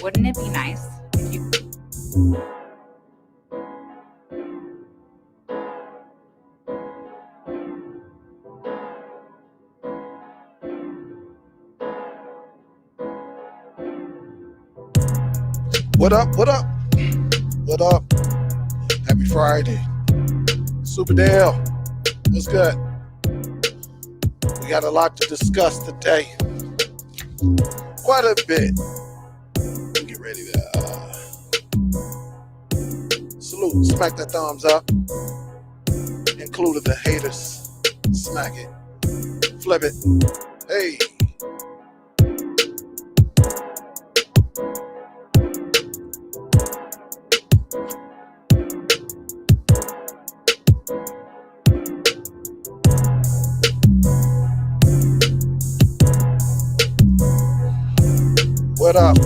Wouldn't it be nice if you... What up? What up? What up? Happy Friday. SUPERDELL, what's good? We got a lot to discuss today. Quite a bit. Get ready to salute. Smack that thumbs up. Including the haters. Smack it. Flip it. Hey. What up?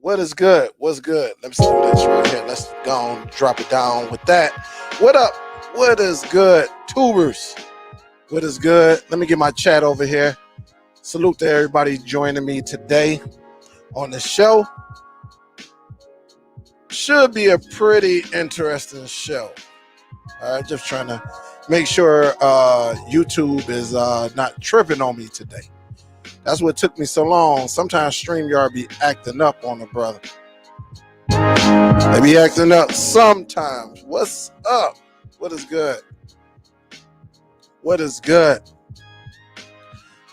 What is good? What's good? Let me do this right here. Let's go and drop it down with that. What up? What is good? Tubers. What is good? Let me get my chat over here. Salute to everybody joining me today on the show. Should be a pretty interesting show. All right, just trying to make sure YouTube is not tripping on me today. That's what took me so long. Sometimes StreamYard be acting up on the brother. They be acting up sometimes. What's up? What is good? What is good?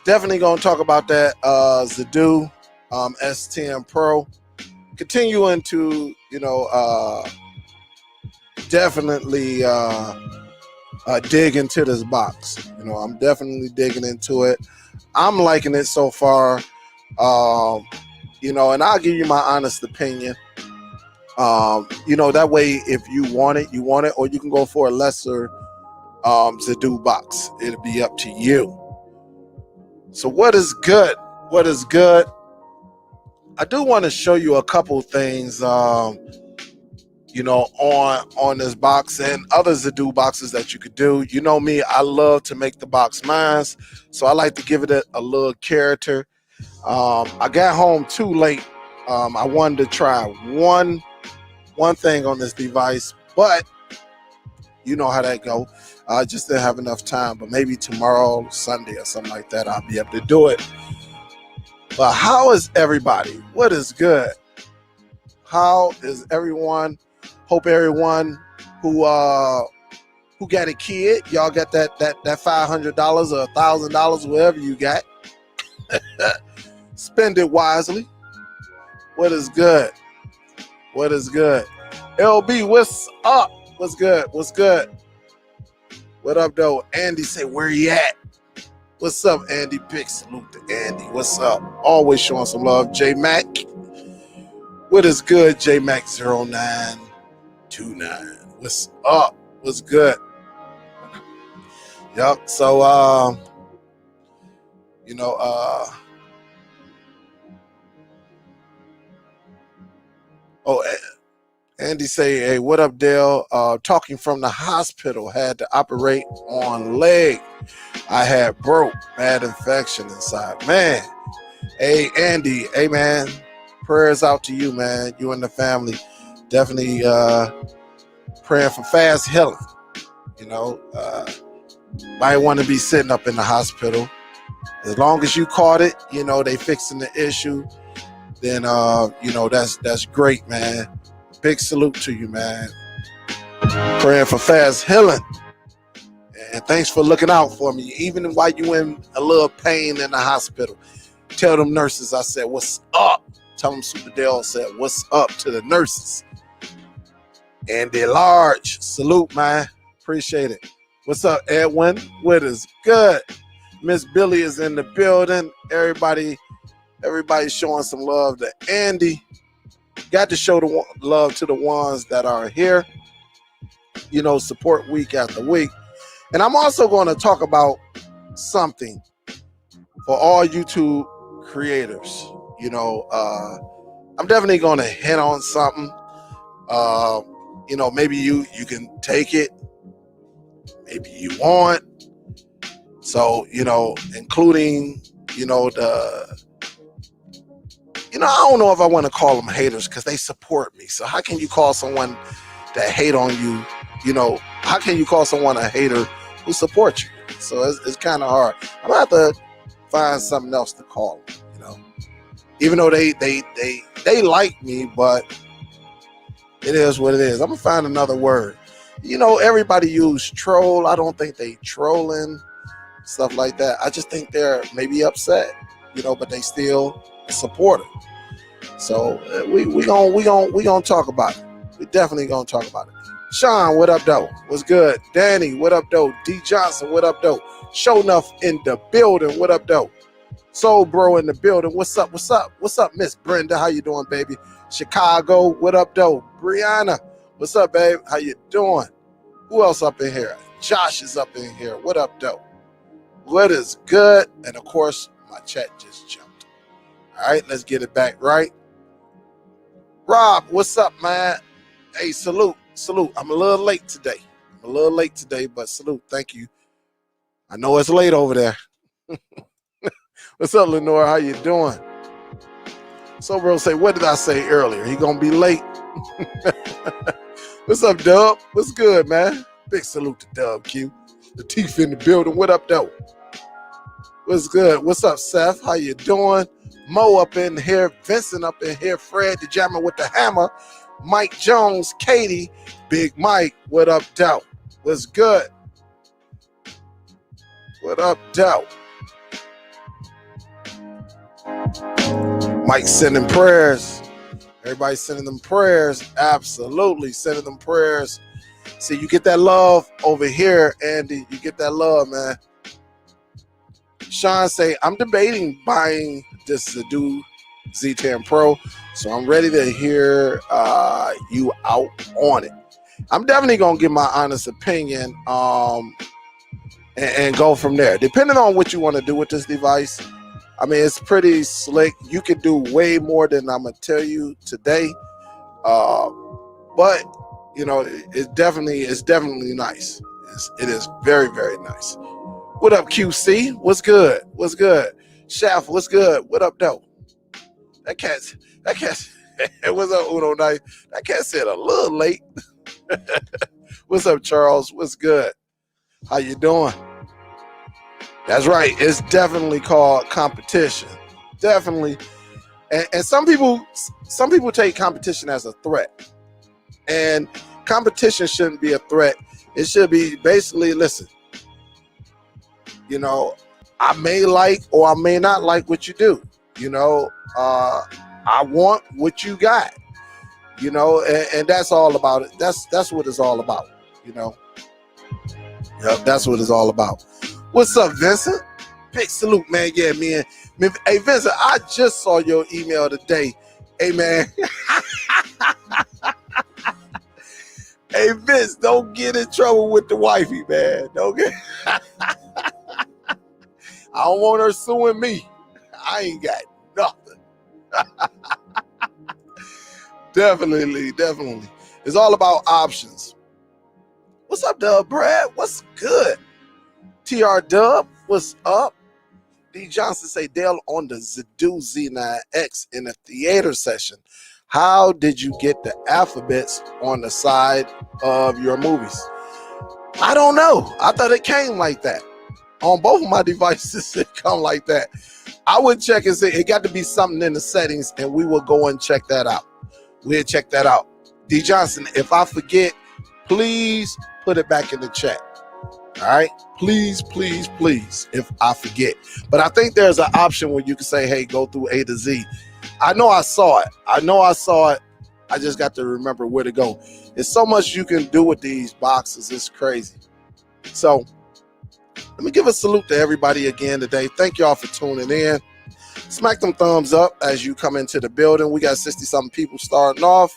Definitely gonna talk about that Zidoo S10 Pro. Continuing to, definitely dig into this box. I'm definitely digging into it. I'm liking it so far. And I'll give you my honest opinion. That way, if you want it, or you can go for a lesser Zidoo box. It'll be up to you. So what is good? What is good? I do want to show you a couple things, on this box and other Zidoo boxes that you could do. You know me, I love to make the box mine, so I like to give it a little character. I got home too late. I wanted to try one thing on this device, but you know how that go. I just didn't have enough time, but maybe tomorrow, Sunday or something like that, I'll be able to do it. But how is everybody? What is good? How is everyone? Hope everyone who got a kid, y'all got that $500 or $1,000, whatever you got. Spend it wisely. What is good? What is good? LB, what's up? What's good? What's good? What up, though? Andy say, where you at? What's up, Andy? Big salute to Andy. What's up? Always showing some love. J Mac. What is good? J Mac 0929. What's up? What's good? Yup. So Andy say, hey, what up, Dale? Talking from the hospital, had to operate on leg. I had broke, bad infection inside. Man, hey, Andy, hey, man, prayers out to you, man. You and the family. Definitely praying for fast healing. Might want to be sitting up in the hospital. As long as you caught it, they fixing the issue, then, that's great, man. Big salute to you, man. Praying for fast healing. And thanks for looking out for me, even while you in a little pain in the hospital. Tell them nurses I said, what's up Tell them Superdell said, what's up to the nurses. And the large salute, man. Appreciate it. What's up, Edwin? What is good? Miss Billy is in the building. Everybody's showing some love to Andy. Got to show the love to the ones that are here. You know, support week after week. And I'm also going to talk about something for all YouTube creators. You know, I'm definitely going to hit on something. You know, maybe you can take it, maybe you won't. So, you know, including, you know, I don't know if I want to call them haters because they support me. So how can you call someone that hate on you? You know, how can you call someone a hater who supports you? So it's kind of hard. I'm gonna have to find something else to call them, you know. Even though they like me, but it is what it is. I'm gonna find another word. You know, everybody use troll. I don't think they trolling, stuff like that. I just think they're maybe upset, you know, but they still support it. So we gonna talk about it. We definitely gonna talk about it. Sean, what up, though? What's good? Danny, what up, though? D Johnson, what up, though? Show enough in the building. What up, though? Soul Bro in the building. What's up? What's up? What's up, Miss Brenda? How you doing, baby? Chicago, what up, though? Brianna, what's up, babe? How you doing? Who else up in here? Josh is up in here. What up, though? What is good? And of course, my chat just jumped. All right, let's get it back right. Rob, what's up, man? Hey, salute. I'm a little late today. But salute. Thank you. I know it's late over there. What's up, Lenore? How you doing? So bro say, what did I say earlier? He gonna be late. What's up, Dub? What's good, man? Big salute to Dub Q. The teeth in the building. What up, though? What's good? What's up, Seth? How you doing? Mo up in here. Vincent up in here. Fred the Jammer with the hammer. Mike Jones, Katie, Big Mike. What up, Dow? What's good? What up, Dow? Mike sending prayers. Everybody sending them prayers. Absolutely sending them prayers. See, you get that love over here, Andy. You get that love, man. Sean say, I'm debating buying this Zidoo Z10 Pro, so I'm ready to hear you out on it. I'm definitely going to give my honest opinion and go from there. Depending on what you want to do with this device, I mean, it's pretty slick. You can do way more than I'm going to tell you today. But, you know, it's definitely nice. It is very, very nice. What up, QC? What's good? What's good? Chef, what's good? What up, though? That cat's, what's up, Uno Night? That cat said a little late. What's up, Charles? What's good? How you doing? That's right. It's definitely called competition. Definitely. And some people take competition as a threat. And competition shouldn't be a threat. It should be basically, listen, you know, I may like or I may not like what you do. You know, I want what you got. You know, and that's all about it. That's what it's all about. You know, yep, that's what it's all about. What's up, Vincent? Big salute, man. Yeah, man. Hey, Vincent, I just saw your email today. Hey, man. Hey, Vince, don't get in trouble with the wifey, man. Don't get. I don't want her suing me. I ain't got nothing. Definitely. It's all about options. What's up, Dub Brad? What's good? TR Dub, what's up? D Johnson say, Dale, on the Zidoo Z9X in a theater session, how did you get the alphabets on the side of your movies? I don't know. I thought it came like that. On both of my devices, it come like that. I would check and say it got to be something in the settings, and we will go and check that out. We'll check that out. D Johnson, if I forget, please put it back in the chat. All right, please, if I forget. But I think there's an option where you can say, hey, go through A to Z. I know I saw it. I know I saw it. I just got to remember where to go. There's so much you can do with these boxes. It's crazy. So let me give a salute to everybody again today. Thank y'all for tuning in. Smack them thumbs up as you come into the building. We got 60-something people starting off.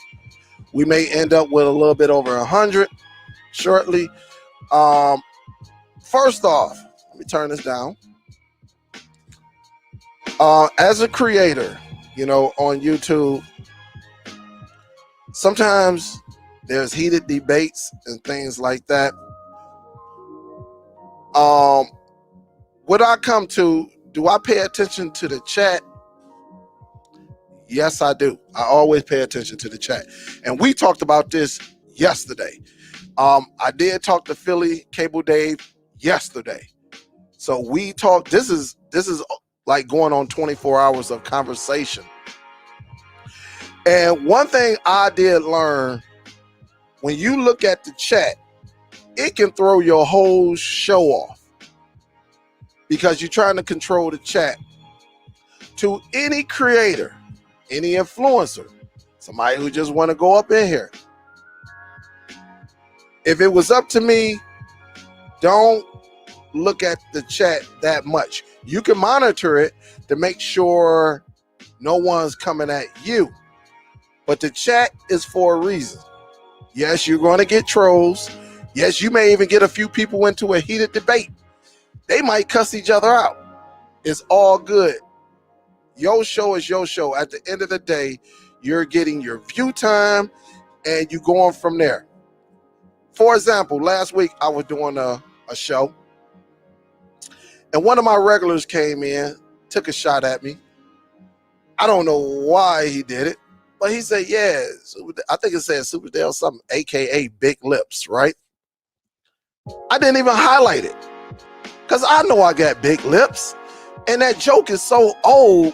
We may end up with a little bit over 100 shortly. First off, let me turn this down. As a creator, you know, on YouTube, sometimes there's heated debates and things like that. What I come to, do I pay attention to the chat? Yes, I do. I always pay attention to the chat. And we talked about this yesterday. I did talk to Philly Cable Dave yesterday. So we talked, this is like going on 24 hours of conversation. And one thing I did learn, when you look at the chat, it can throw your whole show off because you're trying to control the chat. To any creator, any influencer, somebody who just want to go up in here, if it was up to me, don't look at the chat that much. You can monitor it to make sure no one's coming at you, but the chat is for a reason. Yes, you're going to get trolls. Yes, you may even get a few people into a heated debate. They might cuss each other out. It's all good. Your show is your show. At the end of the day, you're getting your view time and you going from there. For example, last week I was doing a show and one of my regulars came in, took a shot at me. I don't know why he did it, but he said, yeah, I think it said SUPERDELL something, AKA Big Lips, right? I didn't even highlight it because I know I got big lips and that joke is so old.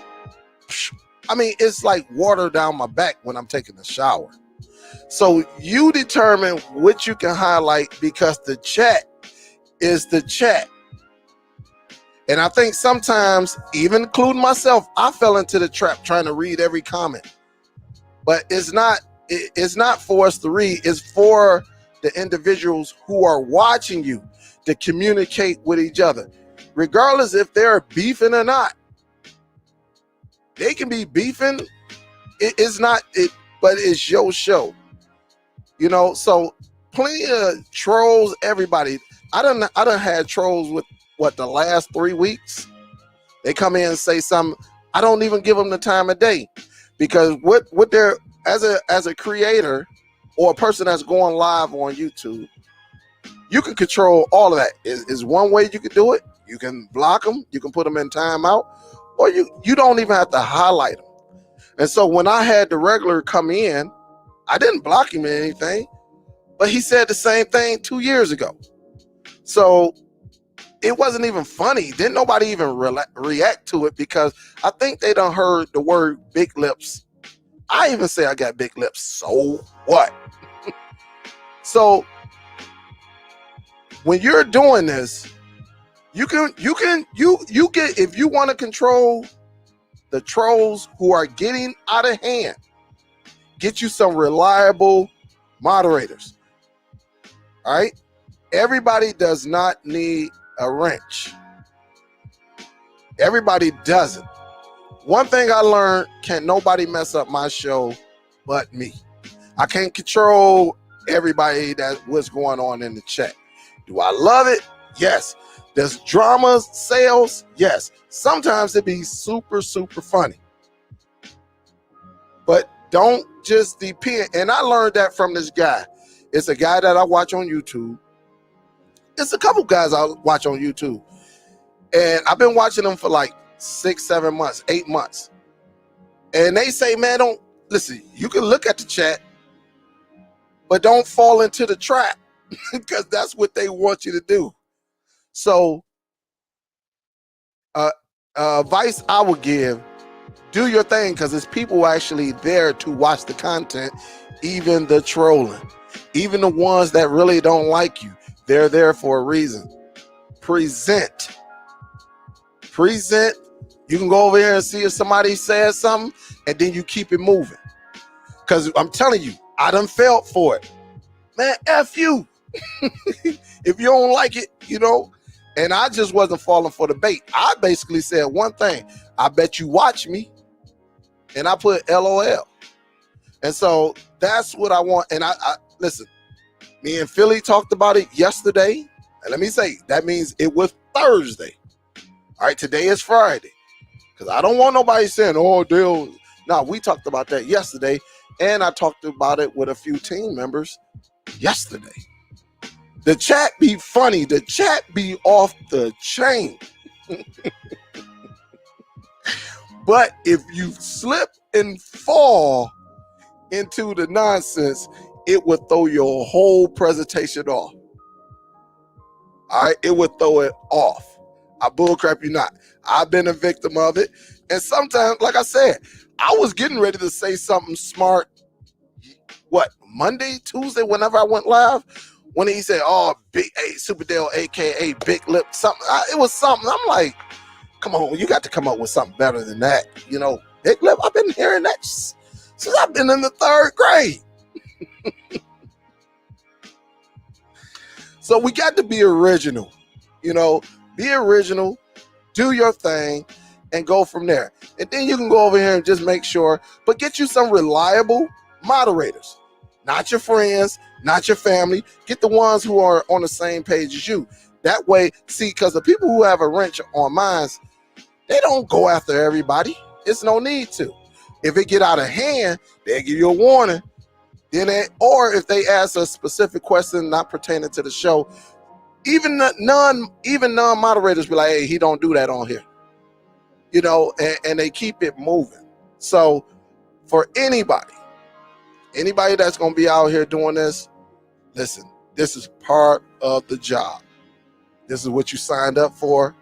I mean, it's like water down my back when I'm taking a shower. So you determine what you can highlight because the chat is the chat. And I think sometimes, even including myself, I fell into the trap trying to read every comment. But it's not for us to read. It's for the individuals who are watching you to communicate with each other. Regardless if they're beefing or not. They can be beefing. It's not it, but it's your show. You know, so plenty of trolls, everybody. I done had trolls with what, the last 3 weeks. They come in and say something. I don't even give them the time of day because what they're as a creator or a person that's going live on YouTube, you can control all of that. Is one way you can do it. You can block them. You can put them in timeout, or you don't even have to highlight them. And so when I had the regular come in, I didn't block him or anything, but he said the same thing 2 years ago. So it wasn't even funny. Didn't nobody even react to it because I think they done heard the word big lips. I even say I got big lips. So what? So when you're doing this, you get, if you want to control the trolls who are getting out of hand, get you some reliable moderators. All right. Everybody does not need a wrench. Everybody doesn't. One thing I learned, can't nobody mess up my show but me. I can't control everybody what's going on in the chat. Do I love it? Yes. Does drama sales? Yes. Sometimes it be super, super funny. But don't just depend. And I learned that from this guy. It's a guy that I watch on YouTube. It's a couple guys I watch on YouTube. And I've been watching them for like 6, 7 months, 8 months. And they say, man, don't listen, you can look at the chat, but don't fall into the trap because that's what they want you to do. So advice I would give, do your thing because there's people actually there to watch the content, even the trolling, even the ones that really don't like you. They're there for a reason. Present You can go over here and see if somebody says something, and then you keep it moving. Because I'm telling you, I done felt for it. Man, F you. If you don't like it, you know. And I just wasn't falling for the bait. I basically said one thing. I bet you watch me. And I put LOL. And so that's what I want. And I listen, me and Philly talked about it yesterday. And let me say, that means it was Thursday. All right, today is Friday. Because I don't want nobody saying, oh, Dale. No, we talked about that yesterday. And I talked about it with a few team members yesterday. The chat be funny. The chat be off the chain. But if you slip and fall into the nonsense, it would throw your whole presentation off. All right, it would throw it off. I bullcrap you not. I've been a victim of it. And sometimes, like I said, I was getting ready to say something smart. What, Monday, Tuesday, whenever I went live, when he said, oh, Big A, Superdell, aka Big Lip, something. It was something. I'm like, come on, you got to come up with something better than that. You know, Big Lip, I've been hearing that since I've been in the 3rd grade. So we got to be original, you know, be original, do your thing, and go from there. And then you can go over here and just make sure, but get you some reliable moderators, not your friends, not your family. Get the ones who are on the same page as you. That way, see, because the people who have a wrench on minds, they don't go after everybody. It's no need to. If it get out of hand, they'll give you a warning. Or if they ask a specific question not pertaining to the show, even non-moderators be like, hey, he don't do that on here. You know, and they keep it moving. So for anybody that's going to be out here doing this, listen, this is part of the job. This is what you signed up for.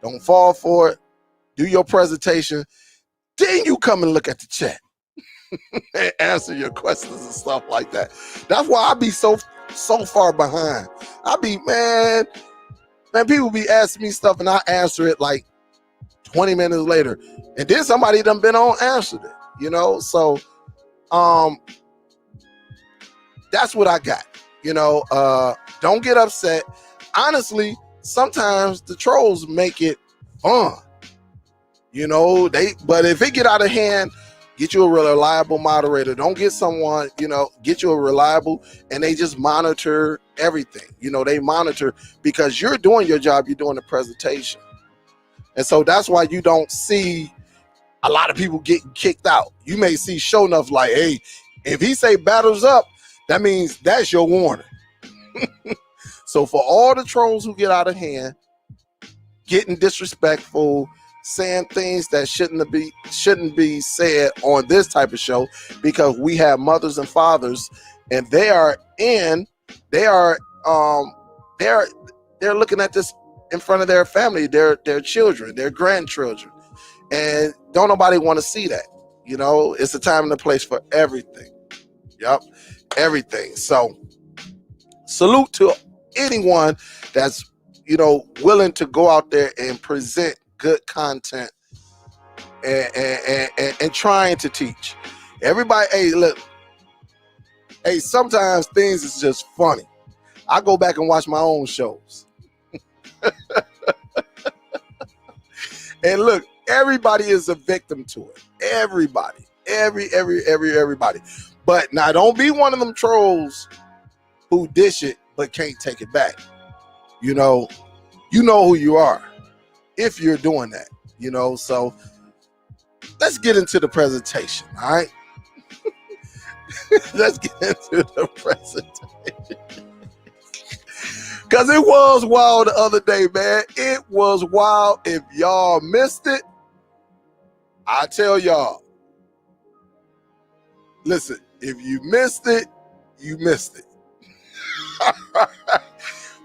Don't fall for it. Do your presentation. Then you come and look at the chat and answer your questions and stuff like that. That's why I be so far behind. I be, man, people be asking me stuff and I answer it like 20 minutes later. And then somebody done been on answered it, you know? So that's what I got. You know, don't get upset. Honestly, sometimes the trolls make it fun. You know, but if it get out of hand, get you a reliable moderator. Don't get someone, you know, get you a reliable, and they just monitor everything. You know, they monitor because you're doing your job, you're doing the presentation. And so that's why you don't see a lot of people getting kicked out. You may see show enough like, hey, if he say battles up, that means that's your warning. So for all the trolls who get out of hand, getting disrespectful, saying things that shouldn't be said on this type of show, because we have mothers and fathers, and they're looking at this in front of their family, their children, their grandchildren, and don't nobody want to see that. You know, it's a time and a place for everything. Yep, everything. So salute to anyone that's, you know, willing to go out there and present good content and trying to teach everybody. Hey, look, hey, sometimes things is just funny. I go back and watch my own shows. And look, everybody is a victim to it. Everybody, everybody. But now don't be one of them trolls who dish it but can't take it back. You know who you are if you're doing that, you know. So let's get into the presentation. All right. Let's get into the presentation. Because it was wild the other day, man. It was wild. If y'all missed it, I tell y'all, listen, if you missed it, you missed it.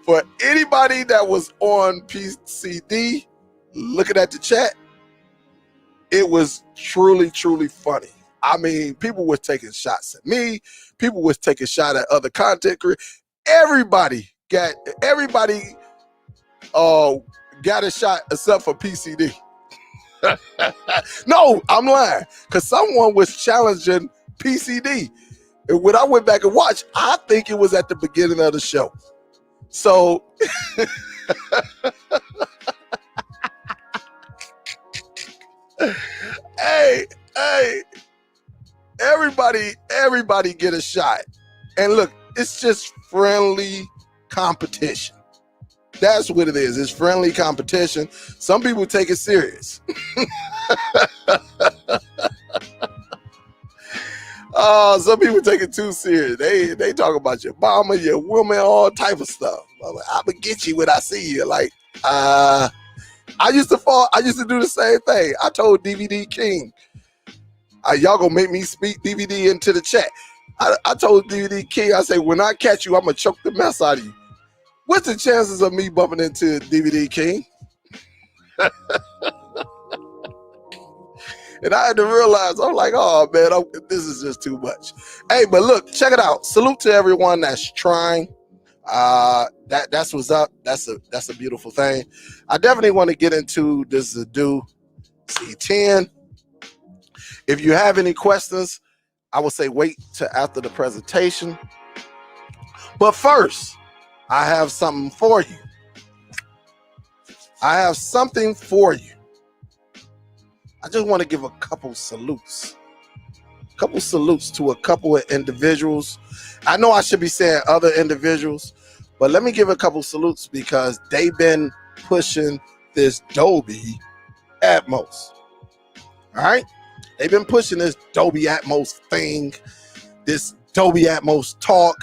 For anybody that was on PCD, looking at the chat, it was truly, truly funny. I mean, people were taking shots at me. People was taking shots at other content creators. Everybody got a shot except for PCD. No, I'm lying. Because someone was challenging PCD. And when I went back and watched, I think it was at the beginning of the show. So, hey, everybody get a shot. And look, it's just friendly competition. That's what it is. It's friendly competition. Some people take it serious. Some people take it too serious. They talk about your mama, your woman, all type of stuff. I'm gonna get you when I see you. Like, I used to do the same thing. I told DVD King, y'all gonna make me speak DVD into the chat. I told DVD King, I say, when I catch you, I'm gonna choke the mess out of you. What's the chances of me bumping into DVD King? And I had to realize, I'm like, oh man, this is just too much. Hey, but look, check it out. Salute to everyone that's trying. That's what's up. That's a beautiful thing. I definitely want to get into this Zidoo C10. If you have any questions, I would say wait till after the presentation. But first, I have something for you. I just want to give a couple salutes. To a couple of individuals. I know I should be saying other individuals, but let me give a couple salutes because they've been pushing this Dolby Atmos. All right? They've been pushing this Dolby Atmos thing, this Dolby Atmos talk,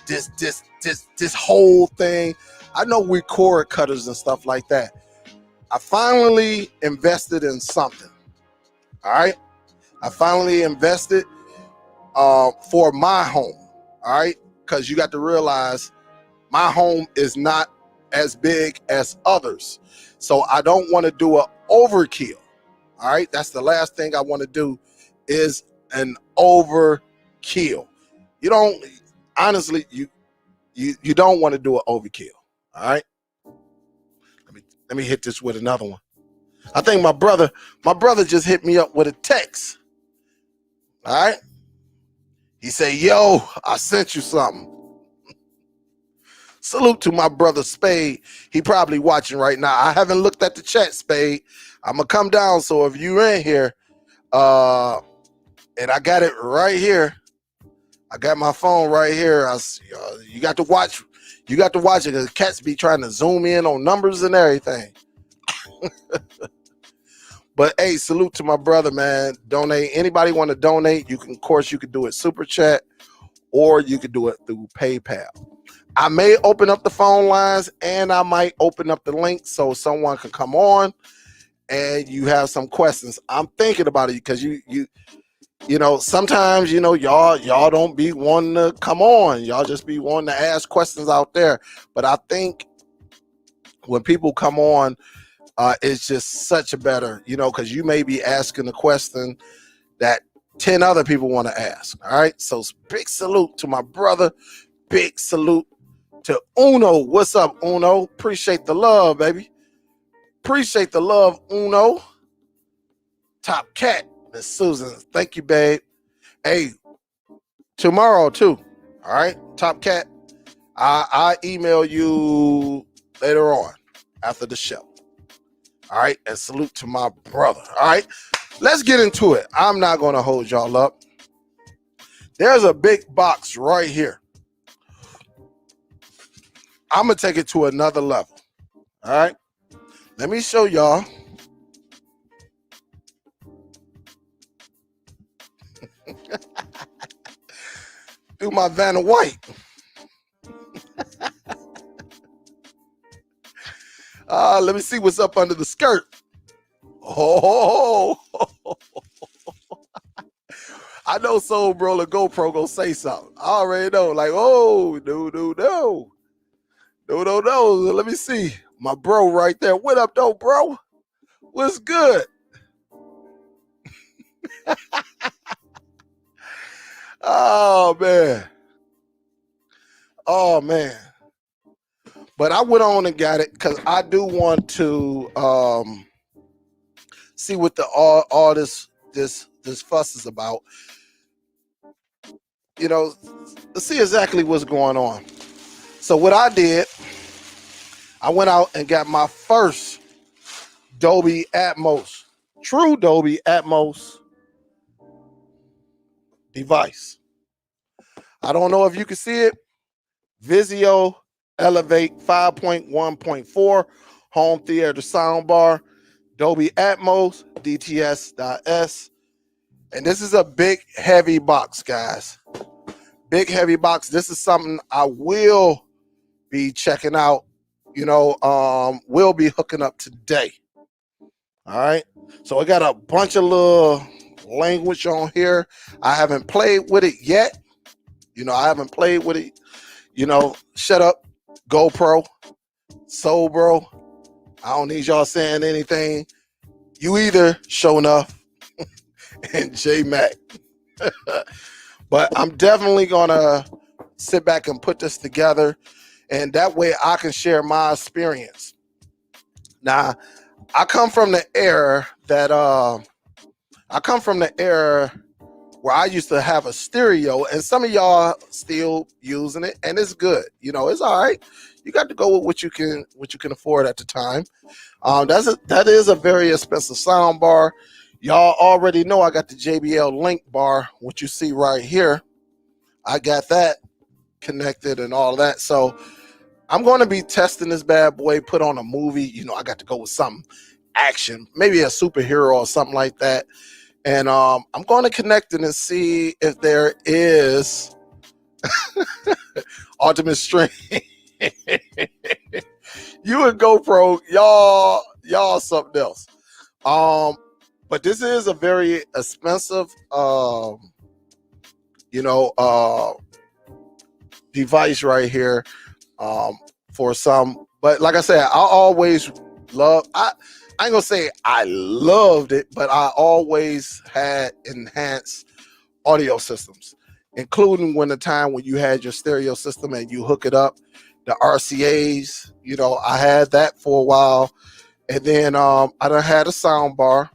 this whole thing. I know we're cord cutters and stuff like that. I finally invested in something. All right? I finally invested for my home. All right? Because you got to realize my home is not as big as others. So I don't want to do an overkill. All right? That's the last thing I want to do is an overkill. You don't, honestly, you don't want to do an overkill. All right? Let me hit this with another one. I think my brother just hit me up with a text. All right? He said, yo, I sent you something. Salute to my brother Spade. He probably watching right now. I haven't looked at the chat, Spade. I'm going to come down. So if you're in here, and I got it right here. I got my phone right here. You got to watch. You got to watch it because cats be trying to zoom in on numbers and everything. But hey, salute to my brother, man. Donate. Anybody want to donate? Of course, you could do it super chat or you could do it through PayPal. I may open up the phone lines and I might open up the link so someone can come on and you have some questions. I'm thinking about it because you know, sometimes, you know, y'all don't be wanting to come on. Y'all just be wanting to ask questions out there. But I think when people come on, it's just such a better, you know, because you may be asking a question that 10 other people want to ask. All right. So big salute to my brother. Big salute to Uno. What's up, Uno? Appreciate the love, baby. Appreciate the love, Uno. Top Cat, Miss Susan. Thank you, babe. Hey, tomorrow too. All right. Top Cat. I email you later on after the show. All right, and salute to my brother. All right, let's get into it. I'm not going to hold y'all up. There's a big box right here. I'm going to take it to another level. All right, let me show y'all. Do my Vanna White. Let me see what's up under the skirt. Oh, I know Soul Bro and GoPro gonna say something. I already know. Like, oh, no. Let me see. My bro right there. What up, though, bro? What's good? Oh, man. But I went on and got it because I do want to see what the all this fuss is about. You know, let's see exactly what's going on. So what I did, I went out and got my first Dolby Atmos, true Dolby Atmos device. I don't know if you can see it. Vizio Elevate 5.1.4 home theater soundbar, Dolby Atmos DTS.S. And this is a big, heavy box, guys. Big, heavy box. This is something I will be checking out. You know, we'll be hooking up today. All right. So I got a bunch of little language on here. I haven't played with it yet. You know, I haven't played with it. You know, shut up, GoPro, Soul Bro. I don't need y'all saying anything. You either show enough and J Mac. But I'm definitely gonna sit back and put this together, and that way I can share my experience. Now, I come from the era where I used to have a stereo, and some of y'all still using it, and it's good. You know, it's all right. You got to go with what you can afford at the time. That is a very expensive sound bar. Y'all already know I got the JBL Link bar, what you see right here. I got that connected and all that. So I'm going to be testing this bad boy, put on a movie. You know, I got to go with something action, maybe a superhero or something like that. And I'm going to connect it and see if there is ultimate stream. You and GoPro, y'all something else. But this is a very expensive, device right here, for some. But like I said, I always I ain't gonna say I loved it, but I always had enhanced audio systems, including when the time when you had your stereo system and you hook it up, the RCAs. You know, I had that for a while, and then I done had a sound bar.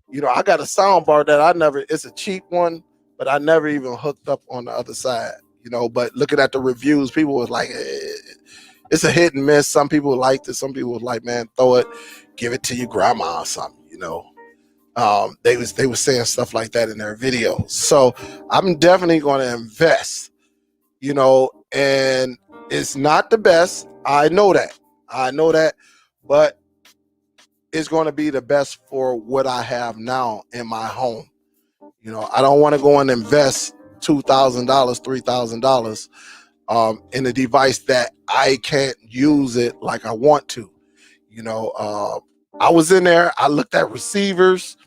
You know, I got a sound bar that it's a cheap one, but I never even hooked up on the other side. You know, but looking at the reviews, people was like, it's a hit and miss. Some people liked it. Some people was like, man, throw it, give it to your grandma or something. You know, they were saying stuff like that in their videos. So I'm definitely going to invest. You know, and it's not the best. I know that, but it's going to be the best for what I have now in my home. You know, I don't want to go and invest $2,000, $3,000 in a device that I can't use it like I want to. You know, I was in there, I looked at receivers.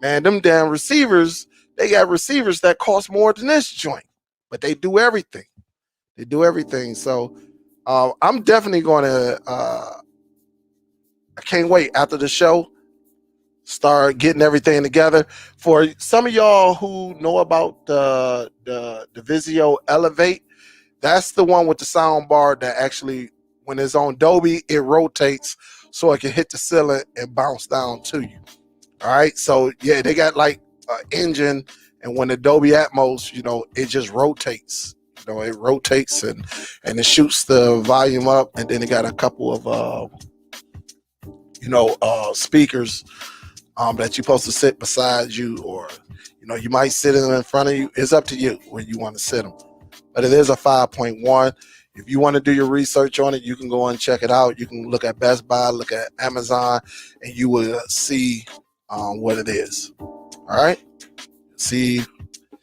Man, them damn receivers, they got receivers that cost more than this joint, but they do everything. They do everything. So I'm definitely going to, I can't wait after the show, start getting everything together. For some of y'all who know about the Vizio Elevate, that's the one with the sound bar that actually, when it's on Dolby, it rotates so it can hit the ceiling and bounce down to you. All right. So yeah, they got like an engine, and when the Dolby Atmos, you know, it just rotates. You know, it rotates and it shoots the volume up, and then it got a couple of speakers that you're supposed to sit beside you, or you know, you might sit them in front of you. It's up to you where you want to sit them. But it is a 5.1. If you want to do your research on it, you can go and check it out. You can look at Best Buy, look at Amazon, and you will see what it is. All right. See,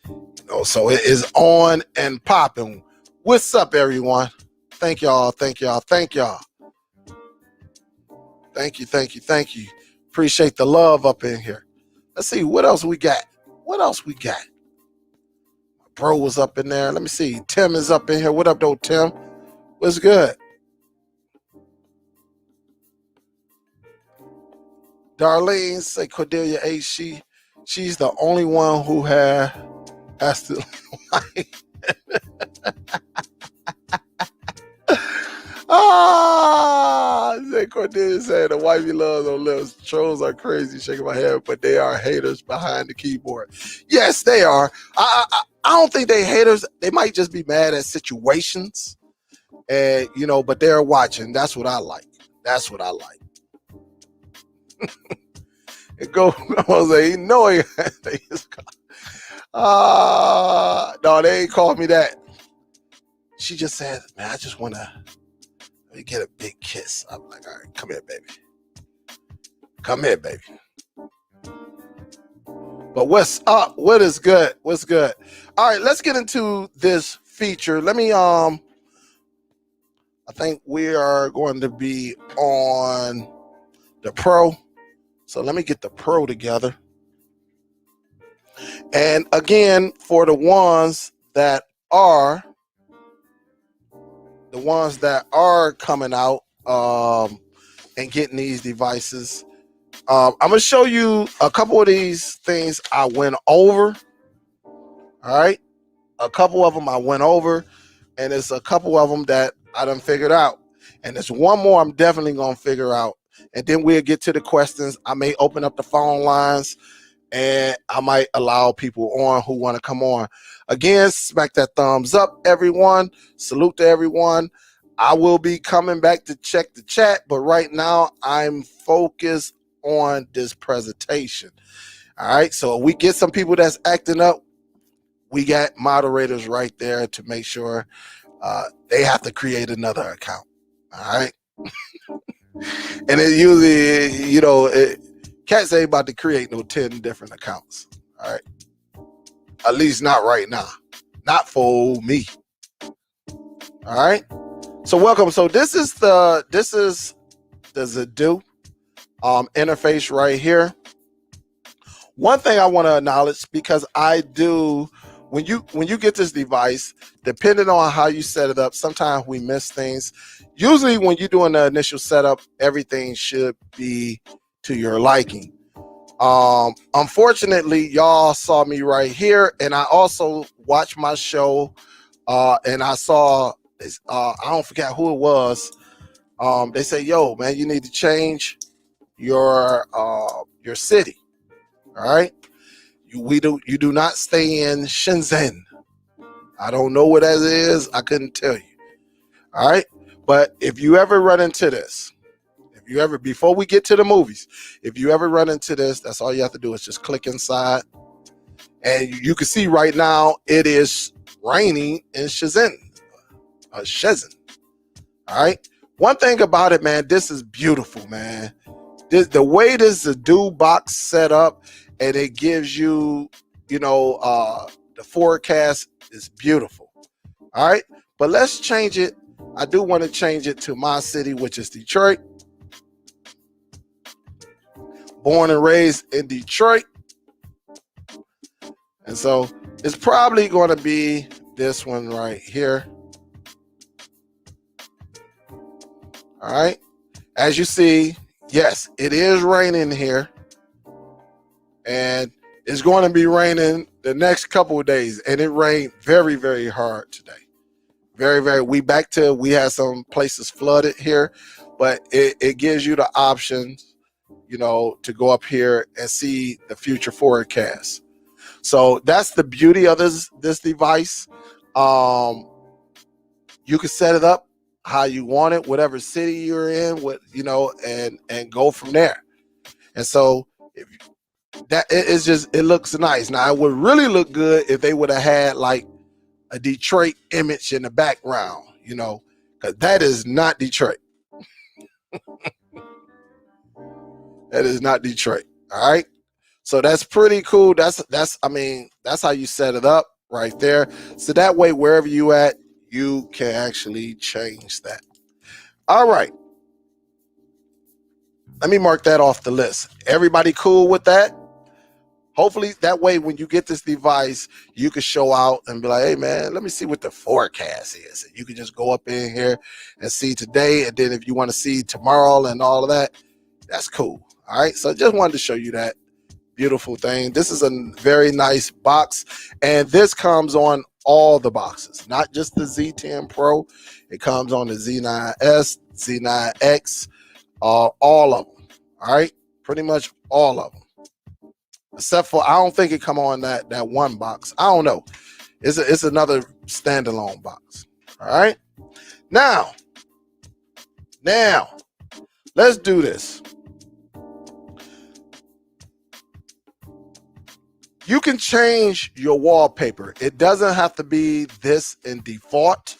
you know, so it is on and popping. What's up, everyone? Thank y'all. Thank y'all. Thank y'all. Thank you. Thank you. Thank you. Appreciate the love up in here. Let's see what else we got. What else we got? Bro was up in there. Let me see. Tim is up in here. What up, though, Tim? What's good? Darlene say Cordelia H. She's the only one who has to like. Say What did it say? The wifey loves on lips. Trolls are crazy, shaking my head, but they are haters behind the keyboard. Yes, they are. I don't think they haters. They might just be mad at situations, and but they're watching. That's what I like. That's what I like. It go. Jose, no, no, they ain't called me that. She just said, "Man, I just want to get a big kiss." I'm like, "All right, come here, baby. Come here, baby." But what's up? What is good? What's good? All right, let's get into this feature. Let me I think we are going to be on the Pro. So let me get the Pro together. And again, for the ones that are coming out and getting these devices, I'm gonna show you a couple of these things I went over. All right, a couple of them I went over, and there's a couple of them that I done figured out, and there's one more I'm definitely gonna figure out, and then we'll get to the questions. I may open up the phone lines, and I might allow people on who want to come on. Again, smack that thumbs up, everyone. Salute to everyone. I will be coming back to check the chat, but right now I'm focused on this presentation. All right, so we get some people that's acting up. We got moderators right there to make sure they have to create another account. All right. And it usually, cats ain't about to create no 10 different accounts. All right. At least not right now. Not for me. All right. So welcome. So this is the Zidoo interface right here. One thing I want to acknowledge, because I do, when you get this device, depending on how you set it up, sometimes we miss things. Usually when you're doing the initial setup, everything should be to your liking. Unfortunately, y'all saw me right here, and I also watched my show, and I saw this, I don't forget who it was. They say, "Yo, man, you need to change your city." All right, you do not stay in Shenzhen. I don't know what that is. I couldn't tell you. All right, but if you ever run into this, before we get to the movies, if you ever run into this, that's all you have to do is just click inside, and you can see right now it is raining in Shenzhen. Shenzhen. All right. One thing about it, man, this is beautiful, man. The way this Zidoo box set up, and it gives you, the forecast is beautiful. All right, but let's change it. I do want to change it to my city, which is Detroit. Born and raised in Detroit. And so it's probably going to be this one right here. All right. As you see, yes, it is raining here. And it's going to be raining the next couple of days. And it rained very, very hard today. Very, very. We had some places flooded here, but it gives you the options, to go up here and see the future forecast. So that's the beauty of this device. You can set it up how you want it, whatever city you're in, and go from there. And so it looks nice. Now it would really look good if they would have had like a Detroit image in the background, because that is not Detroit. That is not Detroit. All right. So that's pretty cool. That's how you set it up right there. So that way, wherever you at, you can actually change that. All right. Let me mark that off the list. Everybody cool with that? Hopefully that way, when you get this device, you can show out and be like, "Hey man, let me see what the forecast is." And you can just go up in here and see today. And then if you want to see tomorrow and all of that, that's cool. All right. So just wanted to show you that beautiful thing. This is a very nice box. And this comes on all the boxes, not just the Z10 Pro. It comes on the Z9S, Z9X, all of them. All right, pretty much all of them, except for I don't think it come on that one box. I don't know. It's another standalone box. All right. Now, let's do this. You can change your wallpaper. It doesn't have to be this in default.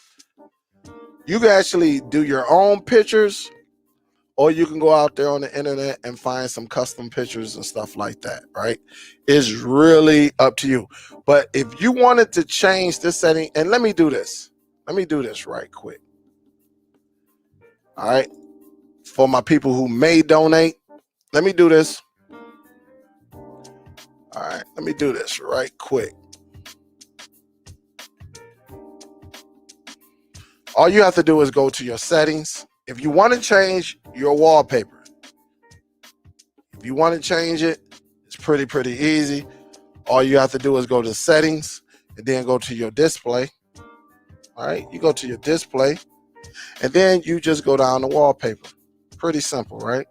You can actually do your own pictures, or you can go out there on the internet and find some custom pictures and stuff like that, right? It's really up to you. But if you wanted to change this setting, and let me do this. Let me do this right quick. All right. For my people who may donate, let me do this. All right, let me do this right quick. All you have to do is go to your settings. If you want to change your wallpaper, if you want to change it, it's pretty easy. All you have to do is go to settings and then go to your display. All right, you go to your display and then you just go down to wallpaper. Pretty simple, right?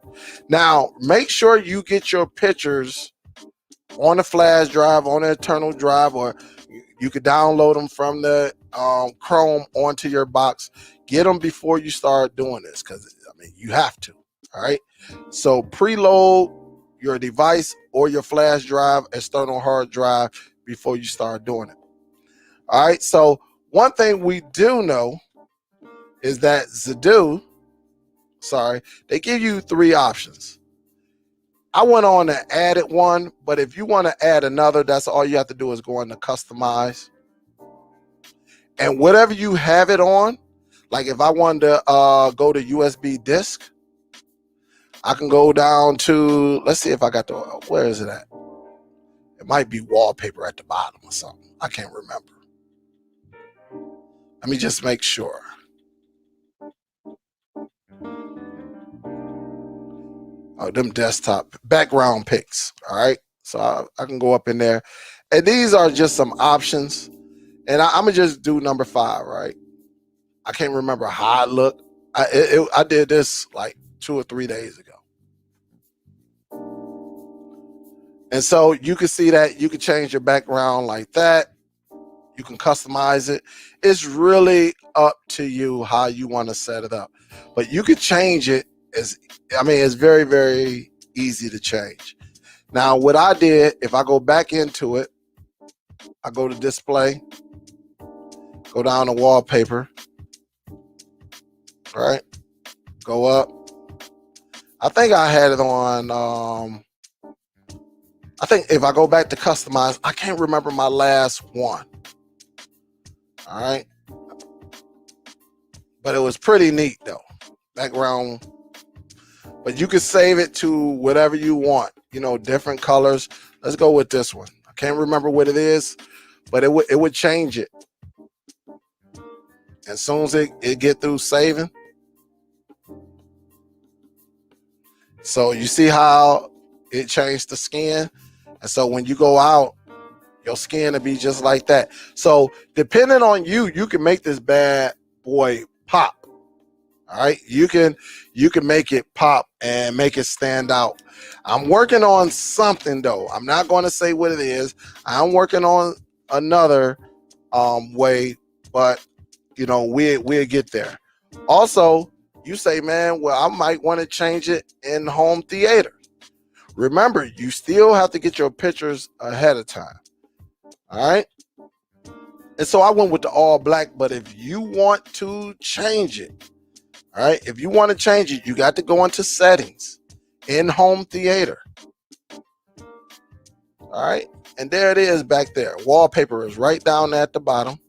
Now, make sure you get your pictures on a flash drive, on an internal drive, or you could download them from the Chrome onto your box. Get them before you start doing this, because I mean you have to. All right. So preload your device or your flash drive, external hard drive, before you start doing it. All right. So one thing we do know is that Zidoo, they give you 3 options. I went on and added one, but if you want to add another, that's all you have to do is go into customize. And whatever you have it on, like if I wanted to go to USB disk, I can go down to, let's see if I got the, where is it at? It might be wallpaper at the bottom or something. I can't remember. Let me just make sure. Oh, them desktop background pics. All right. So I can go up in there. And these are just some options. And I'm going to just do number 5, right? I can't remember how it looked. I did this like 2 or 3 days ago. And so you can see that you can change your background like that. You can customize it. It's really up to you how you want to set it up. But you can change it. It's very easy to change. Now, what I did, if I go back into it, I go to display, go down to wallpaper, right? Go up. I think I had it on, I think if I go back to customize, I can't remember my last one. All right. But it was pretty neat though. Background. But you can save it to whatever you want, you know, different colors. Let's go with this one. I can't remember what it is, but it would change it. As soon as it get through saving. So you see how it changed the skin? And so when you go out, your skin will be just like that. So depending on you, you can make this bad boy pop. All right, you can make it pop and make it stand out. I'm working on something though. I'm not going to say what it is. I'm working on another way, but you know, we'll get there. Also, you say, man, well, I might want to change it in home theater. Remember, you still have to get your pictures ahead of time. All right. And so I went with the all black, but if you want to change it, all right, if you want to change it, you got to go into settings in home theater. All right. And there it is back there. Wallpaper is right down at the bottom.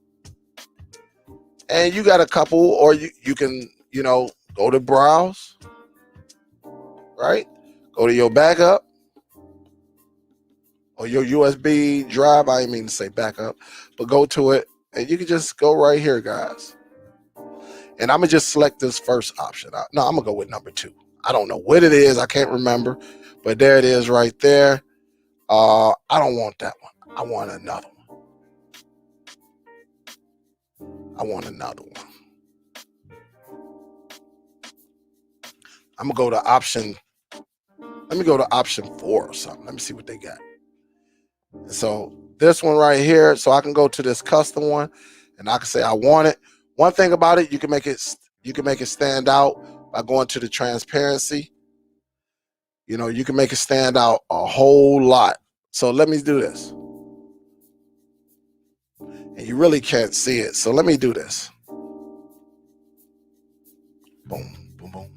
And you got a couple, or you can, you know, go to browse, right? Go to your backup or your USB drive. I didn't mean to say backup, but go to it and you can just go right here, guys. And I'm going to just select this first option. No, I'm going to go with number 2. I don't know what it is. I can't remember, but there it is right there. I don't want that one. I want another one. I'm gonna go to option. Let me go to option 4 or something. Let me see what they got. So this one right here. So I can go to this custom one, and I can say I want it. One thing about it, you can make it stand out by going to the transparency. You know, you can make it stand out a whole lot. So let me do this. And you really can't see it. So let me do this. Boom, boom, boom.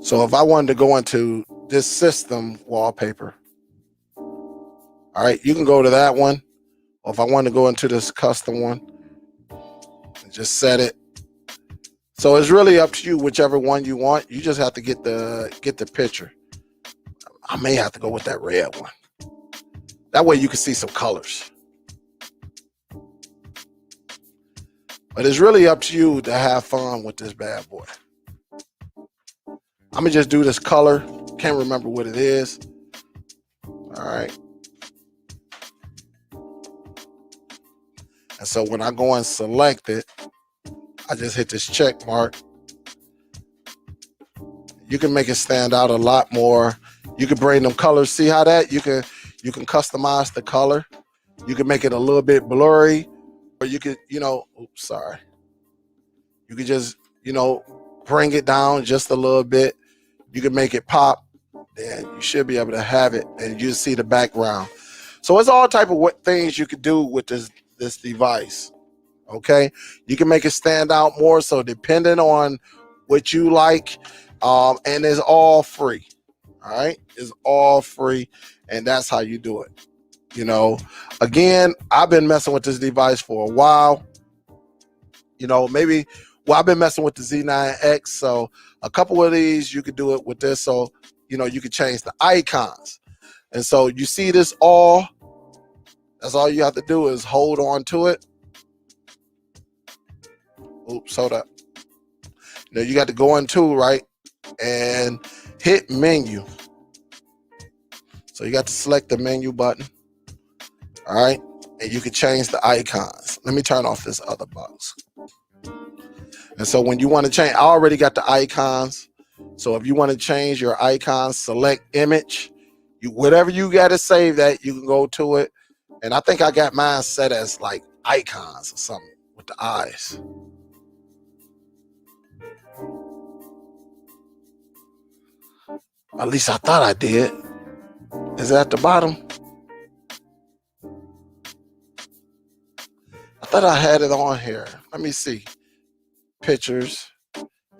So if I wanted to go into this system wallpaper, all right, you can go to that one. Or if I want to go into this custom one and just set it. So it's really up to you, whichever one you want. You just have to get the picture. I may have to go with that red one. That way you can see some colors. But it's really up to you to have fun with this bad boy. I'm gonna just do this color. Can't remember what it is. All right. And so when I go and select it, I just hit this check mark. You can make it stand out a lot more. You can bring them colors. See how that you can customize the color. You can make it a little bit blurry, or you could, oops, sorry. You could just, bring it down just a little bit. You can make it pop. Then you should be able to have it, and you see the background. So it's all type of things you could do with this device. Okay, you can make it stand out more. So depending on what you like, and it's all free. All right, it's all free, and that's how you do it. Again, I've been messing with this device for a while. I've been messing with the Z9X. So a couple of these, you could do it with this. So, you could change the icons. And so you see this all, that's all you have to do is hold on to it. Oops, hold up. You got to go into, right, and hit menu. So you got to select the menu button. All right. And you can change the icons. Let me turn off this other box. And so when you want to change, I already got the icons. So if you want to change your icons, select image. Whatever you got to save that, you can go to it. And I think I got mine set as like icons or something with the eyes. At least I thought I did. Is it at the bottom? I thought I had it on here. Let me see. Pictures.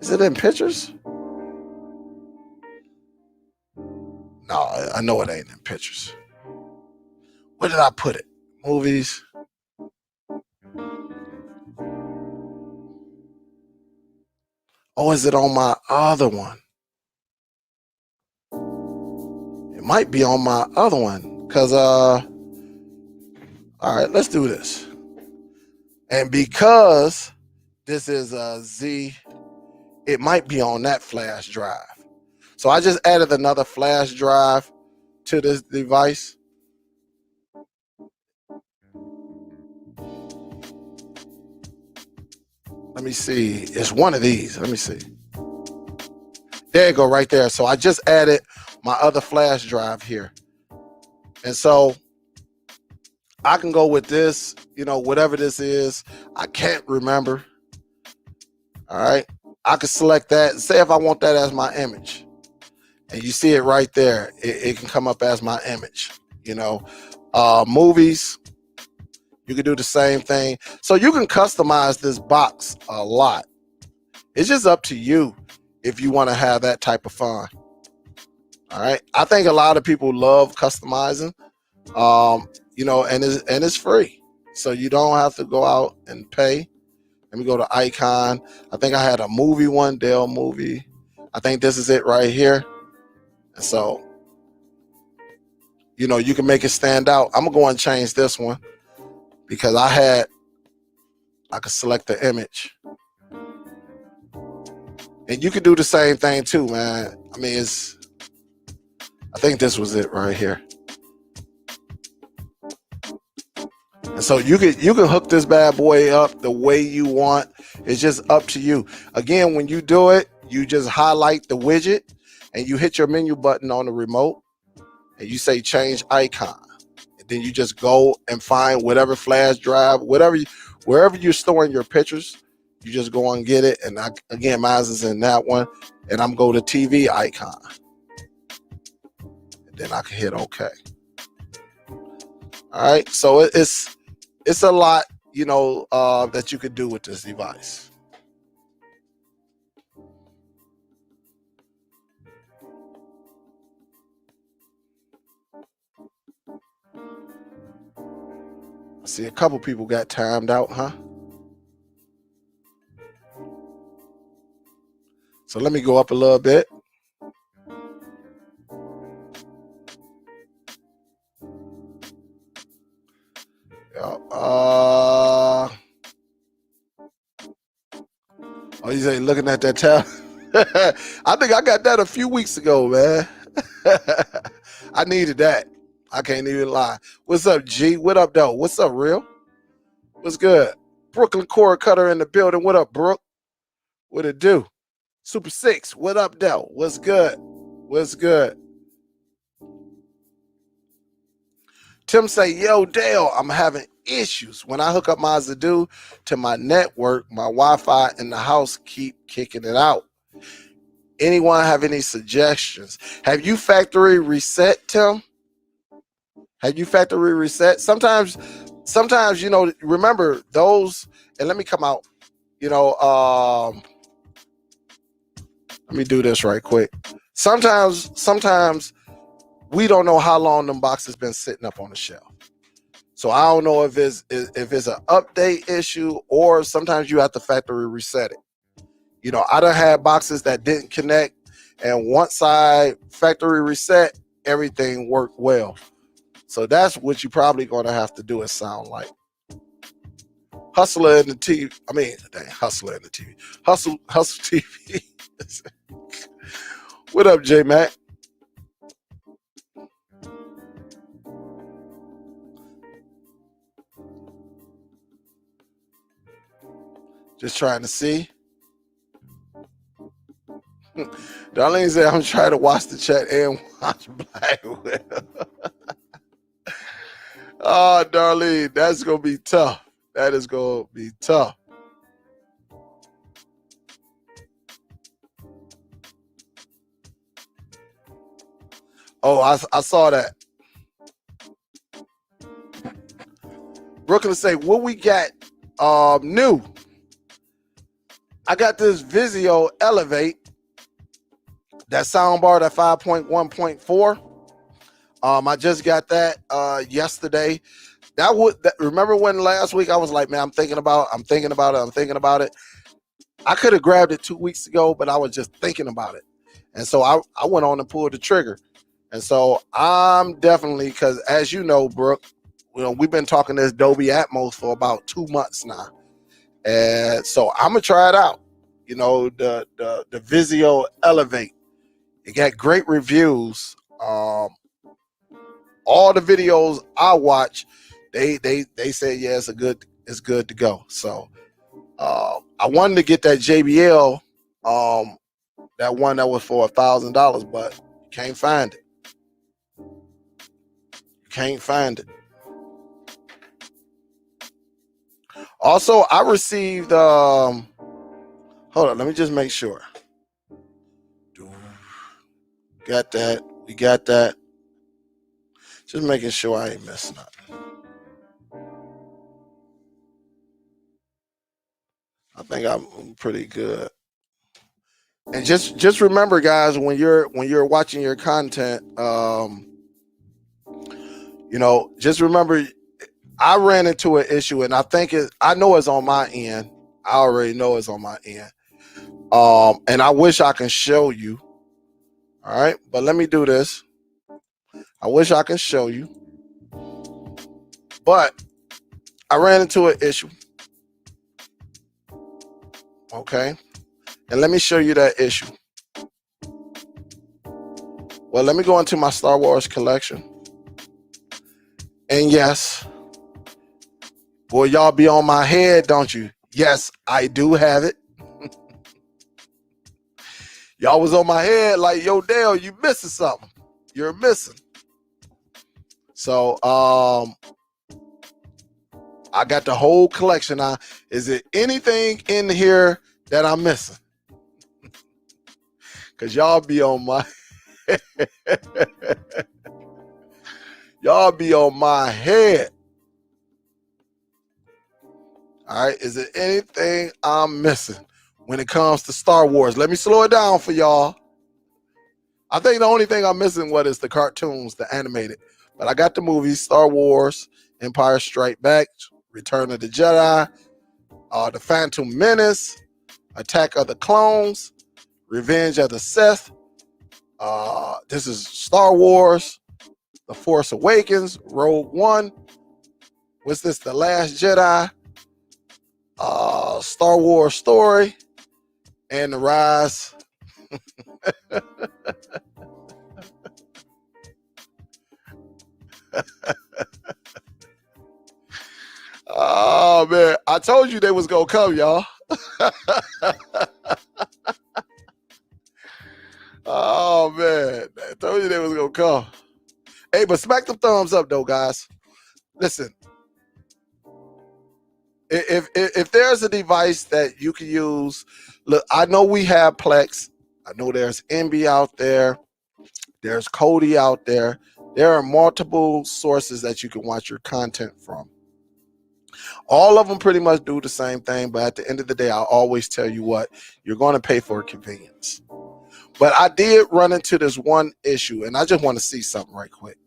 Is it in pictures? No, I know it ain't in pictures. Where did I put it? Movies. Oh, is it on my other one? It might be on my other one. Because, all right, let's do this. And because this is a Z, it might be on that flash drive. So I just added another flash drive to this device. Let me see. It's one of these. Let me see. There you go, right there. So I just added my other flash drive here. And so I can go with this, whatever this is. I can't remember. All right. I can select that. Say if I want that as my image. And you see it right there. It can come up as my image. Movies. You can do the same thing. So you can customize this box a lot. It's just up to you if you want to have that type of fun. All right. I think a lot of people love customizing, and it's free. So you don't have to go out and pay. Let me go to icon. I think I had a movie one, Dell movie. I think this is it right here. And so, you can make it stand out. I'm going to go and change this one. Because I could select the image. And you could do the same thing too, man. I mean, I think this was it right here. And so you can hook this bad boy up the way you want. It's just up to you. Again, when you do it, you just highlight the widget and you hit your menu button on the remote and you say change icon. And then you just go and find whatever flash drive, wherever you're storing your pictures, you just go and get it. And again, mine is in that one. And I'm go to TV icon. And then I can hit OK. All right. So it's a lot, that you could do with this device. I see a couple people got timed out, huh? So let me go up a little bit. Oh, you say looking at that tab? I think I got that a few weeks ago, man. I needed that. I can't even lie. What's up, G? What up, though? What's up, Real? What's good? Brooklyn Cord Cutter in the building. What up, Brooke? What it do? Super 6. What up, though? What's good? What's good? Tim say, yo, Dale, I'm having issues. When I hook up my Zidoo to my network, my Wi-Fi in the house keep kicking it out. Anyone have any suggestions? Have you factory reset, Tim? Have you factory reset? Sometimes, remember those, and let me come out, let me do this right quick. Sometimes we don't know how long them boxes been sitting up on the shelf. So I don't know if it's an update issue or sometimes you have to factory reset it. I done had boxes that didn't connect, and once I factory reset, everything worked well. So that's what you're probably going to have to do, it sound like. Hustler in the TV. Hustler in the TV. Hustle TV. What up, J Mac? Just trying to see. Darlene said, I'm trying to watch the chat and watch Black Widow. Oh, Darlene, that's going to be tough. That is going to be tough. Oh, I saw that. Brooklyn say, what we got new? I got this Vizio Elevate, that soundbar, that 5.1.4. I just got that yesterday. Remember when last week I was like, man, I'm thinking about it. I could have grabbed it 2 weeks ago, but I was just thinking about it. And so I went on and pulled the trigger. And so I'm definitely, because as you know, Brooke, we've been talking this Dolby Atmos for about 2 months now. And so I'm going to try it out. The Vizio Elevate. It got great reviews. All the videos I watch, they say, yeah, it's good to go. So I wanted to get that JBL, that one that was for $1,000, but you can't find it. Also, I received, hold on, let me just make sure. Got that. We got that. Just making sure I ain't messing up. I think I'm pretty good. And just remember, guys, when you're watching your content, just remember, I ran into an issue, and I know it's on my end. I already know it's on my end. And I wish I can show you. All right, but let me do this. I wish I can show you, but I ran into an issue. Okay, and let me show you that issue. Well, let me go into my Star Wars collection. And yes, Boy, y'all be on my head, don't you? Yes, I do have it. Y'all was on my head like, yo, Dale, you missing something. You're missing. So I got the whole collection now. Is it anything in here that I'm missing? Because y'all be on my y'all be on my head. All right, is it anything I'm missing when it comes to Star Wars? Let me slow it down for y'all. I think the only thing I'm missing is the cartoons, the animated. But I got the movies: Star Wars, Empire Strikes Back, Return of the Jedi, The Phantom Menace, Attack of the Clones, Revenge of the Sith. This is Star Wars, The Force Awakens, Rogue One. What's this? The Last Jedi, Star Wars Story, and The Rise. Oh man, I told you they was gonna come, y'all. Oh man, I told you they was gonna come. Hey, but smack the thumbs up though, guys. Listen, if there's a device that you can use, look, I know we have Plex. I know there's Envy out there. There's Kodi out there. There are multiple sources that you can watch your content from. All of them pretty much do the same thing, but at the end of the day, I always tell you what, you're going to pay for convenience. But I did run into this one issue, and I just want to see something right quick.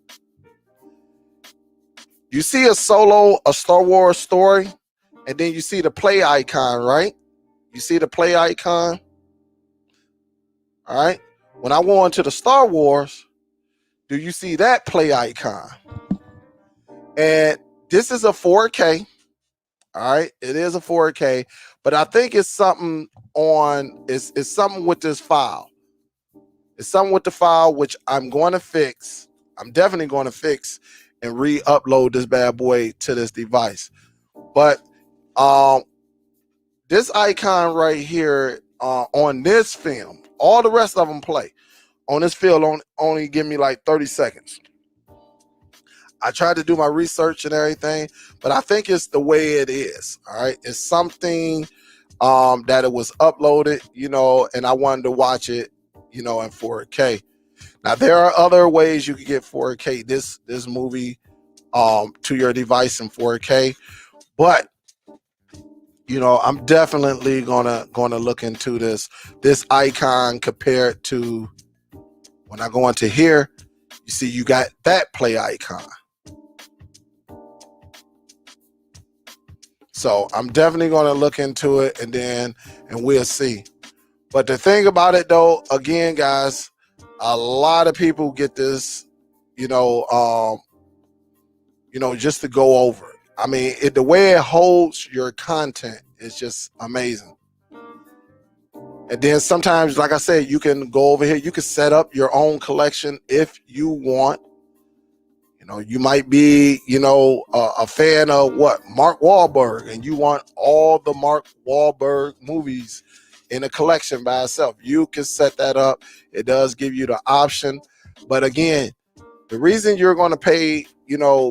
You see a Star Wars story, and then you see the play icon, right? You see the play icon? All right. When I go into the Star Wars, do you see that play icon? And this is a 4K. All right. It is a 4K, but I think it's something it's something with this file. It's something with the file, which I'm going to fix. I'm definitely going to fix and re-upload this bad boy to this device. But this icon right here on this film, all the rest of them play. On this film, only give me like 30 seconds. I tried to do my research and everything, but I think it's the way it is. All right. It's something that it was uploaded, and I wanted to watch it, in 4K. Now, there are other ways you can get 4K this movie to your device in 4K, but I'm definitely gonna look into this icon compared to when I go into here. You see, you got that play icon. So I'm definitely going to look into it and we'll see. But the thing about it though, again, guys, a lot of people get this, just to go over it. I mean, the way it holds your content is just amazing. And then sometimes, like I said, you can go over here. You can set up your own collection if you want. You might be, a fan of Mark Wahlberg, and you want all the Mark Wahlberg movies in a collection by itself. You can set that up. It does give you the option. But again, the reason you're going to pay,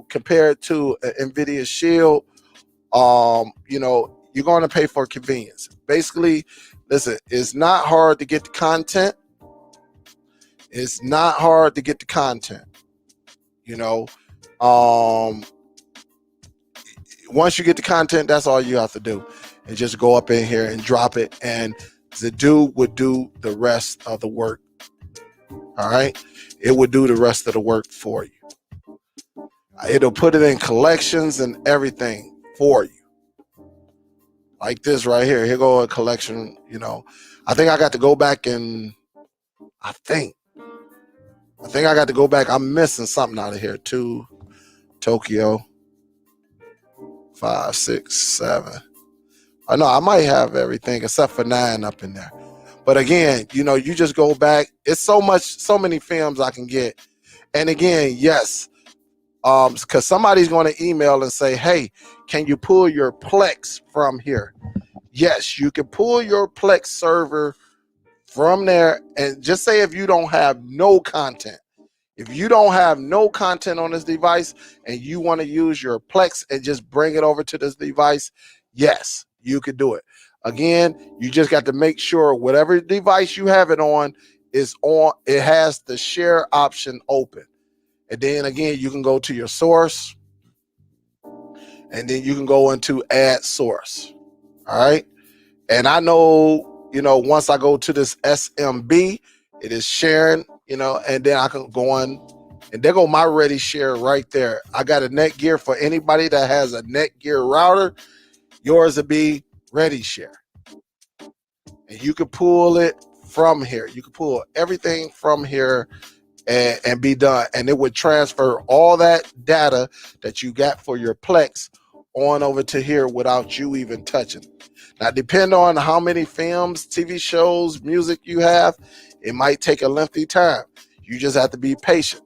compared to an NVIDIA Shield, you're going to pay for convenience. Basically, listen, it's not hard to get the content. It's not hard to get the content. Once you get the content, that's all you have to do, and just go up in here and drop it, and Zidoo would do the rest of the work. All right, it would do the rest of the work for you. It'll put it in collections and everything for you, like this right here. Here go a collection. I think I got to go back and I think I got to go back. I'm missing something out of here too. Tokyo 5, 6, 7. I know I might have everything except for 9 up in there. But again, you just go back. It's so many films I can get. And again, yes, because somebody's going to email and say, hey, can you pull your Plex from here? Yes, you can pull your Plex server from there. And just say if you don't have no content. If you don't have no content on this device and you want to use your Plex and just bring it over to this device, yes, you could do it. Again, you just got to make sure whatever device you have it on is on, it has the share option open. And then again, you can go to your source and then you can go into add source. All right. And I know, once I go to this SMB, it is sharing, and then I can go on, and there go my ready share right there. I got a Netgear for anybody that has a Netgear router. Yours will be ready share. And you can pull it from here. You can pull everything from here and be done. And it would transfer all that data that you got for your Plex on over to here without you even touching. Now, depending on how many films, TV shows, music you have, it might take a lengthy time. You just have to be patient.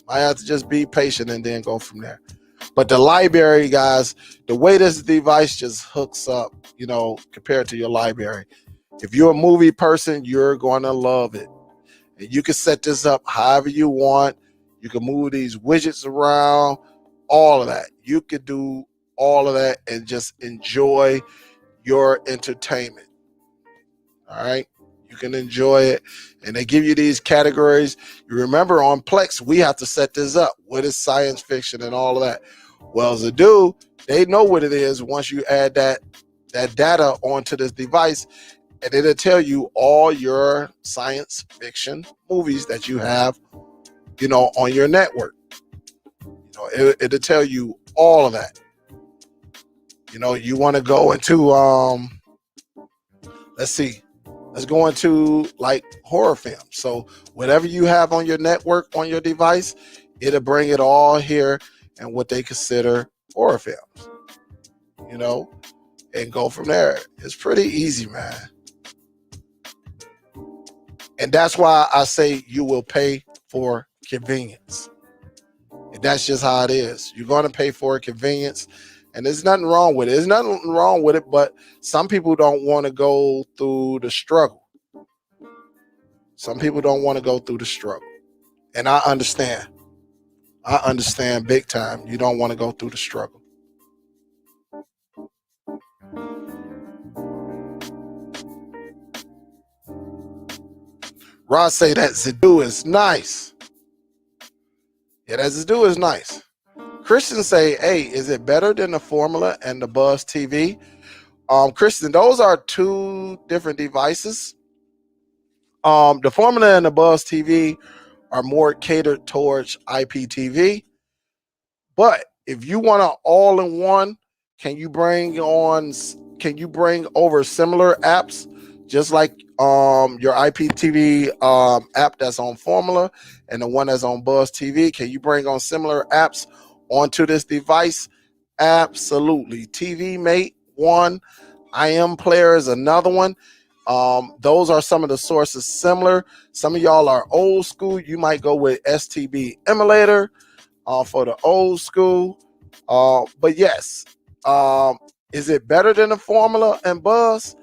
I have to just be patient and then go from there. But the library, guys, the way this device just hooks up, compared to your library. If you're a movie person, you're going to love it. And you can set this up however you want. You can move these widgets around, all of that. You could do all of that and just enjoy your entertainment. All right. You can enjoy it. And they give you these categories. You remember on Plex, we have to set this up. What is science fiction and all of that? Well, Zidoo, they know what it is once you add that data onto this device, and it'll tell you all your science fiction movies that you have, on your network. It'll tell you all of that. You want to go into, let's go into like horror films. So whatever you have on your network, on your device, it'll bring it all here and what they consider horror films, and go from there. It's pretty easy, man. And that's why I say you will pay for convenience. And that's just how it is. You're going to pay for convenience. And there's nothing wrong with it. There's nothing wrong with it, but some people don't want to go through the struggle. Some people don't want to go through the struggle. And I understand. I understand big time. You don't want to go through the struggle. Ross say that Zidoo is nice. Yeah, that Zidoo is nice. Christian say, hey, is it better than the Formula and the Buzz TV? Christian, those are two different devices. The Formula and the Buzz TV are more catered towards IPTV. But if you want an all-in-one, can you bring over similar apps, just like your IPTV app that's on Formula and the one that's on Buzz TV? Can you bring on similar apps onto this device? Absolutely. TV Mate, one. IM Player is another one. Those are some of the sources similar. Some of y'all are old school. You might go with STB Emulator for the old school. But yes, is it better than the Formula and Buzz?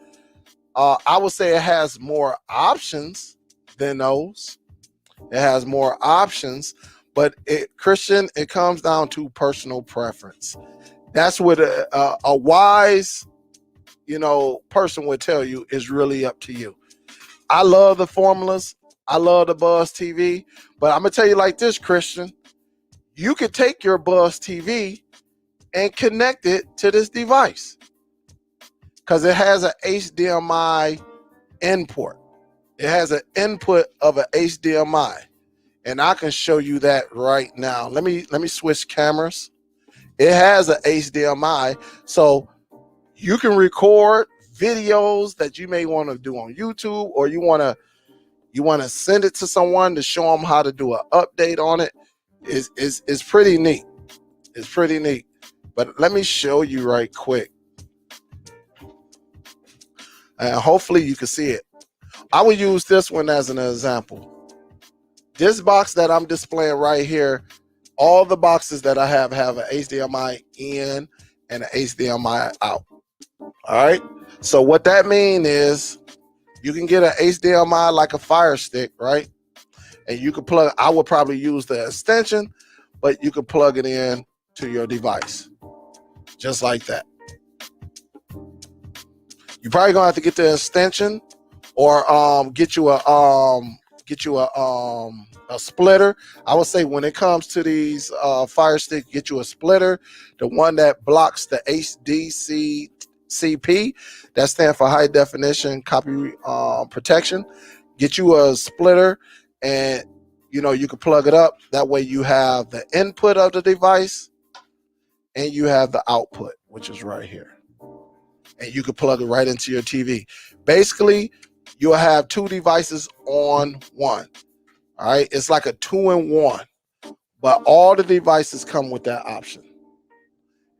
I would say it has more options than those. It has more options, but Christian, it comes down to personal preference. That's what a wise, person would tell you is really up to you. I love the formulas. I love the Buzz TV, but I'm gonna tell you like this, Christian. You could take your Buzz TV and connect it to this device because it has an HDMI input. It has an input of an HDMI, and I can show you that right now. Let me switch cameras. It has an HDMI, so you can record videos that you may want to do on YouTube, or you want to send it to someone to show them how to do an update on it. It's pretty neat. It's pretty neat. But let me show you right quick. And hopefully you can see it. I will use this one as an example. This box that I'm displaying right here, all the boxes that I have an HDMI in and an HDMI out. All right. So what that means is you can get an HDMI like a Fire Stick, right? And you can plug, I would probably use the extension, but you can plug it in to your device just like that. You're probably gonna have to get the extension or get you a splitter. I would say when it comes to these Fire Stick, get you a splitter, the one that blocks the HDCP, that stands for high definition copy protection. Get you a splitter, and you know you can plug it up. That way you have the input of the device and you have the output, which is right here. And you can plug it right into your TV. Basically, you'll have two devices on one. All right, it's like a 2-in-1, but all the devices come with that option.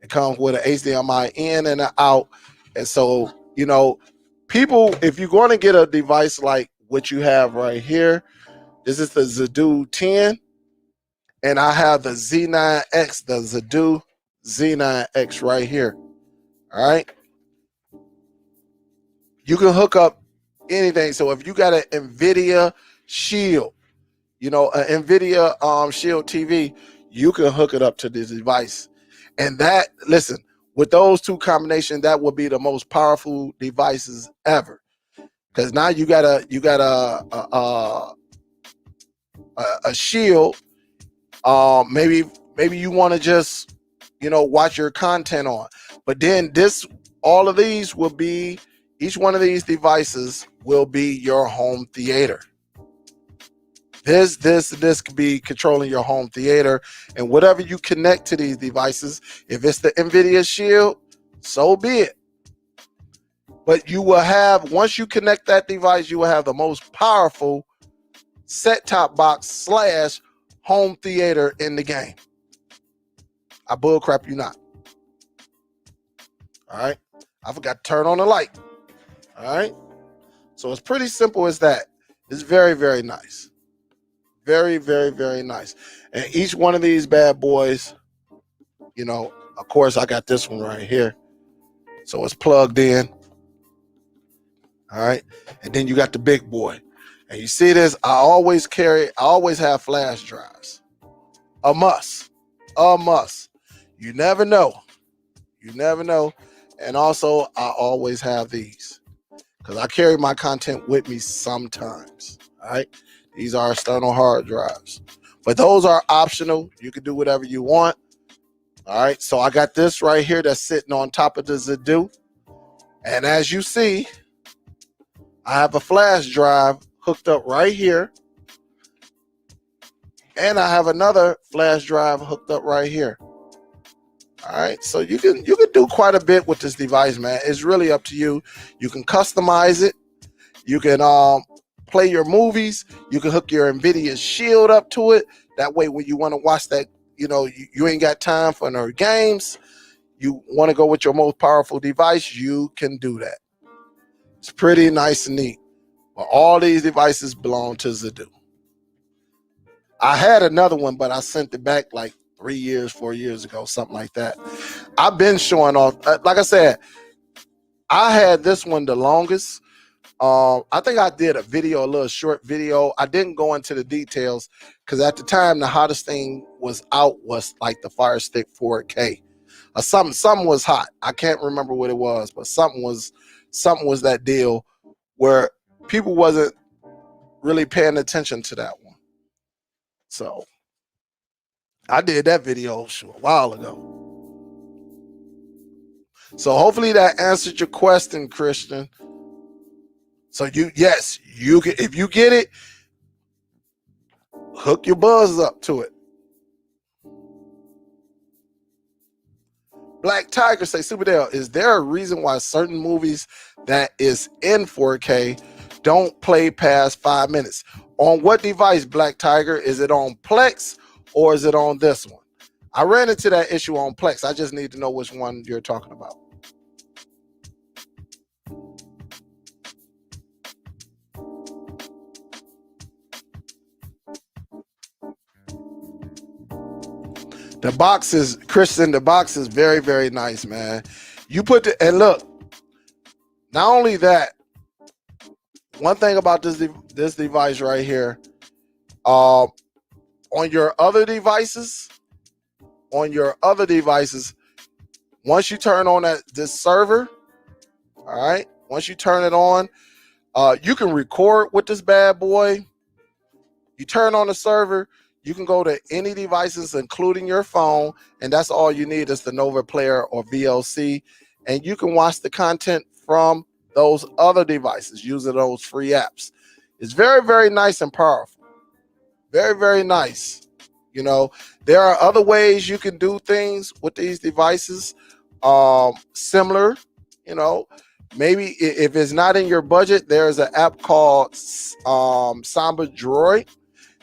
It comes with an HDMI in and an out. And so, you know, people, if you're going to get a device like what you have right here, this is the Zidoo 10, and I have the Z9X, the Zidoo Z9X right here. All right. You can hook up anything. So if you got an NVIDIA Shield, you know, an NVIDIA Shield TV, you can hook it up to this device. And that, listen, with those two combinations, that would be the most powerful devices ever. Because now you got a Shield. Maybe you want to just, you know, watch your content on. But then all of these will be, each one of these devices will be your home theater. This could be controlling your home theater, and whatever you connect to these devices, if it's the NVIDIA Shield, so be it. But you will have, once you connect that device, you will have the most powerful set-top box / home theater in the game. I bullcrap you not. All right. I forgot to turn on the light. All right. So it's pretty simple as that. It's very, very nice. Very, very, very nice. And each one of these bad boys, you know, of course, I got this one right here. So it's plugged in. All right. And then you got the big boy. And you see this, I always have flash drives. A must. A must. You never know. You never know. And also, I always have these because I carry my content with me sometimes. All right. These are external hard drives, but those are optional. You can do whatever you want. All right. So I got this right here that's sitting on top of the Zidoo. And as you see, I have a flash drive hooked up right here. And I have another flash drive hooked up right here. All right, so you can do quite a bit with this device, man. It's really up to you. You can customize it. You can play your movies. You can hook your NVIDIA Shield up to it. That way, when you want to watch that, you know, you ain't got time for no games. You want to go with your most powerful device, you can do that. It's pretty nice and neat. But all these devices belong to Zidoo. I had another one, but I sent it back like 3 years, 4 years ago, something like that. I've been showing off. Like I said, I had this one the longest. I think I did a little short video. I didn't go into the details because at the time the hottest thing was like the Fire Stick 4K. Something was hot. I can't remember what it was, but something was that deal where people wasn't really paying attention to that one. So I did that video a while ago. So hopefully that answered your question, Christian. So yes, you can, if you get it, hook your buzz up to it. Black Tiger say, SUPERDELL, is there a reason why certain movies that is in 4K don't play past 5 minutes? On what device, Black Tiger? Is it on Plex or is it on this one? I ran into that issue on Plex. I just need to know which one you're talking about. The box is, Christian, the box is very, very nice, man. You put the, and look, not only that, one thing about this device right here, on your other devices, once you turn on this server, all right, once you turn it on, you can record with this bad boy. You turn on the server, you can go to any devices, including your phone, and that's all you need is the Nova Player or VLC, and you can watch the content from those other devices using those free apps. It's very, very nice and powerful. Very, very nice. You know, there are other ways you can do things with these devices, similar, you know. Maybe if it's not in your budget, there's an app called SUPERDELL.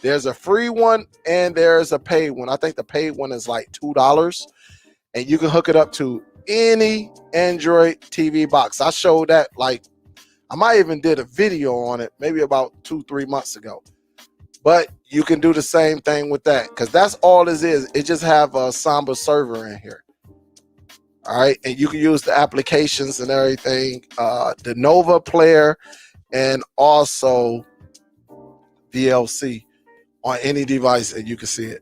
There's a free one and there's a paid one. I think the paid one is like $2, and you can hook it up to any Android TV box. I showed that, like, I might even did a video on it maybe about 2-3 months ago. But you can do the same thing with that, because that's all it is. It just have a Samba server in here. All right, and you can use the applications and everything, the Nova Player, and also VLC on any device, and you can see it.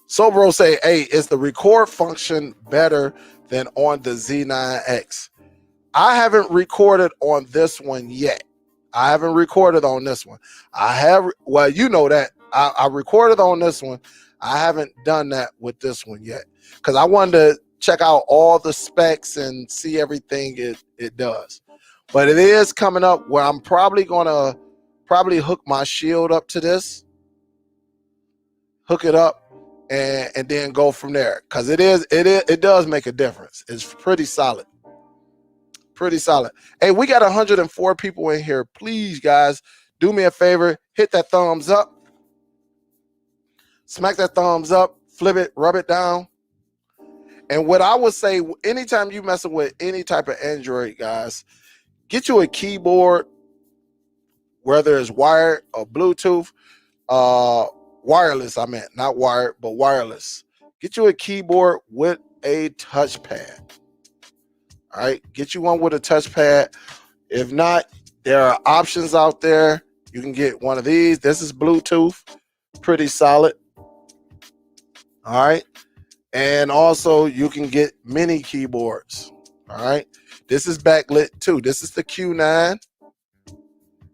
So bro say, hey, is the record function better than on the Z9X? I haven't recorded on this one yet. I haven't recorded on this one. I have, well, you know that. I recorded on this one. I haven't done that with this one yet, because I wanted to check out all the specs and see everything it does. But it is coming up where I'm probably gonna hook my Shield up to this, hook it up, and then go from there, because it does make a difference. It's pretty solid. Pretty solid. Hey, we got 104 people in here. Please, guys, do me a favor, hit that thumbs up. Smack that thumbs up, flip it, rub it down. And what I would say, anytime you messing with any type of Android, guys, get you a keyboard, whether it's wired or Bluetooth, wireless, I meant, not wired, but wireless. Get you a keyboard with a touchpad. All right, get you one with a touchpad. If not, there are options out there. You can get one of these. This is Bluetooth, pretty solid. All right, and also you can get mini keyboards. All right, this is backlit too. This is the Q9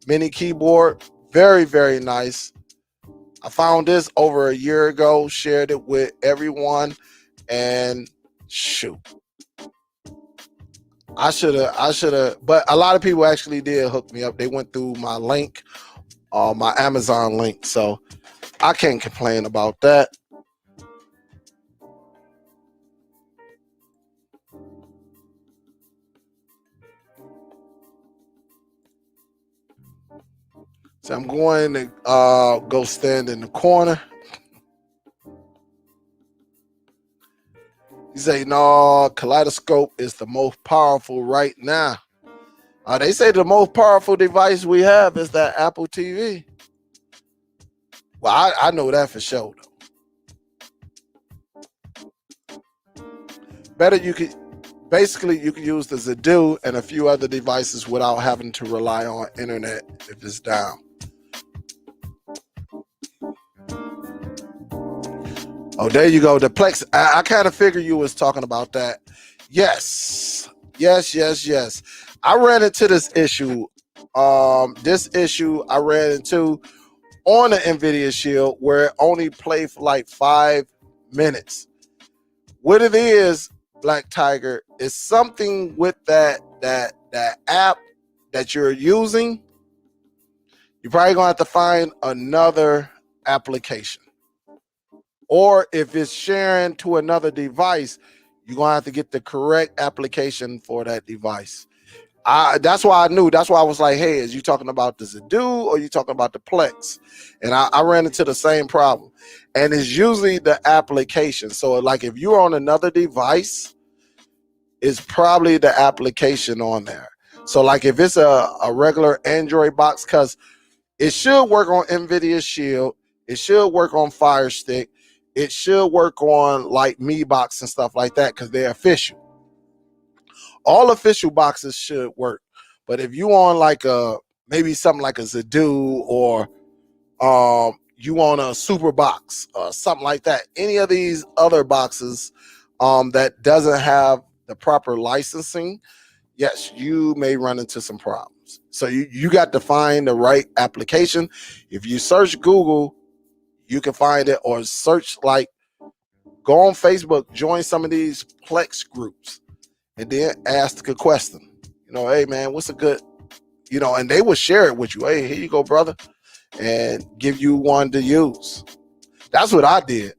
mini keyboard. Very, very nice. I found this over a year ago, shared it with everyone, and shoot, I should have, but a lot of people actually did hook me up. They went through my link, my Amazon link, so I can't complain about that. So I'm going to go stand in the corner. You say, no, Kaleidoscope is the most powerful right now. They say the most powerful device we have is that Apple TV. Well, I know that for sure, though. Better, you could use the Zidoo and a few other devices without having to rely on internet if it's down. Oh, there you go. The Plex. I kind of figured you was talking about that. Yes. I ran into this issue. I ran into on the NVIDIA Shield, where it only played for like 5 minutes. What it is, Black Tiger, is something with that app that you're using. You're probably gonna have to find another application. Or if it's sharing to another device, you're gonna have to get the correct application for that device. That's why I knew. That's why I was like, hey, is you talking about the Zidoo or you talking about the Plex? And I ran into the same problem. And it's usually the application. So like if you're on another device, it's probably the application on there. So like if it's a regular Android box, because it should work on NVIDIA Shield, It should work on Fire Stick. It should work on like Mi Box and stuff like that because they're official. All official boxes should work. But if you on like maybe something like a Zidoo or you want a super box or something like that, any of these other boxes that doesn't have the proper licensing, yes, you may run into some problems. So you got to find the right application. If you search Google, you can find it, or search, like, go on Facebook, join some of these Plex groups, and then ask a question. You know, hey man, what's a good, you know, and they will share it with you. Hey, here you go, brother, and give you one to use. That's what I did.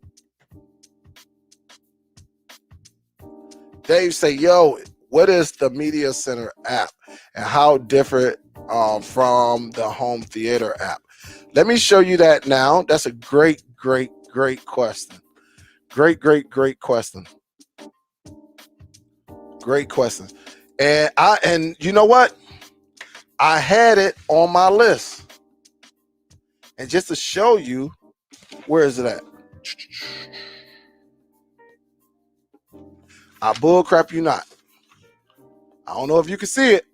Dave say, yo, what is the Media Center app and how different from the home theater app? Let me show you that now. That's a great question. Great question. Great question. And you know what? I had it on my list. And just to show you, where is it at? I bullcrap you not. I don't know if you can see it.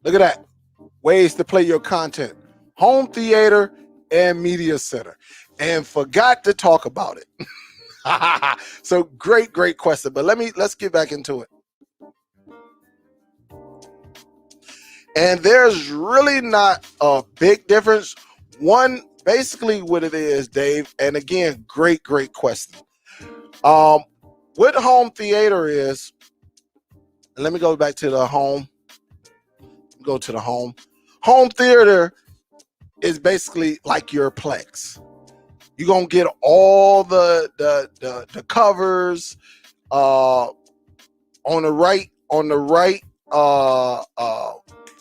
Look at that. Ways to play your content. Home theater and media center. And forgot to talk about it. So great question. But let's get back into it. And there's really not a big difference. One, basically what it is, Dave, and again, great question. What home theater is, and let me go back to the home. Go to the home. Home theater is basically like your Plex. You're gonna get all the covers on the right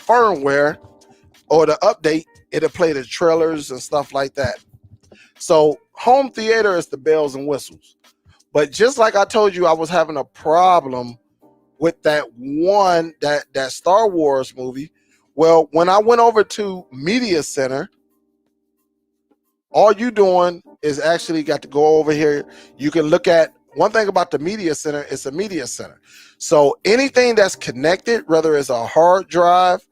firmware, or the update. It'll play the trailers and stuff like that. So home theater is the bells and whistles. But just like I told you, I was having a problem with that Star Wars movie. Well, when I went over to Media Center, all you doing is actually got to go over here. You can look at, one thing about the Media Center, it's a media center. So anything that's connected, whether it's a hard drive,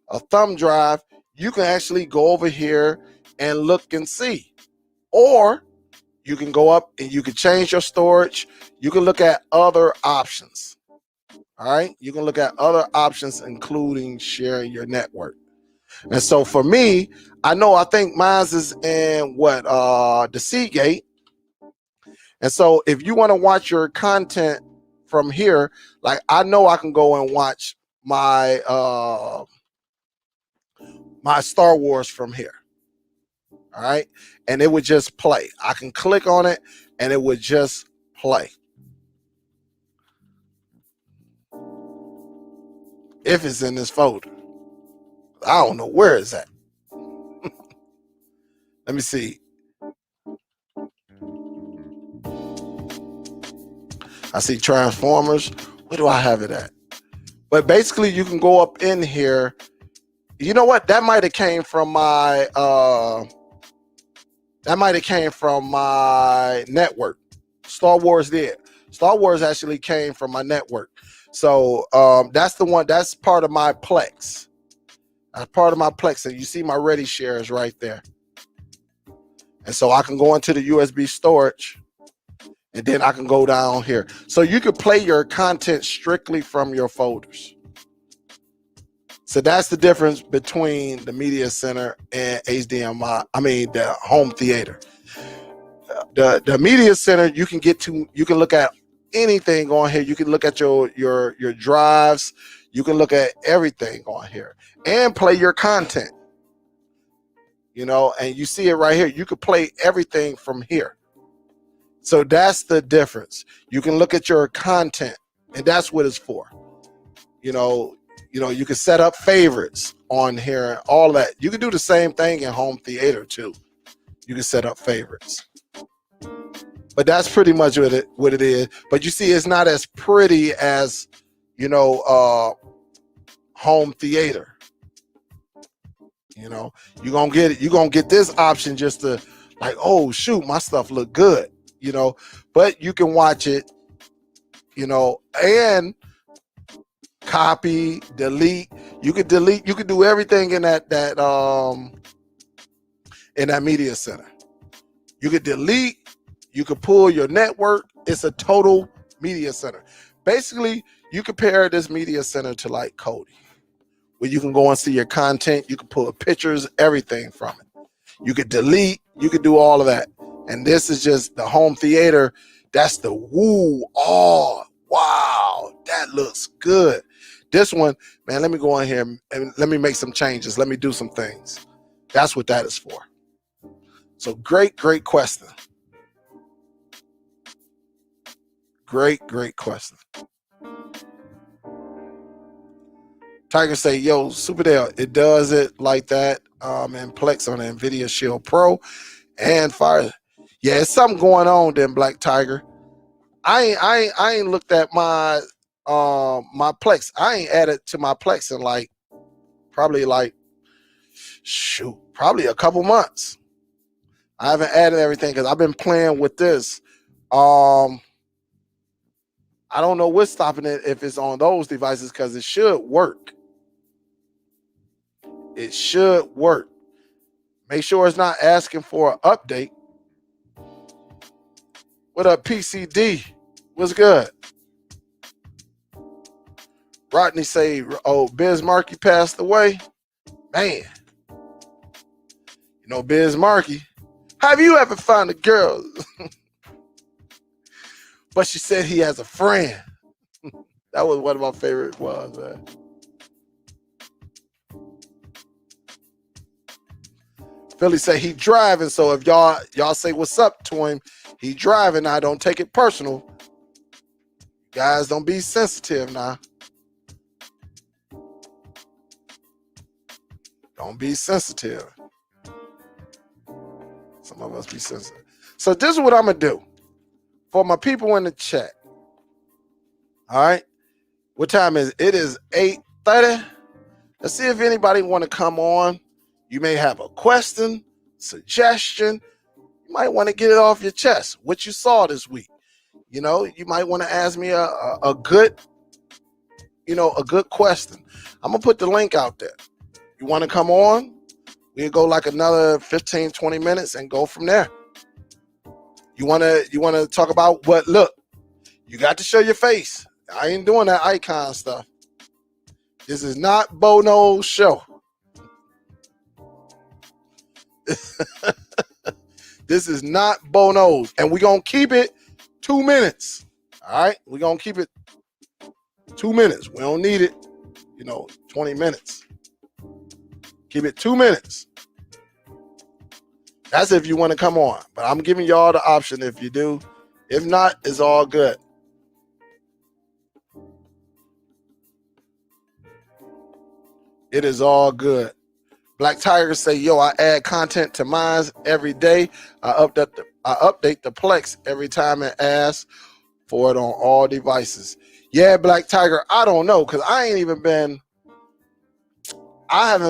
a thumb drive, you can actually go over here and look and see. Or you can go up and you can change your storage. You can look at other options. All right. You can look at other options, including sharing your network. And so for me, I think mine's is in the Seagate. And so if you want to watch your content from here, like I know I can go and watch my my Star Wars from here. All right. And it would just play. I can click on it and it would just play. If it's in this folder. I don't know where it's at. Let me see. I see Transformers. Where do I have it at? But basically you can go up in here. You know what? That might have came from my network. Star Wars did. Star Wars actually came from my network. So that's the one, that's part of my Plex. That's part of my Plex. And you see my Ready shares right there. And so I can go into the USB storage and then I can go down here. So you can play your content strictly from your folders. So that's the difference between the Media Center and HDMI. I mean, the home theater. The Media Center, you can look at anything on here. You can look at your drives. You can look at everything on here and play your content. You know, and you see it right here. You can play everything from here. So that's the difference. You can look at your content, and that's what it's for. You know, you can set up favorites on here, all that. You can do the same thing in home theater too. You can set up favorites. But that's pretty much what it is. But you see, it's not as pretty as, home theater. You're gonna get this option just to like, oh shoot, my stuff look good, you know. But you can watch it, you know, and copy, delete. You could delete. You could do everything in that media center. You could delete. You could pull your network. It's a total media center. Basically, you compare this media center to like Kodi, where you can go and see your content. You can pull pictures, everything from it. You could delete. You could do all of that. And this is just the home theater. That's the woo. Oh, wow. That looks good. This one, man, let me go in here and let me make some changes. Let me do some things. That's what that is for. So great question. Great question. Tiger say, yo, SUPERDELL, it does it like that and Plex on the NVIDIA Shield Pro and Fire. Yeah, it's something going on then, Black Tiger. I ain't looked at my my Plex. I ain't added to my Plex in like probably probably a couple months. I haven't added everything because I've been playing with this. I don't know what's stopping it if it's on those devices because it should work. It should work. Make sure it's not asking for an update. What up, PCD? What's good? Rodney say, oh, Biz Markie passed away. Man. You know, Biz Markie. Have you ever found a girl? But she said he has a friend. That was one of my favorite ones, man. Philly say he driving, so if y'all say what's up to him, he driving. I don't take it personal. Guys, don't be sensitive now. Don't be sensitive. Some of us be sensitive. So this is what I'm gonna do for my people in the chat. All right. What time is it? It is 8:30. Let's see if anybody want to come on. You may have a question, suggestion. You might want to get it off your chest. What you saw this week. You know, you might want to ask me a good, a good question. I'm gonna put the link out there. You want to come on? We'll go like another 15, 20 minutes and go from there. You wanna talk about what? Look, you got to show your face. I ain't doing that icon stuff. This is not Bono's show. This is not Bono's, and we're gonna keep it 2 minutes. All right, we're gonna keep it 2 minutes. We don't need it, 20 minutes. Keep it 2 minutes. That's if you want to come on, but I'm giving y'all the option if you do. If not, it's all good. It is all good. Black Tiger say, yo, I add content to mine every day. I update the Plex every time it asks for it on all devices. Yeah, Black Tiger, I don't know, because I haven't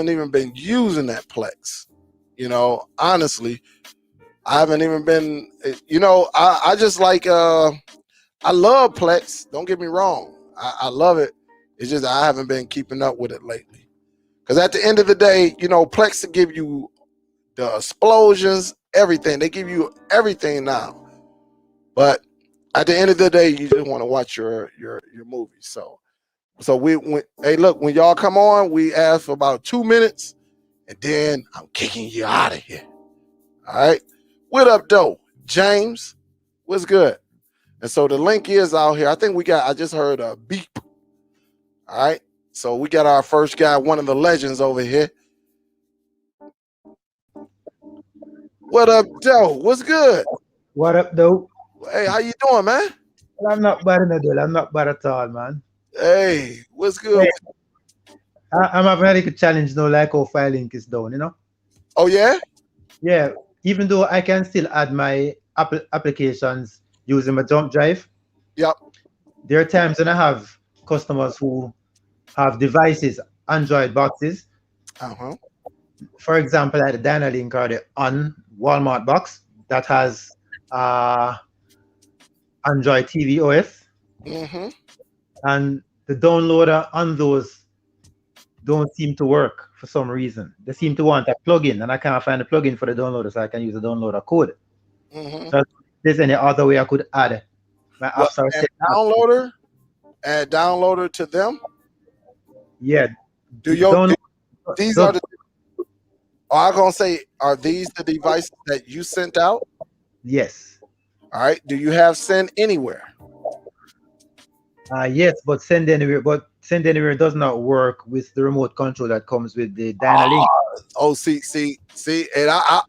even been using that Plex. Honestly, I haven't even been, I just like, I love Plex. Don't get me wrong. I love it. It's just I haven't been keeping up with it lately. Because at the end of the day, Plex will give you the explosions, everything. They give you everything now. But at the end of the day, you just want to watch your movie. So hey, look, when y'all come on, we ask for about 2 minutes, and then I'm kicking you out of here. All right? What up, though? James, what's good? And so the link is out here. I think I just heard a beep. All right? So we got our first guy, one of the legends over here. What up, Joe? What's good? What up, though? Hey, how you doing, man? Well, I'm not bad in the deal. I'm not bad at all, man. Hey, what's good? Hey, I'm a very good challenge now, like how file link is down, Oh, yeah? Yeah, even though I can still add my applications using my jump drive. Yep. There are times when I have customers who have devices, Android boxes. Uh-huh. For example, like the Dynalink or the Walmart box that has Android TV OS, Mm-hmm. and the downloader on those don't seem to work for some reason. They seem to want a plugin, and I can't find a plugin for the downloader, so I can use the downloader code. Mm-hmm. So if there's any other way I could add my Well, apps are set up. add downloader to them. Yeah. These are Does, the. I'm gonna say, are these the devices that you sent out? yes. All right. Do you have send anywhere? Yes, but send anywhere. But send anywhere does not work with the remote control that comes with the Dynalink. Oh, see, and I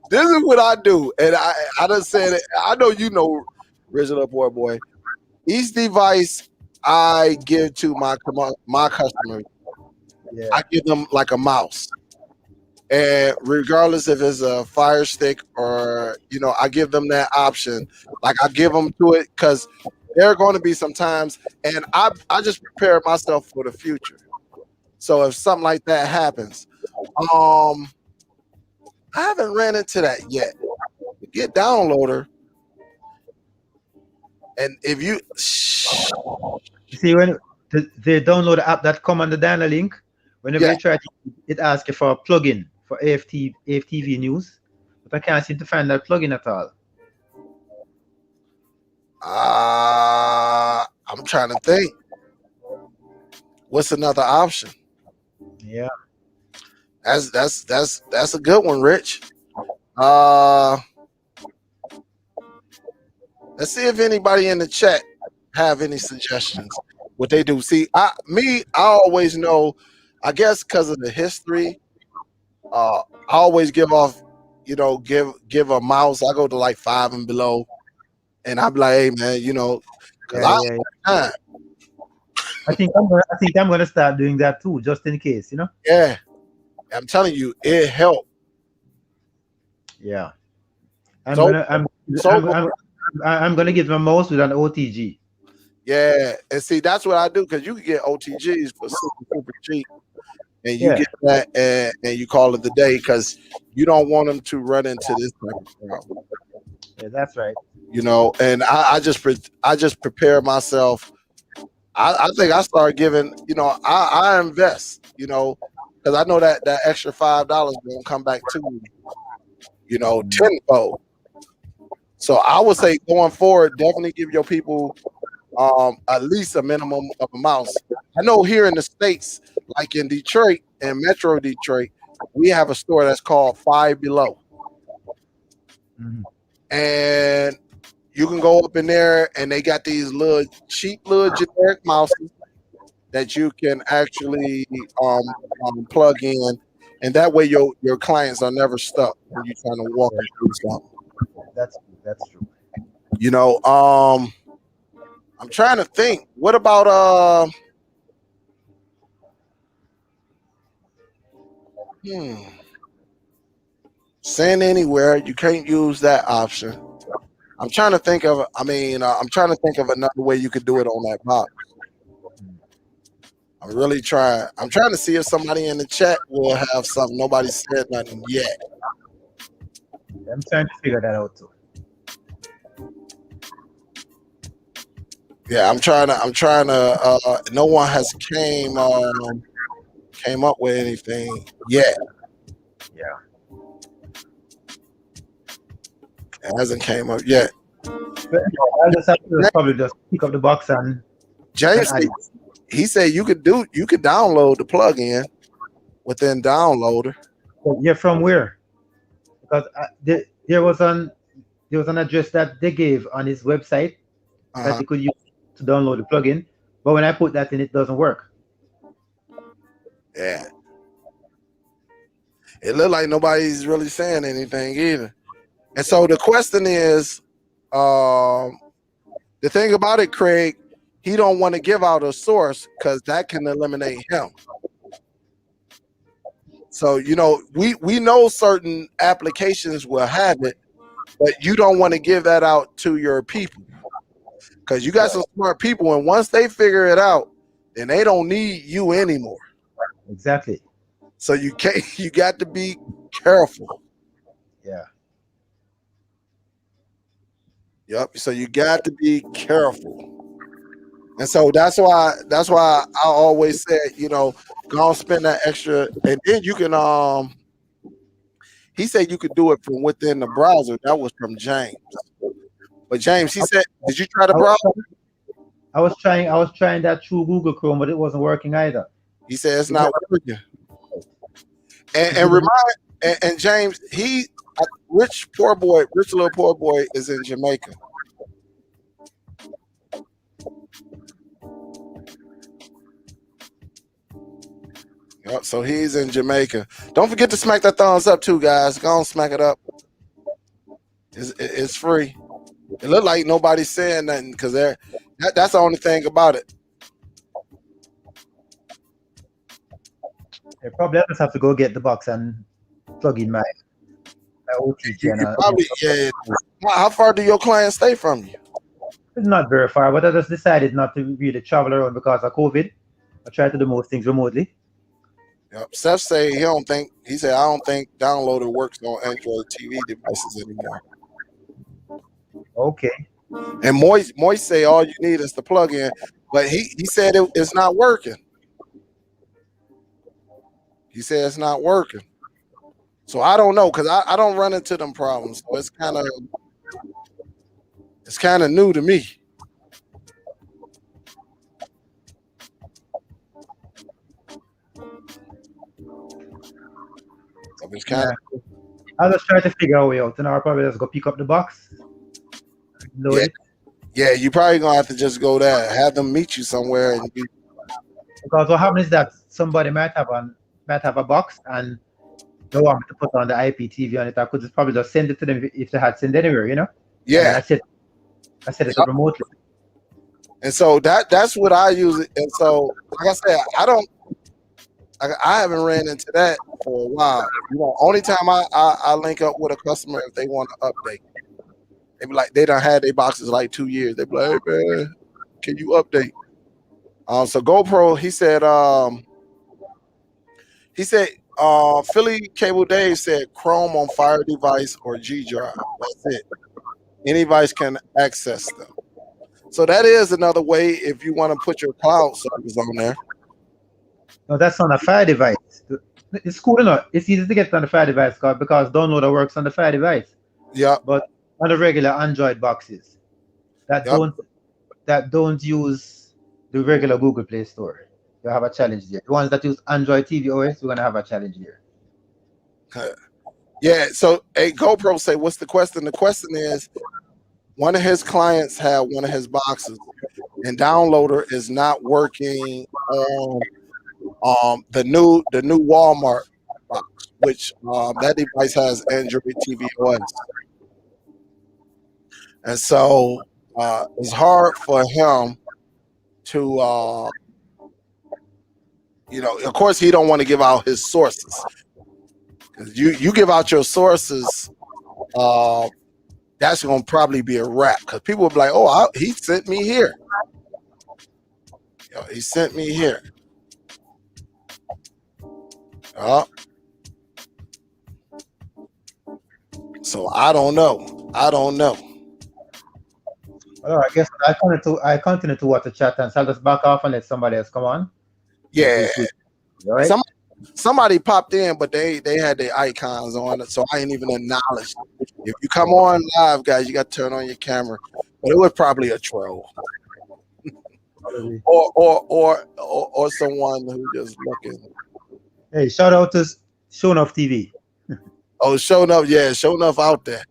this is what I do, and I done said it. I know you know, original boy. Each device I give to my customers, Yeah. I give them like a mouse, and regardless if it's a Fire Stick or I give them that option. Like I give them to it because there are going to be some times, and I just prepare myself for the future. So if something like that happens, I haven't ran into that yet. Get downloader, and if you See, when they download the app that come on the Dynalink, whenever Yeah. you try to, it asks you for a plugin for AFTV news, but I can't seem to find that plugin at all. I'm trying to think. What's another option? Yeah. That's a good one, Rich. Let's see if anybody in the chat have any suggestions. What they do. See, I always know, I guess because of the history, I always give off, give a mouse. I go to like 5 and below, and I'm like, hey man, because Yeah. I think I'm gonna start doing that too, just in case, Yeah, I'm telling you, it helped. Yeah. I'm gonna give them a mouse with an OTG. Yeah, and see, that's what I do, because you can get OTGs for super cheap, and you get that, and you call it the day, because you don't want them to run into this type of problem. Yeah, that's right. And I just prepare myself. I think I start giving, I invest, because I know that extra $5 won't come back to me, tenfold. So I would say going forward, definitely give your people at least a minimum of a mouse. I know here in the States, like in Detroit and Metro Detroit, we have a store that's called Five Below. Mm-hmm. And you can go up in there and they got these cheap little generic mouses that you can actually plug in, and that way your clients are never stuck when you're trying to walk through something. That's true. I'm trying to think. What about send anywhere? You can't use that option. I'm trying to think of. I'm trying to think of another way you could do it on that box. I'm really trying. I'm trying to see if somebody in the chat will have something. Nobody said nothing yet. I'm trying to figure that out too. Yeah, I'm trying to. No one has came up with anything yet. Yeah, it hasn't came up yet. But I'll just have to probably just pick up the box and James. He said you could download the plugin within downloader. You're from where? Because there was an address that they gave on his website that you could use to download the plugin, but when I put that in, it doesn't work. Yeah, it looked like nobody's really saying anything either. And so the question is, the thing about it, Craig, he don't want to give out a source because that can eliminate him. So we know certain applications will have it, but you don't want to give that out to your people, because you got some smart people, and once they figure it out, then they don't need you anymore. Exactly. So you can't. You got to be careful. Yeah. Yep. So you got to be careful. And so that's why I always said, you know, go and spend that extra, and then you can he said you could do it from within the browser. That was from James. But James, he said, did you try the browser? I was trying that through Google Chrome, but it wasn't working either. He said it's not working. And remind and James, rich little poor boy is in Jamaica. Yep, so he's in Jamaica. Don't forget to smack that thumbs up too, guys. Go on, smack it up. It's free. It looked like nobody's saying nothing because that's the only thing about it. I probably just have to go get the box and plug in my OTG. Yeah. How far do your clients stay from you? It's not very far, but I just decided not to really travel around because of COVID. I try to do most things remotely. Yep. Seth say he said I don't think downloader works on Android TV devices anymore. Okay. And Moist say all you need is the plug-in, but he said it's not working. He said it's not working. So I don't know because I don't run into them problems. So it's kind of new to me. So it's kind of. I'll just try to figure a way out, and I'll probably just go pick up the box. Yeah, you probably gonna have to just go there, have them meet you somewhere, because what happens is that somebody might have a box and they want me to put on the IPTV on it. I could just probably just send it to them if they had sent anywhere, you know. Yeah, I set it up remotely. And so that's what I use it. And so, like I said, I haven't ran into that for a while. You know, only time I link up with a customer if they want to update. They be like, they done had their boxes like 2 years. They be like, hey man, can you update? So GoPro, he said Philly Cable Dave said Chrome on Fire device or G Drive. That's it. Any device can access them. So that is another way if you want to put your cloud service on there. No, that's on a Fire device. It's cool enough. It's easy to get on the Fire device because downloader works on the Fire device. Yeah. But on the regular Android boxes that don't use the regular Google Play Store, you have a challenge there. The ones that use Android TV OS, we're gonna have a challenge here. Yeah. So a GoPro say, what's the question? The question is, one of his clients had one of his boxes, and downloader is not working on the new Walmart box, which that device has Android TV OS. And so it's hard for him to, you know, of course he don't want to give out his sources. You give out your sources, that's going to probably be a wrap because people will be like, oh, he sent me here. You know, he sent me here. So I don't know. Well, I guess I continue to watch the chat, and so I'll just back off and let somebody else come on. Yeah. All right. Somebody popped in, but they had their icons on it, so I ain't even acknowledged. If you come on live, guys, you got to turn on your camera. But it was probably a troll, or someone who just looking. Hey, shout out to Show Enough TV. Oh, Show Enough, yeah, Show Enough out there.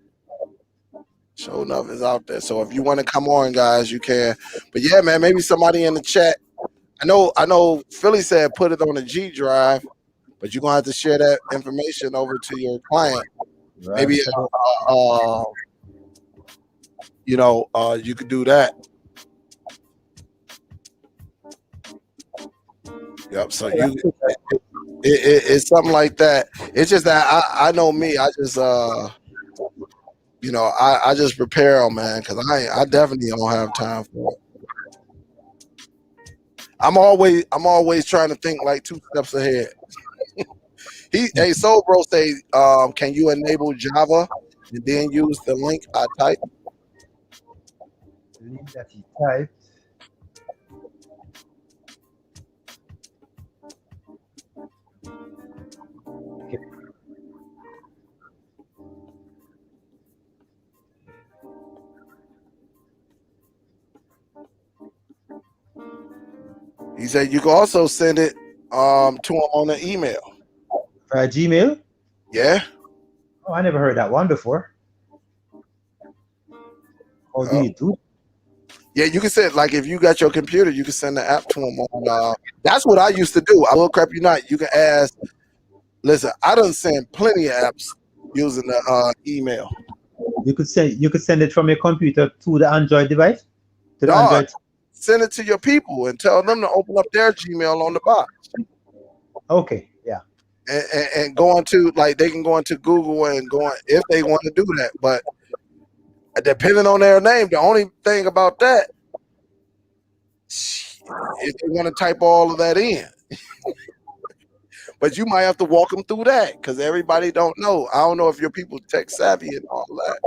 Show Enough is out there. So if you want to come on, guys, you can. But yeah, man, maybe somebody in the chat. I know Philly said put it on a G drive, but you're gonna have to share that information over to your client. Right. Maybe you know, you could do that. Yep. So it's something like that. It's just that I know me. I just you know, I just prepare them, man, because I definitely don't have time for it. I'm always trying to think like 2 steps ahead. Hey, Soul Bro say, can you enable Java and then use the link I typed? The link that he typed. Okay. He said you can also send it to him on an email. Gmail? Yeah. Oh, I never heard that one before. How do you do? Yeah, you can send, like, if you got your computer, you can send the app to them on. That's what I used to do. I will crap you not. You can ask. Listen, I done send plenty of apps using the email. You could send it from your computer to the Android device. To the Dog, Android. send it to your people and tell them to open up their Gmail on the box. Okay, yeah. And go into, like, they can go into Google and go on if they want to do that. But depending on their name, the only thing about that is they want to type all of that in. But you might have to walk them through that because everybody don't know. I don't know if your people tech savvy and all that.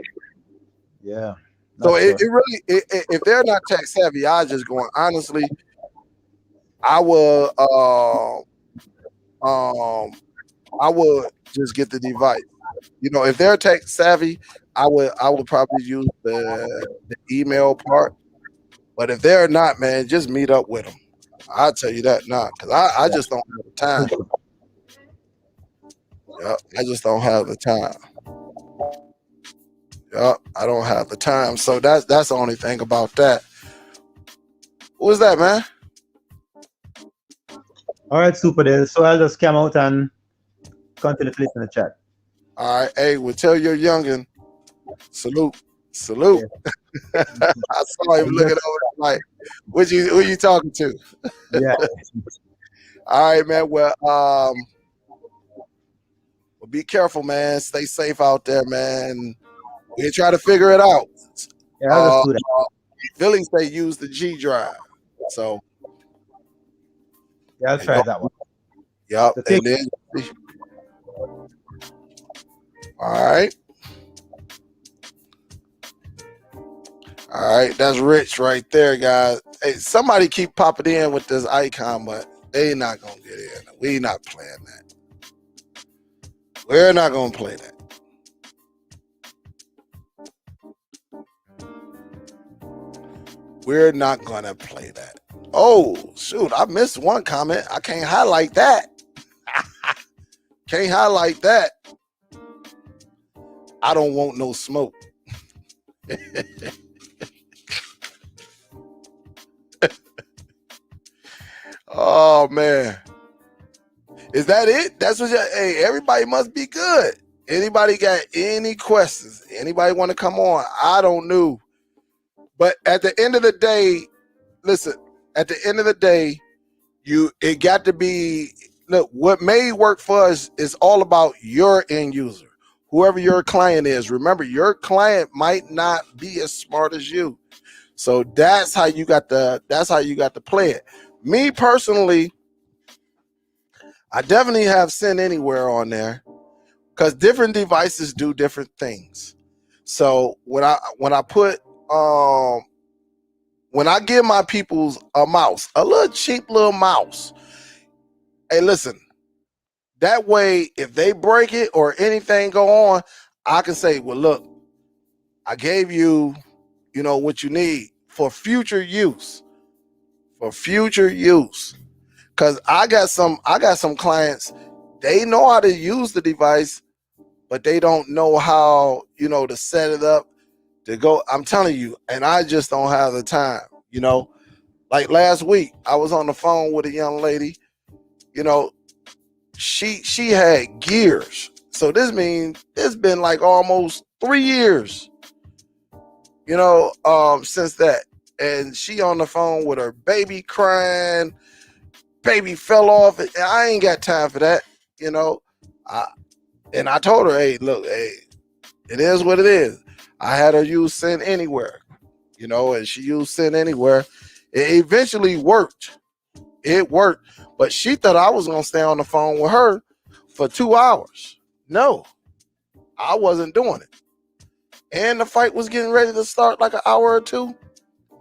Yeah. So it really, if they're not tech savvy, I just going, honestly, I would just get the device. You know, if they're tech savvy, I would probably use the email part. But if they're not, man, just meet up with them. I'll tell you that now, because I just don't have the time. Yeah, I just don't have the time. Yeah, I don't have the time. So that's the only thing about that. What was that, man? All right, Superdell. So I'll just come out and continue to listen to chat. All right, hey, well, tell your youngin, salute. Yeah. I saw him looking over like, who you talking to? Yeah. All right, man. Well, be careful, man. Stay safe out there, man. We try to figure it out. Yeah, I'll just do that. Billy say use the G drive. So yeah, I'll try that one. Yep. So and then all right. All right, that's Rich right there, guys. Hey, somebody keep popping in with this icon, but they not gonna get in. We not playing that. We're not gonna play that. We're not gonna play that. Oh shoot, I missed one comment. I can't highlight that. Can't highlight that. I don't want no smoke. Oh man, is that it? That's what hey, everybody must be good. Anybody got any questions? Anybody want to come on? I don't know, but at the end of the day, listen, at the end of the day, it got to be, look, what may work for us is all about your end user, whoever your client is. Remember, your client might not be as smart as you, so that's how you got to play it. Me personally, I definitely have Send Anywhere on there because different devices do different things. So when I put when I give my peoples a mouse, a little cheap little mouse, hey, listen, that way if they break it or anything go on, I can say, well, look, I gave you, what you need for future use. For future use. Because I got some clients, they know how to use the device, but they don't know how, to set it up to go. I'm telling you, and I just don't have the time, Like last week, I was on the phone with a young lady, she had gears. So this means it's been like almost 3 years, since that. And she on the phone with her baby crying, baby fell off. And I ain't got time for that, and I told her, hey, look, hey, it is what it is. I had her use Send Anywhere, and she used Send Anywhere. It eventually worked. It worked, but she thought I was gonna stay on the phone with her for 2 hours. No, I wasn't doing it. And the fight was getting ready to start like an hour or two.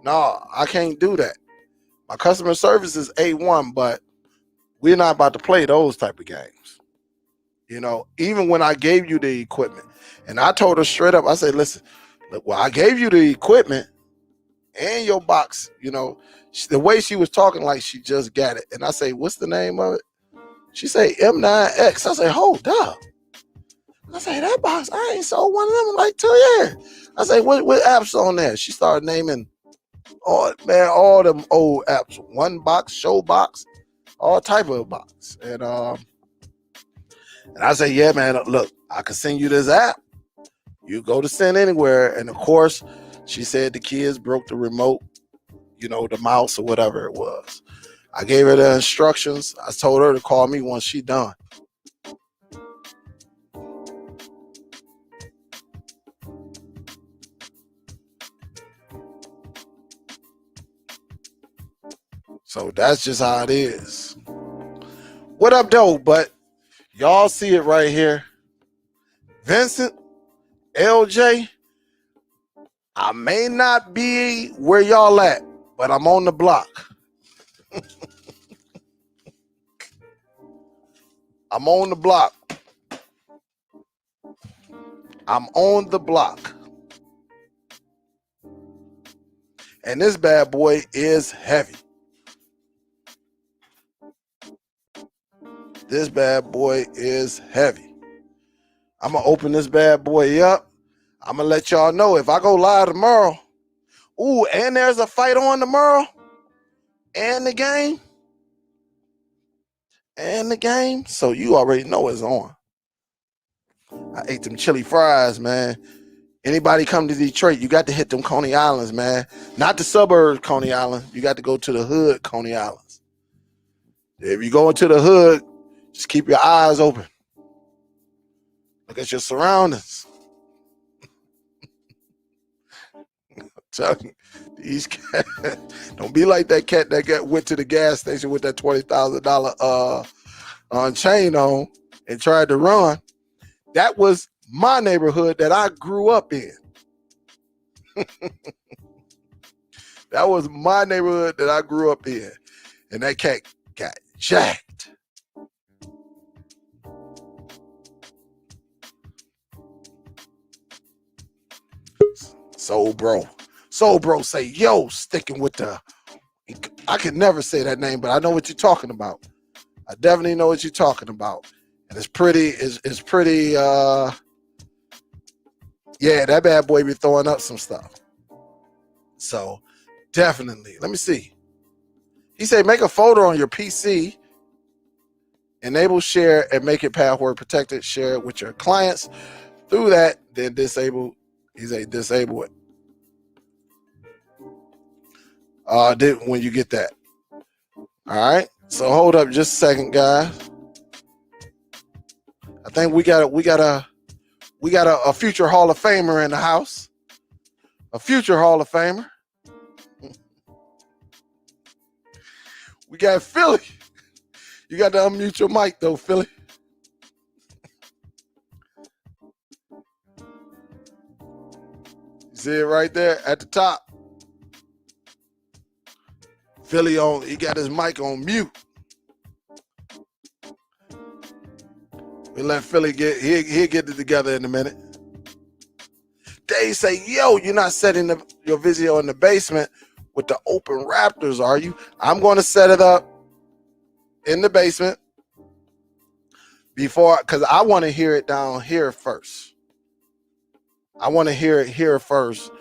No, I can't do that. My customer service is A1, but we're not about to play those type of games. You know, even when I gave you the equipment, and I told her straight up, I said, listen, look, well, I gave you the equipment and your box, you know, the way she was talking like she just got it. And I say, what's the name of it? She say M9X. I say, hold up. I say, that box, I ain't sold one of them in like 2 years. I say, what apps on there? She started naming all them old apps. One box, show box, all type of box. And I say, yeah, man, look, I can send you this app. You go to Send Anywhere. And of course, she said the kids broke the remote, you know, the mouse or whatever it was. I gave her the instructions. I told her to call me once she done. So that's just how it is. What up, though? But y'all see it right here. Vincent, LJ, I may not be where y'all at, but I'm on the block. I'm on the block. I'm on the block. And this bad boy is heavy. This bad boy is heavy. I'm going to open this bad boy up. I'm going to let y'all know if I go live tomorrow. Ooh, and there's a fight on tomorrow. And the game. And the game. So you already know it's on. I ate them chili fries, man. Anybody come to Detroit, you got to hit them Coney Islands, man. Not the suburbs Coney Island. You got to go to the hood Coney Islands. If you go into the hood, just keep your eyes open. Look at your surroundings. Tell you, these cats, don't be like that cat that went to the gas station with that $20,000 chain on and tried to run. That was my neighborhood that I grew up in. That was my neighborhood that I grew up in. And that cat got jacked. Soul bro say, yo, sticking with the, I could never say that name, but I know what you're talking about. I definitely know what you're talking about. And it's pretty, yeah, that bad boy be throwing up some stuff. So definitely, let me see. He said, make a folder on your PC, enable share and make it password protected, share it with your clients. Through that, then disable, disable it. When you get that. All right. So hold up just a second, guys. I think we got a future Hall of Famer in the house. A future Hall of Famer. We got Philly. You got to unmute your mic though, Philly. You see it right there at the top. Philly on, he got his mic on mute. We let Philly he'll get it together in a minute. They say, yo, you're not setting your video in the basement with the open Raptors, are you? I'm going to set it up in the basement before, because I want to hear it down here first. I want to hear it here first.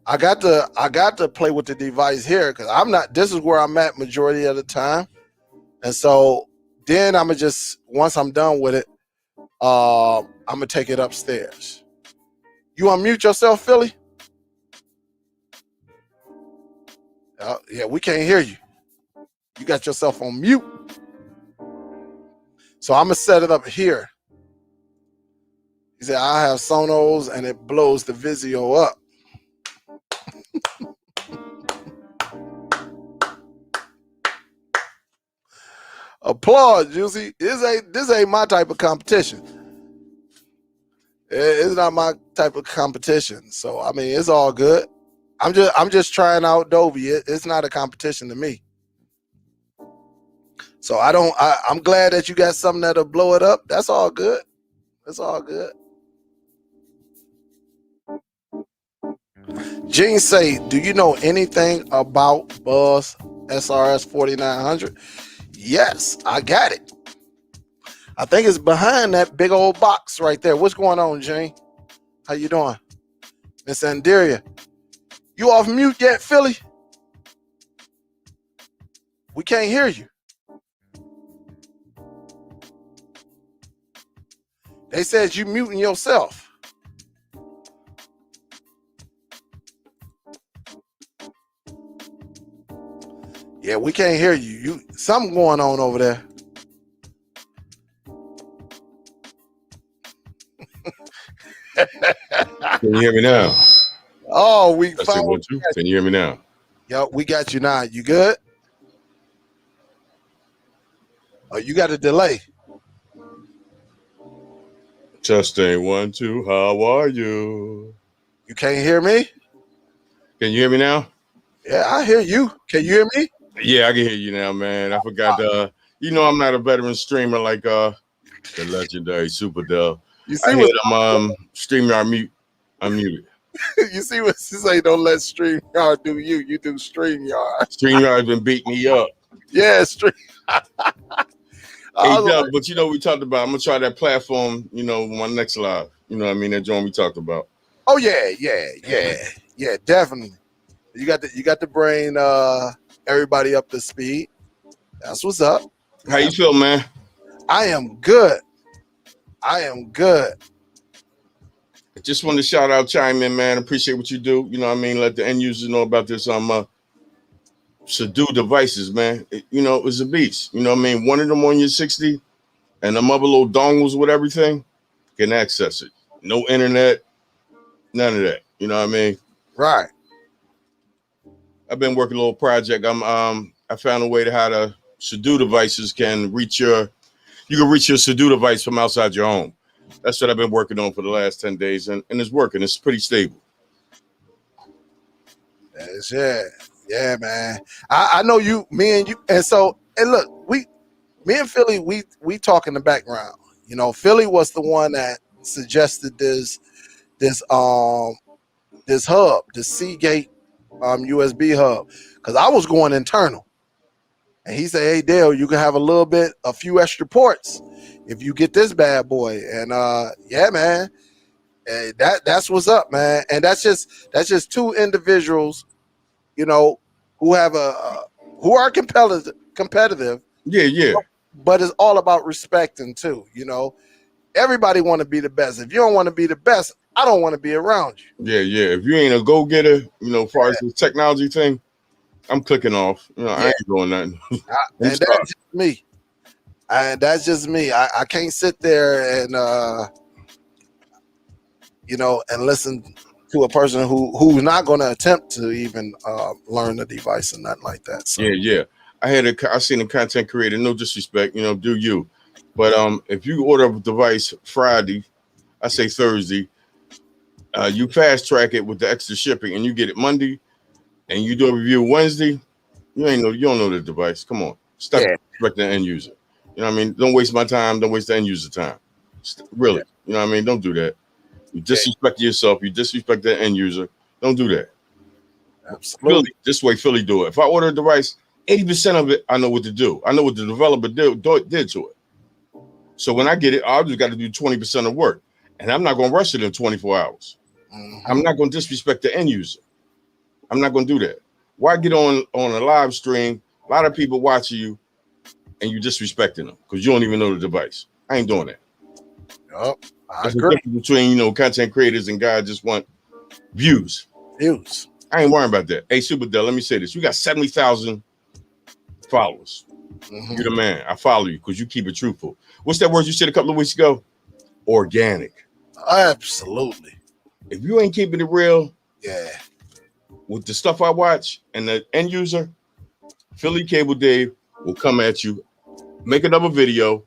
I got to play with the device here because this is where I'm at majority of the time. And so then I'm going to just, once I'm done with it, I'm going to take it upstairs. You unmute yourself, Philly? Yeah, we can't hear you. You got yourself on mute. So I'm going to set it up here. He said, I have Sonos and it blows the Vizio up. Applaud, Juicy. This ain't my type of competition. It's not my type of competition. So I mean, it's all good. I'm just trying out Dolby. It's not a competition to me. So I'm glad that you got something that'll blow it up. That's all good. It's all good. Gene say, do you know anything about Buzz SRS 4900? Yes, I got it. I think it's behind that big old box right there. What's going on, Gene? How you doing? Miss Anderia. You off mute yet, Philly? We can't hear you. They said you muting yourself. Yeah, we can't hear you. Something going on over there. Can you hear me now? Oh, we That's found it. Can you hear me now? Yo, we got you now. You good? Oh, you got a delay. Testing 1, 2. How are you? You can't hear me? Can you hear me now? Yeah, I hear you. Can you hear me? Yeah, I can hear you now, man. I forgot. You know, I'm not a veteran streamer like the legendary SUPERDELL. You see I what hit StreamYard unmuted. you see what she say? Don't let StreamYard do you. You do StreamYard. StreamYard's been beating me up. Yeah, Stream. Hey, Doug, but you know, we talked about, I'm going to try that platform, you know, my next live. You know what I mean? That joint we talked about. Oh, yeah, definitely. You got the brain, everybody up to speed. That's what's up. How you feel, man? I am good. I just want to shout out, chime in, man. Appreciate what you do. You know what I mean? Let the end users know about this Zidoo devices, man. You know, it's a beast. You know what I mean? One of them on your 60 and them other little dongles with everything can access it. No internet, none of that. You know what I mean? Right. I've been working a little project. I found a way to how the Zidoo devices can reach you can reach your Zidoo device from outside your home. That's what I've been working on for the last 10 days, and it's working. It's pretty stable. That's it. Yeah, man. I know you, me and you, and look, me and Philly, we talk in the background. You know, Philly was the one that suggested this hub, this Seagate USB hub, because I was going internal, and he said, "Hey, Dale, you can have a few extra ports if you get this bad boy." And yeah, man, that's what's up, man. And that's just two individuals, you know, who are competitive. Yeah. But it's all about respecting too. You know, everybody want to be the best. If you don't want to be the best, I don't want to be around you. Yeah. If you ain't a go-getter, you know, as far as the technology thing, I'm clicking off. You know, I ain't doing nothing. And that's just me. And that's just me. I can't sit there and you know, and listen to a person who's not going to attempt to even learn the device and nothing like that. So. Yeah. I seen a content creator, no disrespect, you know, do you. But if you order a device Friday, I say Thursday, you fast track it with the extra shipping and you get it Monday and you do a review Wednesday, you don't know the device. Come on. Stop respecting the end user. You know what I mean? Don't waste my time, don't waste the end user time. Really. You know what I mean? Don't do that. You disrespect yourself, you disrespect the end user. Don't do that. Absolutely. This way Philly do it. If I order a device, 80% of it, I know what to do. I know what the developer did to it. So when I get it, I just got to do 20% of work. And I'm not going to rush it in 24 hours. Mm-hmm. I'm not going to disrespect the end user. I'm not going to do that. Why get on a live stream, a lot of people watching you, and you disrespecting them because you don't even know the device? I ain't doing that. Yep, I There's agree. a difference between, you know, content creators and guys just want views. I ain't worrying about that. Hey, SUPERDELL, let me say this. You got 70,000 followers. Mm-hmm. You're the man. I follow you because you keep it truthful. What's that word you said a couple of weeks ago? Organic. Absolutely. If you ain't keeping it real, yeah, with the stuff I watch and the end user, Philly Cable Dave will come at you make another video,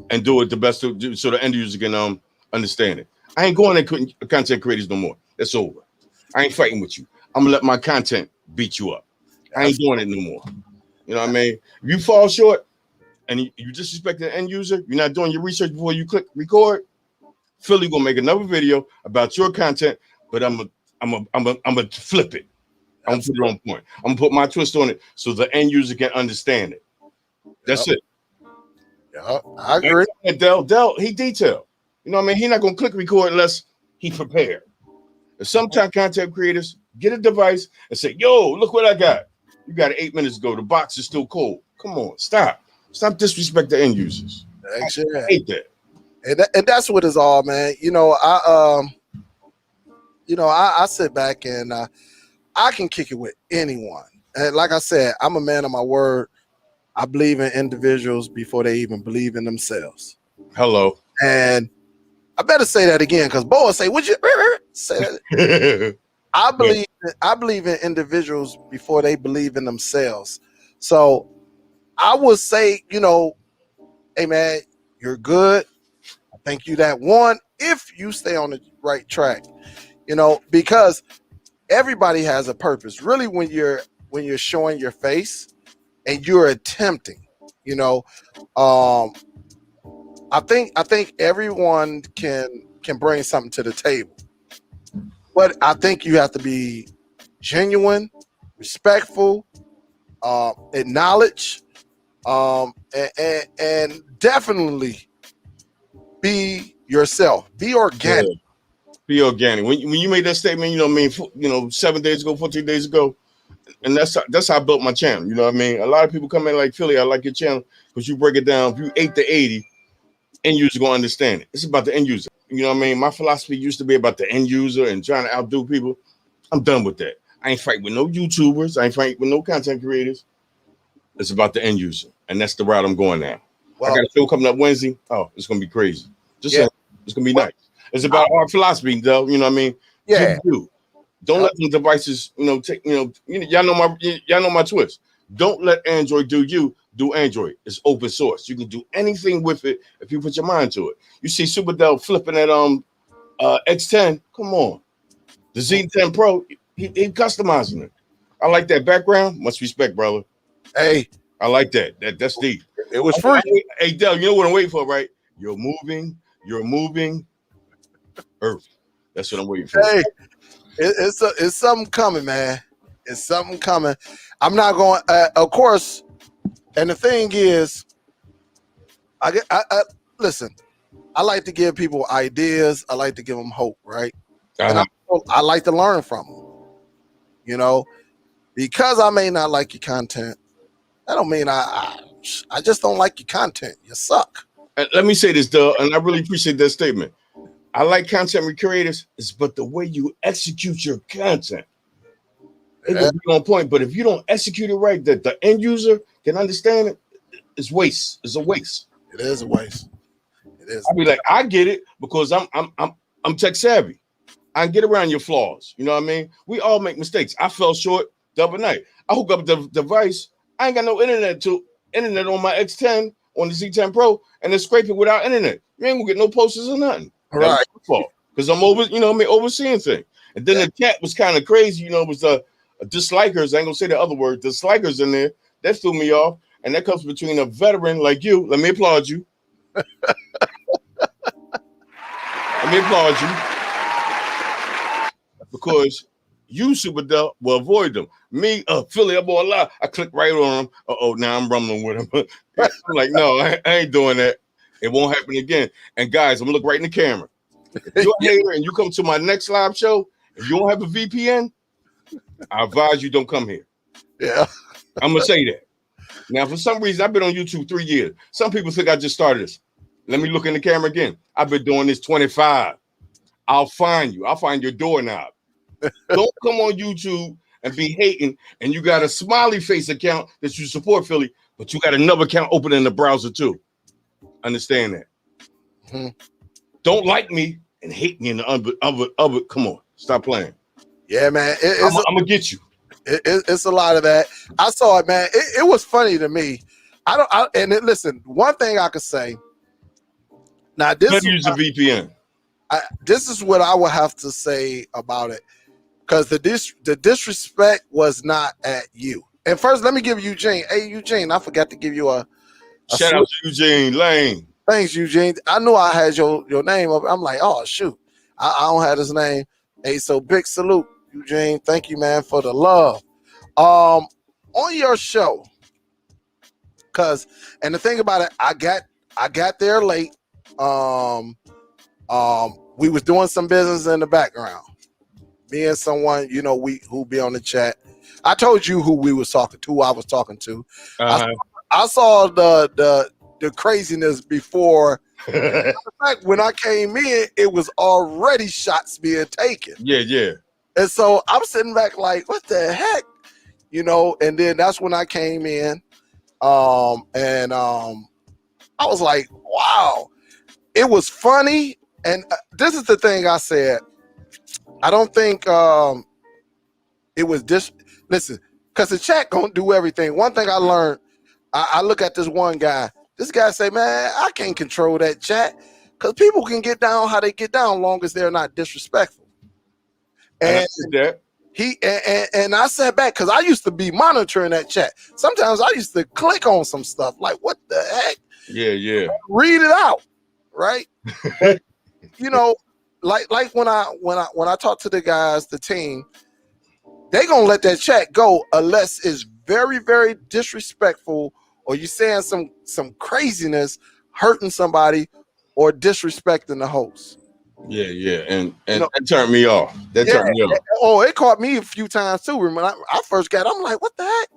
and do it the best so the end user can understand it. I ain't going at content creators no more. That's over. I ain't fighting with you. I'm gonna let my content beat you up. I ain't doing it no more. You know what I mean? If you fall short and you disrespect the end user, you're not doing your research before you click record. Philly gonna make another video about your content, but I'm gonna flip it. I'm gonna put it on point. I'm gonna put my twist on it so the end user can understand it. That's it. Yeah, I agree. Dell, he detailed. You know what I mean? He's not gonna click record unless he prepared. And sometimes content creators get a device and say, "Yo, look what I got." You got it 8 minutes ago. The box is still cold. Come on, stop disrespect the end users. I hate that. And that's what it's all, man. You know, I sit back and I can kick it with anyone. And like I said, I'm a man of my word. I believe in individuals before they even believe in themselves. Hello. And I better say that again because Bo will say, "Would you say that?" I believe in individuals before they believe in themselves. So I would say, you know, hey man, you're good. I think you that one if you stay on the right track. You know, because everybody has a purpose. Really, when you're showing your face and you're attempting, you know, I think everyone can bring something to the table. But I think you have to be genuine, respectful, acknowledge, and definitely be yourself. Be organic. Yeah. Be organic. When you made that statement, you know what I mean, 7 days ago, 14 days ago, and that's how I built my channel. You know what I mean? A lot of people come in like, Philly, I like your channel because you break it down. If you 8 to 80, end user gonna understand it. It's about the end user. You know what I mean? My philosophy used to be about the end user and trying to outdo people. I'm done with that. I ain't fighting with no YouTubers. I ain't fighting with no content creators. It's about the end user, and that's the route I'm going now. Well, I got a show coming up Wednesday. Oh, it's gonna be crazy. Just saying, it's gonna be nice. It's about our philosophy, though. You know what I mean? Yeah. Don't let them devices, take. Y'all know my twist. Don't let Android do you. Do Android. It's open source. You can do anything with it if you put your mind to it. You see SUPERDELL flipping at X10. Come on, the Z10 Pro. He customizing it. I like that background. Much respect, brother. Hey, I like that. That's deep. It was free. Hey, Dell, you know what I'm waiting for, right? You're moving Earth. That's what I'm waiting for. Hey, it's something coming, man. It's something coming. I'm not going. Of course. And the thing is, I listen. I like to give people ideas. I like to give them hope, right? And I like to learn from them. You know, because I may not like your content, that don't mean I just don't like your content. You suck. And let me say this, though, and I really appreciate that statement. I like content creators, but the way you execute your content, it will be on point. But if you don't execute it right, that the end user can understand it, it's waste. It's a waste. It is a waste. It is. I'll be like, I get it because I'm tech savvy. I can get around your flaws. You know what I mean? We all make mistakes. I fell short the other night. I hook up the device. I ain't got no internet on my X10 on the Z10 Pro, and it's scraping without internet. You ain't gonna get no posters or nothing. Right. Because I'm overseeing things. And then the chat was kind of crazy. It was a dislikers. I ain't gonna say the other word. Dislikers in there. That threw me off. And that comes between a veteran like you. Let me applaud you. Let me applaud you. Because you, SUPERDELL, will avoid them. Me, Philly, I'm on live. I click right on them. Now I'm rumbling with them. I'm like, no, I ain't doing that. It won't happen again. And guys, I'm gonna look right in the camera. If you're a hater and you come to my next live show and you don't have a VPN, I advise you don't come here. Yeah. I'm gonna say that. Now, for some reason, I've been on YouTube 3 years. Some people think I just started this. Let me look in the camera again. I've been doing this 25. I'll find you. I'll find your doorknob. Don't come on YouTube and be hating, and you got a smiley face account that you support Philly, but you got another account open in the browser too. Understand that. Mm-hmm. Don't like me and hate me in the other. Come on, stop playing. Yeah, man. I'm gonna get you. It's a lot of that. I saw it, man. It was funny to me. Listen, one thing I could say. Now this Better use a VPN. This is what I would have to say about it, because the disrespect was not at you. And first, let me give Eugene. Hey, Eugene, I forgot to give you a shout out to Eugene Lane. Thanks, Eugene. I knew I had your name up. I'm like, oh shoot, I don't have his name. Hey, so big salute, Eugene. Thank you, man, for the love. On your show, and the thing about it, I got there late. We was doing some business in the background. Me and someone, who be on the chat. I told you who we was talking to, who I was talking to. I saw the craziness before. In fact, when I came in, it was already shots being taken. Yeah. And so I'm sitting back like, what the heck? And then that's when I came in. I was like, wow. It was funny. And this is the thing I said. I don't think it was listen, because the chat gonna do everything. One thing I learned, I look at this one guy. This guy say, man, I can't control that chat, because people can get down how they get down, long as they're not disrespectful. And I sat back, because I used to be monitoring that chat. Sometimes I used to click on some stuff like, what the heck? Yeah. Read it out, right? Like when I talk to the guys, the team, they gonna let that chat go unless it's very, very disrespectful, or you saying some craziness, hurting somebody, or disrespecting the host. Yeah, and that turned me off. Turned me off. Oh, it caught me a few times too. When I first got, I'm like, what the heck?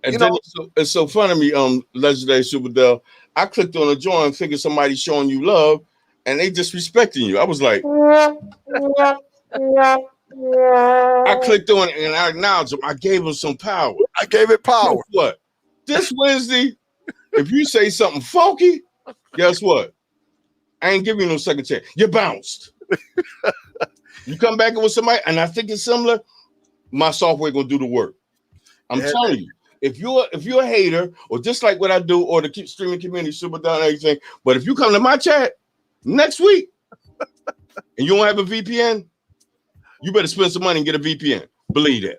And then it's so funny to me, legendary SUPERDELL. I clicked on a joint, figured somebody showing you love, and they disrespecting you. I was like, I clicked on it and I acknowledged them. I gave them some power. I gave it power. Guess what? This Wednesday, if you say something funky, guess what? I ain't giving you no second chance. You bounced. You come back with somebody, and I think it's similar, my software gonna do the work. I'm telling you. If you're a hater, or just like what I do, or the streaming community, SUPERDELL and everything, but if you come to my chat next week and you don't have a VPN, you better spend some money and get a VPN. Believe that.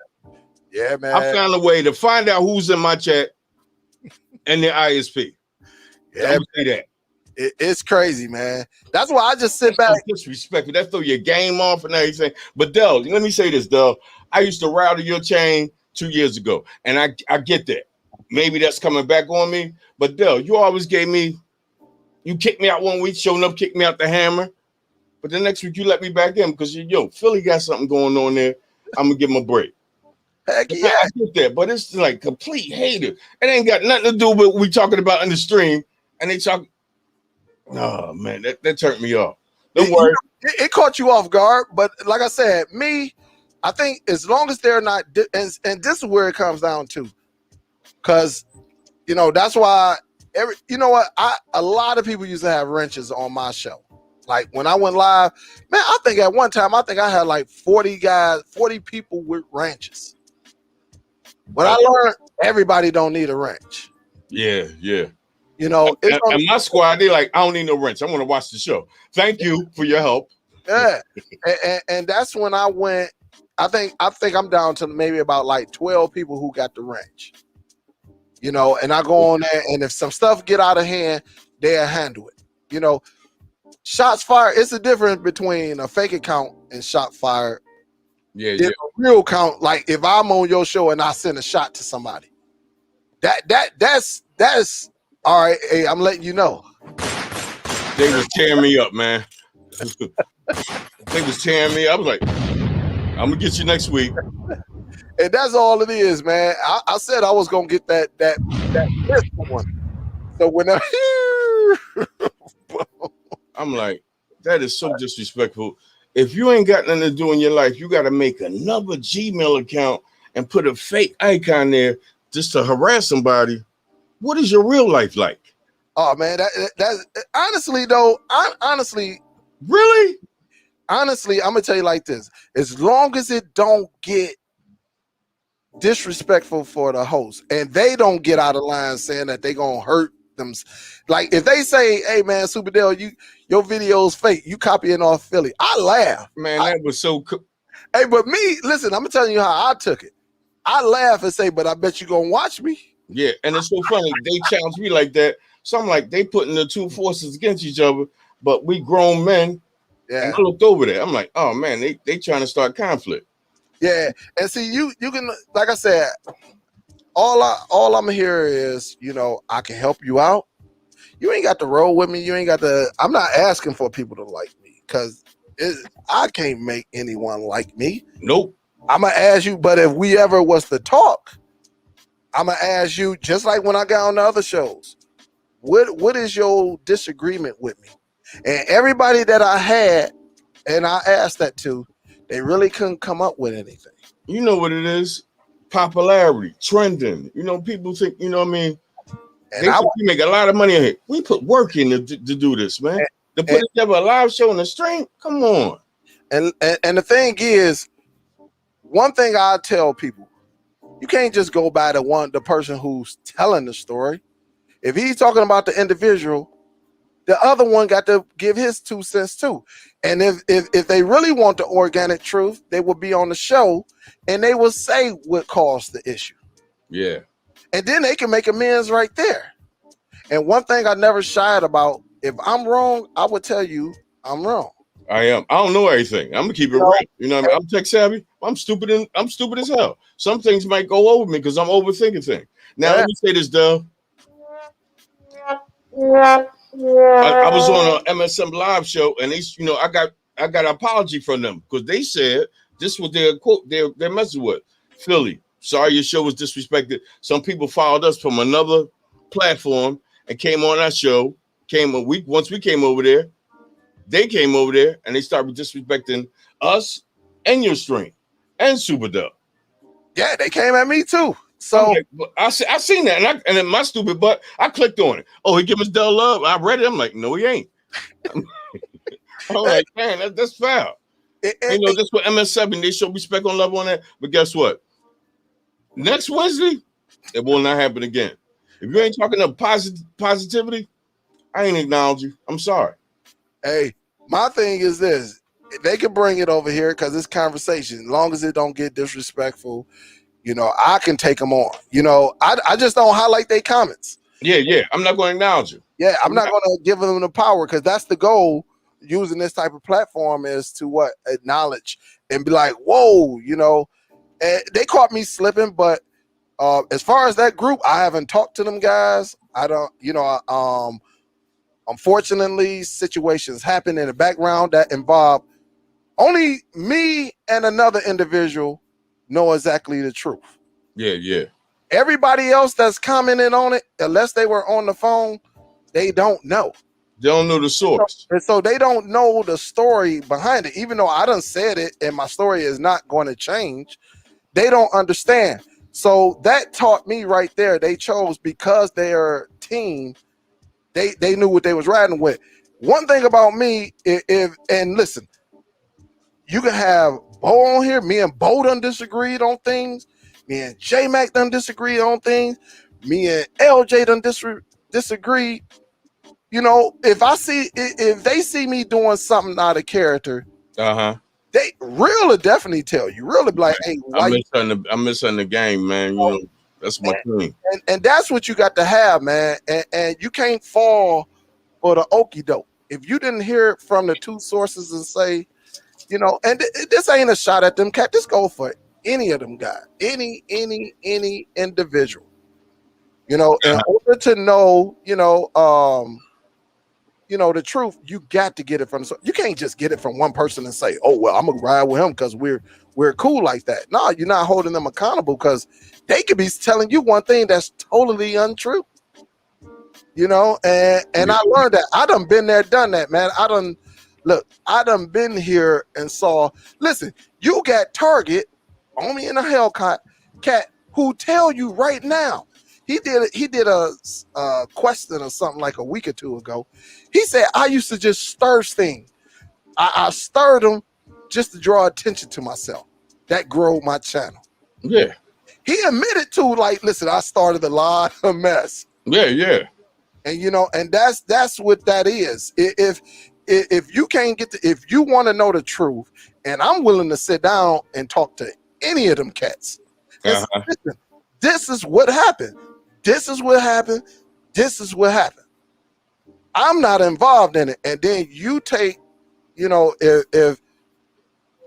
Yeah, man. I found a way to find out who's in my chat and their ISP. Yeah, I would say that. It's crazy, man. That's why I just sit back. Disrespectful. That throw your game off and everything. But Dell, let me say this, Dell. I used to router your chain 2 years ago, and I get that. Maybe that's coming back on me. But Dell, you always gave me. You kicked me out one week, showing up, kicked me out the hammer. But the next week you let me back in because Philly got something going on there. I'm gonna give him a break. Heck yeah, I get that, but it's like complete hater. It ain't got nothing to do with what we talking about in the stream, and they talk. Oh man, that turned me off. Don't worry. It caught you off guard, but like I said, I think as long as they're not, and this is where it comes down to, because that's why a lot of people used to have wrenches on my show. Like when I went live, man, I think at one time I had like 40 people with wrenches. When I learned everybody don't need a wrench. Yeah. And my squad, they like, I don't need no wrench. I want to watch the show. Thank you for your help. Yeah, and that's when I went. I think I'm down to maybe about like 12 people who got the wrench. And I go on there, and if some stuff get out of hand, they'll handle it. Shots fired. It's a difference between a fake account and shot fired. Yeah. A real count. Like if I'm on your show and I send a shot to somebody, that's all right. Hey, I'm letting you know. They was tearing me up, man. They was tearing me. I was like, I'm gonna get you next week. And that's all it is, man. I said I was gonna get that one. So whenever I'm like, that is so disrespectful. If you ain't got nothing to do in your life, you got to make another Gmail account and put a fake icon there just to harass somebody. What is your real life like? Oh man, that's honestly though. Really? Honestly, I'm gonna tell you like this: as long as it don't get disrespectful for the host, and they don't get out of line saying that they gonna hurt them. Like if they say, "Hey man, SUPERDELL, your video's fake. You copying off Philly," I laugh. Man, that was so cool. Hey, but me, listen, I'm telling you how I took it. I laugh and say, "But I bet you gonna watch me." Yeah, and it's so funny. They challenge me like that. So I'm like, they putting the two forces against each other, but we grown men. Yeah. And I looked over there. I'm like, oh man, they trying to start conflict. Yeah, and see, you can, like I said, all I'm here is, I can help you out. You ain't got to roll with me. You ain't got to. I'm not asking for people to like me because I can't make anyone like me. Nope. I'm gonna ask you, but if we ever was to talk, I'm gonna ask you, just like when I got on the other shows, what is your disagreement with me? And everybody that I had and I asked that to, they really couldn't come up with anything. You know what it is? Popularity, trending. People think, what I mean? And we make a lot of money in here. We put work in to do this, man. To put together a live show on the stream, come on. And the thing is, one thing I tell people, you can't just go by the person who's telling the story. If he's talking about the individual, the other one got to give his 2 cents too. And if they really want the organic truth, they will be on the show and they will say what caused the issue. Yeah. And then they can make amends right there. And one thing I never shied about, if I'm wrong, I would tell you I'm wrong. I am. I don't know everything. I'm gonna keep it real. You know what I mean? I'm tech savvy. I'm stupid as hell. Some things might go over me because I'm overthinking things. Now let me say this, Dell. I was on an MSM live show, and they, I got an apology from them because they said this was their quote. Their message was, Philly, sorry your show was disrespected. Some people followed us from another platform and came on our show. Once we came over there, they came over there and they started disrespecting us and your stream and SUPERDELL. Yeah, they came at me too. So like, I seen that, and in my stupid butt, I clicked on it. Oh, he give us Dell love. I read it. I'm like, no, he ain't. I'm like, man, that's foul. That's what MS7, they show respect on love on that. But guess what? Next Wednesday, it will not happen again. If you ain't talking of positivity, I ain't acknowledge you. I'm sorry. Hey, my thing is this. They can bring it over here because it's conversation. As long as it don't get disrespectful, I can take them on. I just don't highlight their comments. Yeah. I'm not going to acknowledge you. Yeah, I'm not going to give them the power because that's the goal. Using this type of platform is to acknowledge and be like, whoa, and they caught me slipping. But as far as that group, I haven't talked to them guys. I don't, unfortunately, situations happen in the background that involve only me and another individual know exactly the truth. Yeah. Everybody else that's commenting on it, unless they were on the phone, they don't know. They don't know the source. And so they don't know the story behind it. Even though I done said it and my story is not going to change, they don't understand. So that taught me right there. They chose because their team, they knew what they was riding with. One thing about me, and listen, you can have Bo on here. Me and Bo done disagreed on things. Me and J-Mac done disagreed on things. Me and LJ done disagreed. If they see me doing something out of character, they will definitely tell you. Really be like, hey, I'm missing the game, man. That's my thing. And that's what you got to have, man. And you can't fall for the okie doke. If you didn't hear it from the 2 sources and say, and this ain't a shot at them, cat. This go for any of them guys, any individual. In order to know, the truth, you got to get it from. So you can't just get it from one person and say, "Oh well, I'm gonna ride with him because we're cool like that." No, you're not holding them accountable because they could be telling you one thing that's totally untrue. And I learned that. I done been there, done that, man. I done been here and saw. Listen, you got Target on me in a Hellcat cat who tell you right now. He did a question or something like a week or 2 ago. He said, I used to just stir things. I stirred them just to draw attention to myself. That grew my channel. Yeah. he admitted to, like, listen, I started a lot of mess. Yeah. And you know, and that's what that is. If you can't get if you want to know the truth, and I'm willing to sit down and talk to any of them cats. And say, listen, this is what happened. This is what happened. This is what happened. I'm not involved in it. And then you take, you know, if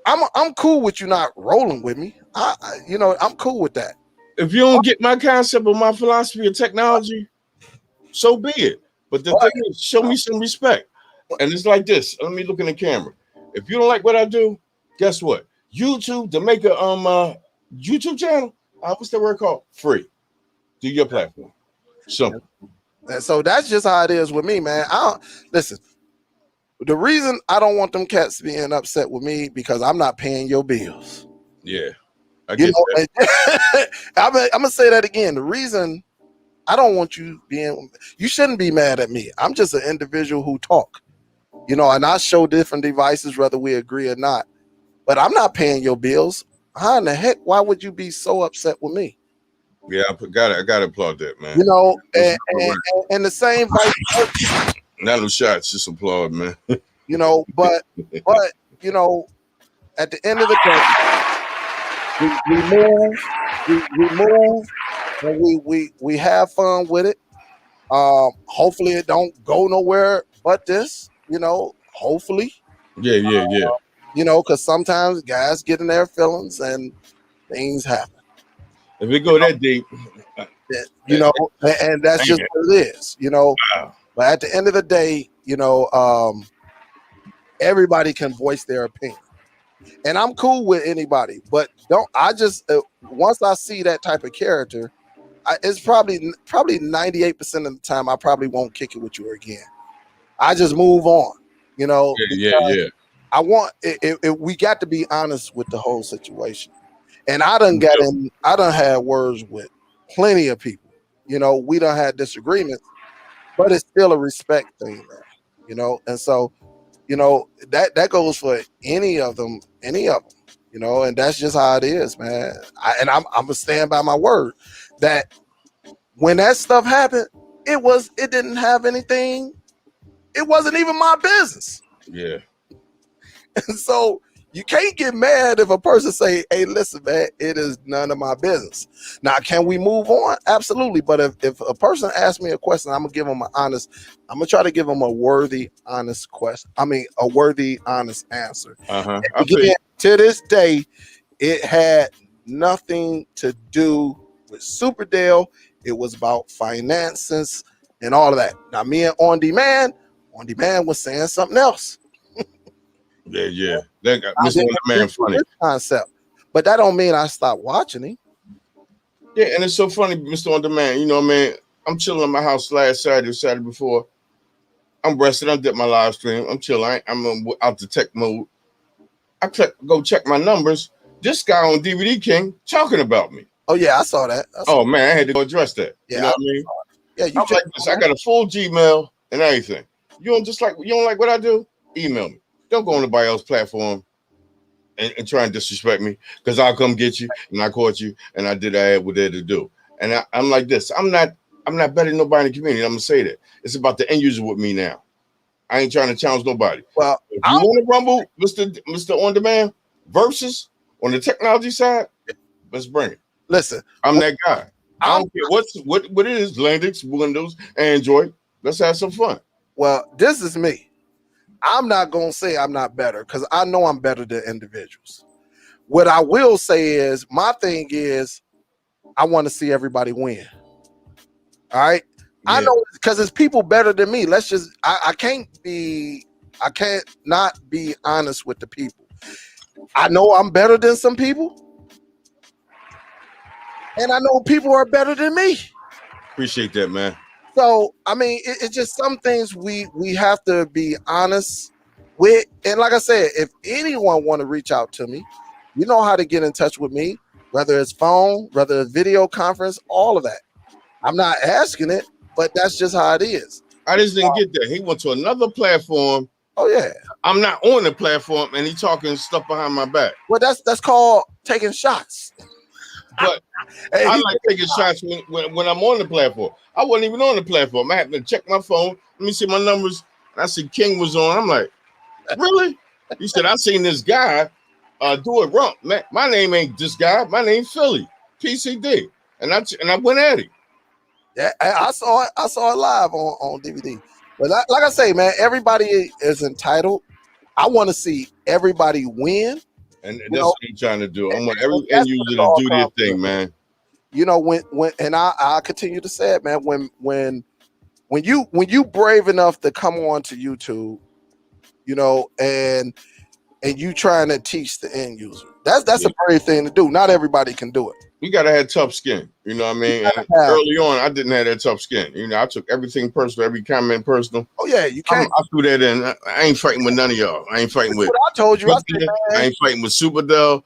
I'm cool with you not rolling with me. You know, I'm cool with that. If you don't get my concept of my philosophy of technology, so be it. But the thing is, show me some respect. And it's like this. Let me look in the camera. If you don't like what I do, guess what? YouTube, to make a YouTube channel, what's that word called? Free. Do your platform. Simple. And so that's just how it is with me, man. Listen. The reason I don't want them cats being upset with me because I'm not paying your bills. Yeah, I get that. I'm gonna say that again. The reason I don't want you shouldn't be mad at me. I'm just an individual who talk, you know, and I show different devices whether we agree or not. But I'm not paying your bills. How in the heck? Why would you be so upset with me? Yeah, I gotta applaud that, man. You know, and the same vice versa. Not no shots, just applaud, man. You know, but you know, at the end of the day, we move, and we have fun with it. Hopefully, it don't go nowhere but this. You know, hopefully. Yeah. You know, because sometimes guys get in their feelings and things happen. If it go that deep, you know, and that's just what it is. You know. Wow. But at the end of the day, you know, everybody can voice their opinion, and I'm cool with anybody. But once I see that type of character, it's probably 98% of the time I probably won't kick it with you again. I just move on, you know. Yeah. I want we got to be honest with the whole situation, and I done had words with plenty of people. You know, we done had disagreements. But it's still a respect thing, man, you know, and so, you know, that goes for any of them, you know, and that's just how it is, man. I'm gonna stand by my word that when that stuff happened, it didn't have anything. It wasn't even my business. Yeah. And so you can't get mad if a person say, hey, listen, man, it is none of my business. Now, can we move on? Absolutely. But if a person asks me a question, I'm gonna try to give them a worthy, honest question. I mean, a worthy, honest answer. Again, to this day, it had nothing to do with SUPERDELL. It was about finances and all of that. Now, me and On Demand was saying something else. Yeah. That got Mr. On Demand funny concept, but that don't mean I stop watching him. Yeah, and it's so funny, Mr. On Demand. You know, man, I'm chilling in my house last Saturday before. I'm resting. I did my live stream. I'm chilling. I'm out the tech mode. I go check my numbers. This guy on DVD King talking about me. Oh yeah, I saw that. Man, I had to go address that. Yeah, you know what I mean? Yeah, I'm like this. I got a full Gmail and everything. You don't like what I do? Email me. Don't go on nobody else's platform and try and disrespect me, because I'll come get you and I caught you and I did what I had there to do. And I'm like this. I'm not better than nobody in the community. I'm gonna say that. It's about the end user with me now. I ain't trying to challenge nobody. Well, if you want to rumble, Mr. On Demand versus on the technology side, let's bring it. Listen, I'm that guy. I don't care what it is, Linux, Windows, Android. Let's have some fun. Well, this is me. I'm not gonna say I'm not better, because I know I'm better than individuals. What I will say is, my thing is, I want to see everybody win. All right. Yeah. I know, because it's people better than me. I can't not be honest with the people. I know I'm better than some people, and I know people are better than me. Appreciate that, man. So, I mean, it's just some things we have to be honest with. And like I said, if anyone want to reach out to me, you know how to get in touch with me, whether it's phone, whether it's video conference, all of that. I'm not asking it, but that's just how it is. I just didn't get that. He went to another platform. Oh, yeah. I'm not on the platform, and he talking stuff behind my back. Well, that's called taking shots. But I like taking shots when I'm on the platform. I wasn't even on the platform. I happened to check my phone. Let me see my numbers. And I see King was on. I'm like, really? He said, I seen this guy do it wrong. Man, my name ain't this guy. My name's Philly, PCD. And I went at him. Yeah, I saw it. I saw it live on DVD. But like I say, man, everybody is entitled. I want to see everybody win. And that's what I'm trying to do. I want every that's end what user it's to all do their about, thing, man. You know, when and I continue to say it, man, when you brave enough to come on to YouTube, you know, and you trying to teach the end user. That's a brave thing to do. Not everybody can do it. You gotta have tough skin, you know what I mean? And early on, I didn't have that tough skin. You know, I took everything personal, every comment personal. Oh yeah, you can't. I threw that in. I ain't fighting with none of y'all. I ain't fighting with. What I told you. I ain't fighting with SUPERDELL.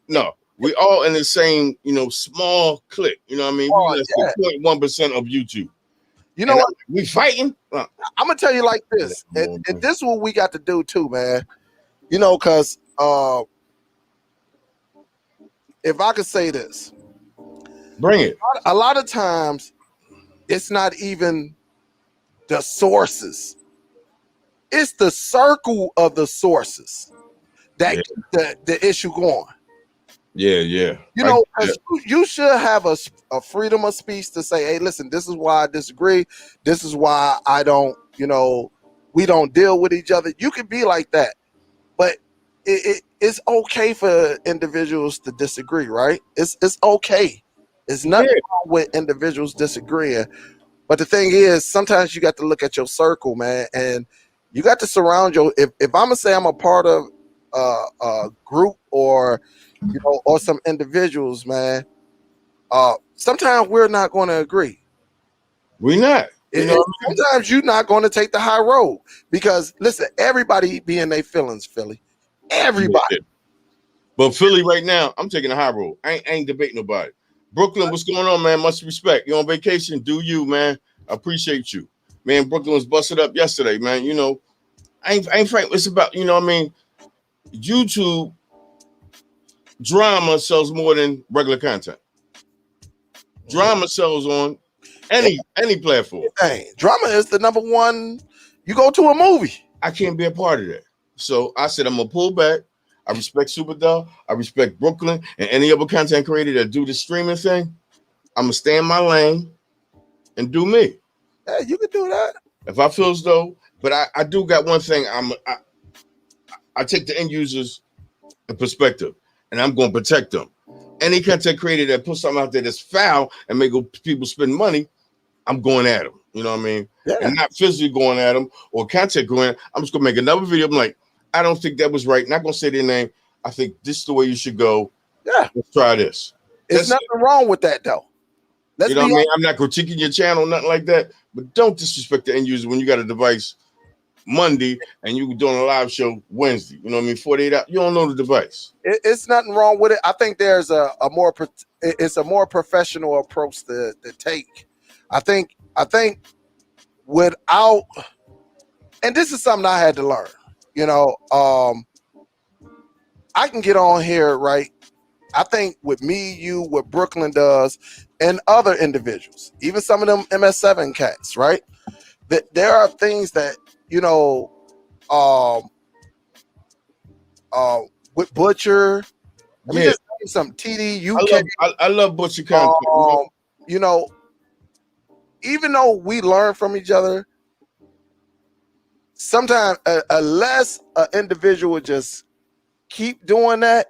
No, we all in the same, you know, small clique. You know what I mean? We less than 0.1% of YouTube. You know what? We fighting. I'm gonna tell you like this, and this is what we got to do too, man. You know, because if I could say this, bring it. A lot of times, it's not even the sources; it's the circle of the sources that get the issue going. Yeah, yeah. You know, you should have a freedom of speech to say, "Hey, listen, this is why I disagree. This is why I don't. You know, we don't deal with each other." You can be like that, but it's okay for individuals to disagree, right? It's okay. It's nothing wrong with individuals disagreeing. But the thing is, sometimes you got to look at your circle, man, and you got to surround your. If I'm gonna say I'm a part of a group or you know or some individuals, man, sometimes we're not going to agree. We're not. You know, sometimes you're not going to take the high road because listen, everybody be in their feelings, Philly. Everybody. But Philly right now, I'm taking the high road. I ain't debating nobody. Brooklyn, what's going on, man? Much respect. You on vacation? Do you, man? I appreciate you. Man, Brooklyn was busted up yesterday, man. You know, I ain't frank. It's about, you know what I mean? YouTube drama sells more than regular content. Drama sells on any platform. Hey, drama is the number one. You go to a movie. I can't be a part of that. So I said I'm gonna pull back. I respect SUPERDELL. I respect Brooklyn and any other content creator that do the streaming thing. I'm gonna stay in my lane and do me. Yeah, you can do that. If I feel as though, but I do got one thing. I take the end users in perspective, and I'm gonna protect them. Any content creator that puts something out there that's foul and make people spend money, I'm going at them. You know what I mean? Yeah. And not physically going at them or content going. I'm just gonna make another video. I'm like, I don't think that was right. Not gonna say their name. I think this is the way you should go. Yeah, let's try this. There's nothing wrong with that, though. You know what I mean? I'm not critiquing your channel, nothing like that. But don't disrespect the end user when you got a device Monday and you doing a live show Wednesday. You know what I mean? 48 hours. You don't know the device. It's nothing wrong with it. I think there's a more professional approach to take. I think without, and this is something I had to learn. You know, I can get on here, right? I think with me, you, what Brooklyn does, and other individuals, even some of them MS7 cats, right? That there are things that, you know, with Butcher, let me just tell you something. TD, UK. I love Butcher content. You know, even though we learn from each other, sometimes unless an individual just keep doing that,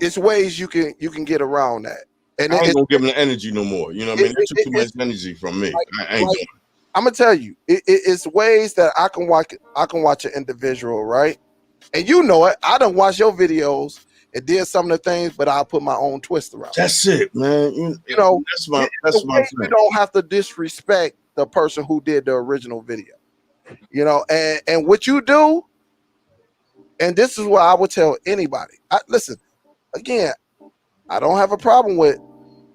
it's ways you can get around that. And I ain't gonna give them the energy no more. You know what I mean? It took too much energy from me. I'm gonna tell you, it's ways that I can watch an individual, right? And you know it. I done watched your videos and did some of the things, but I'll put my own twist around. That's it, man. You know, that's my thing. You don't have to disrespect the person who did the original video. You know, and what you do, and this is what I would tell anybody. Listen, again, I don't have a problem with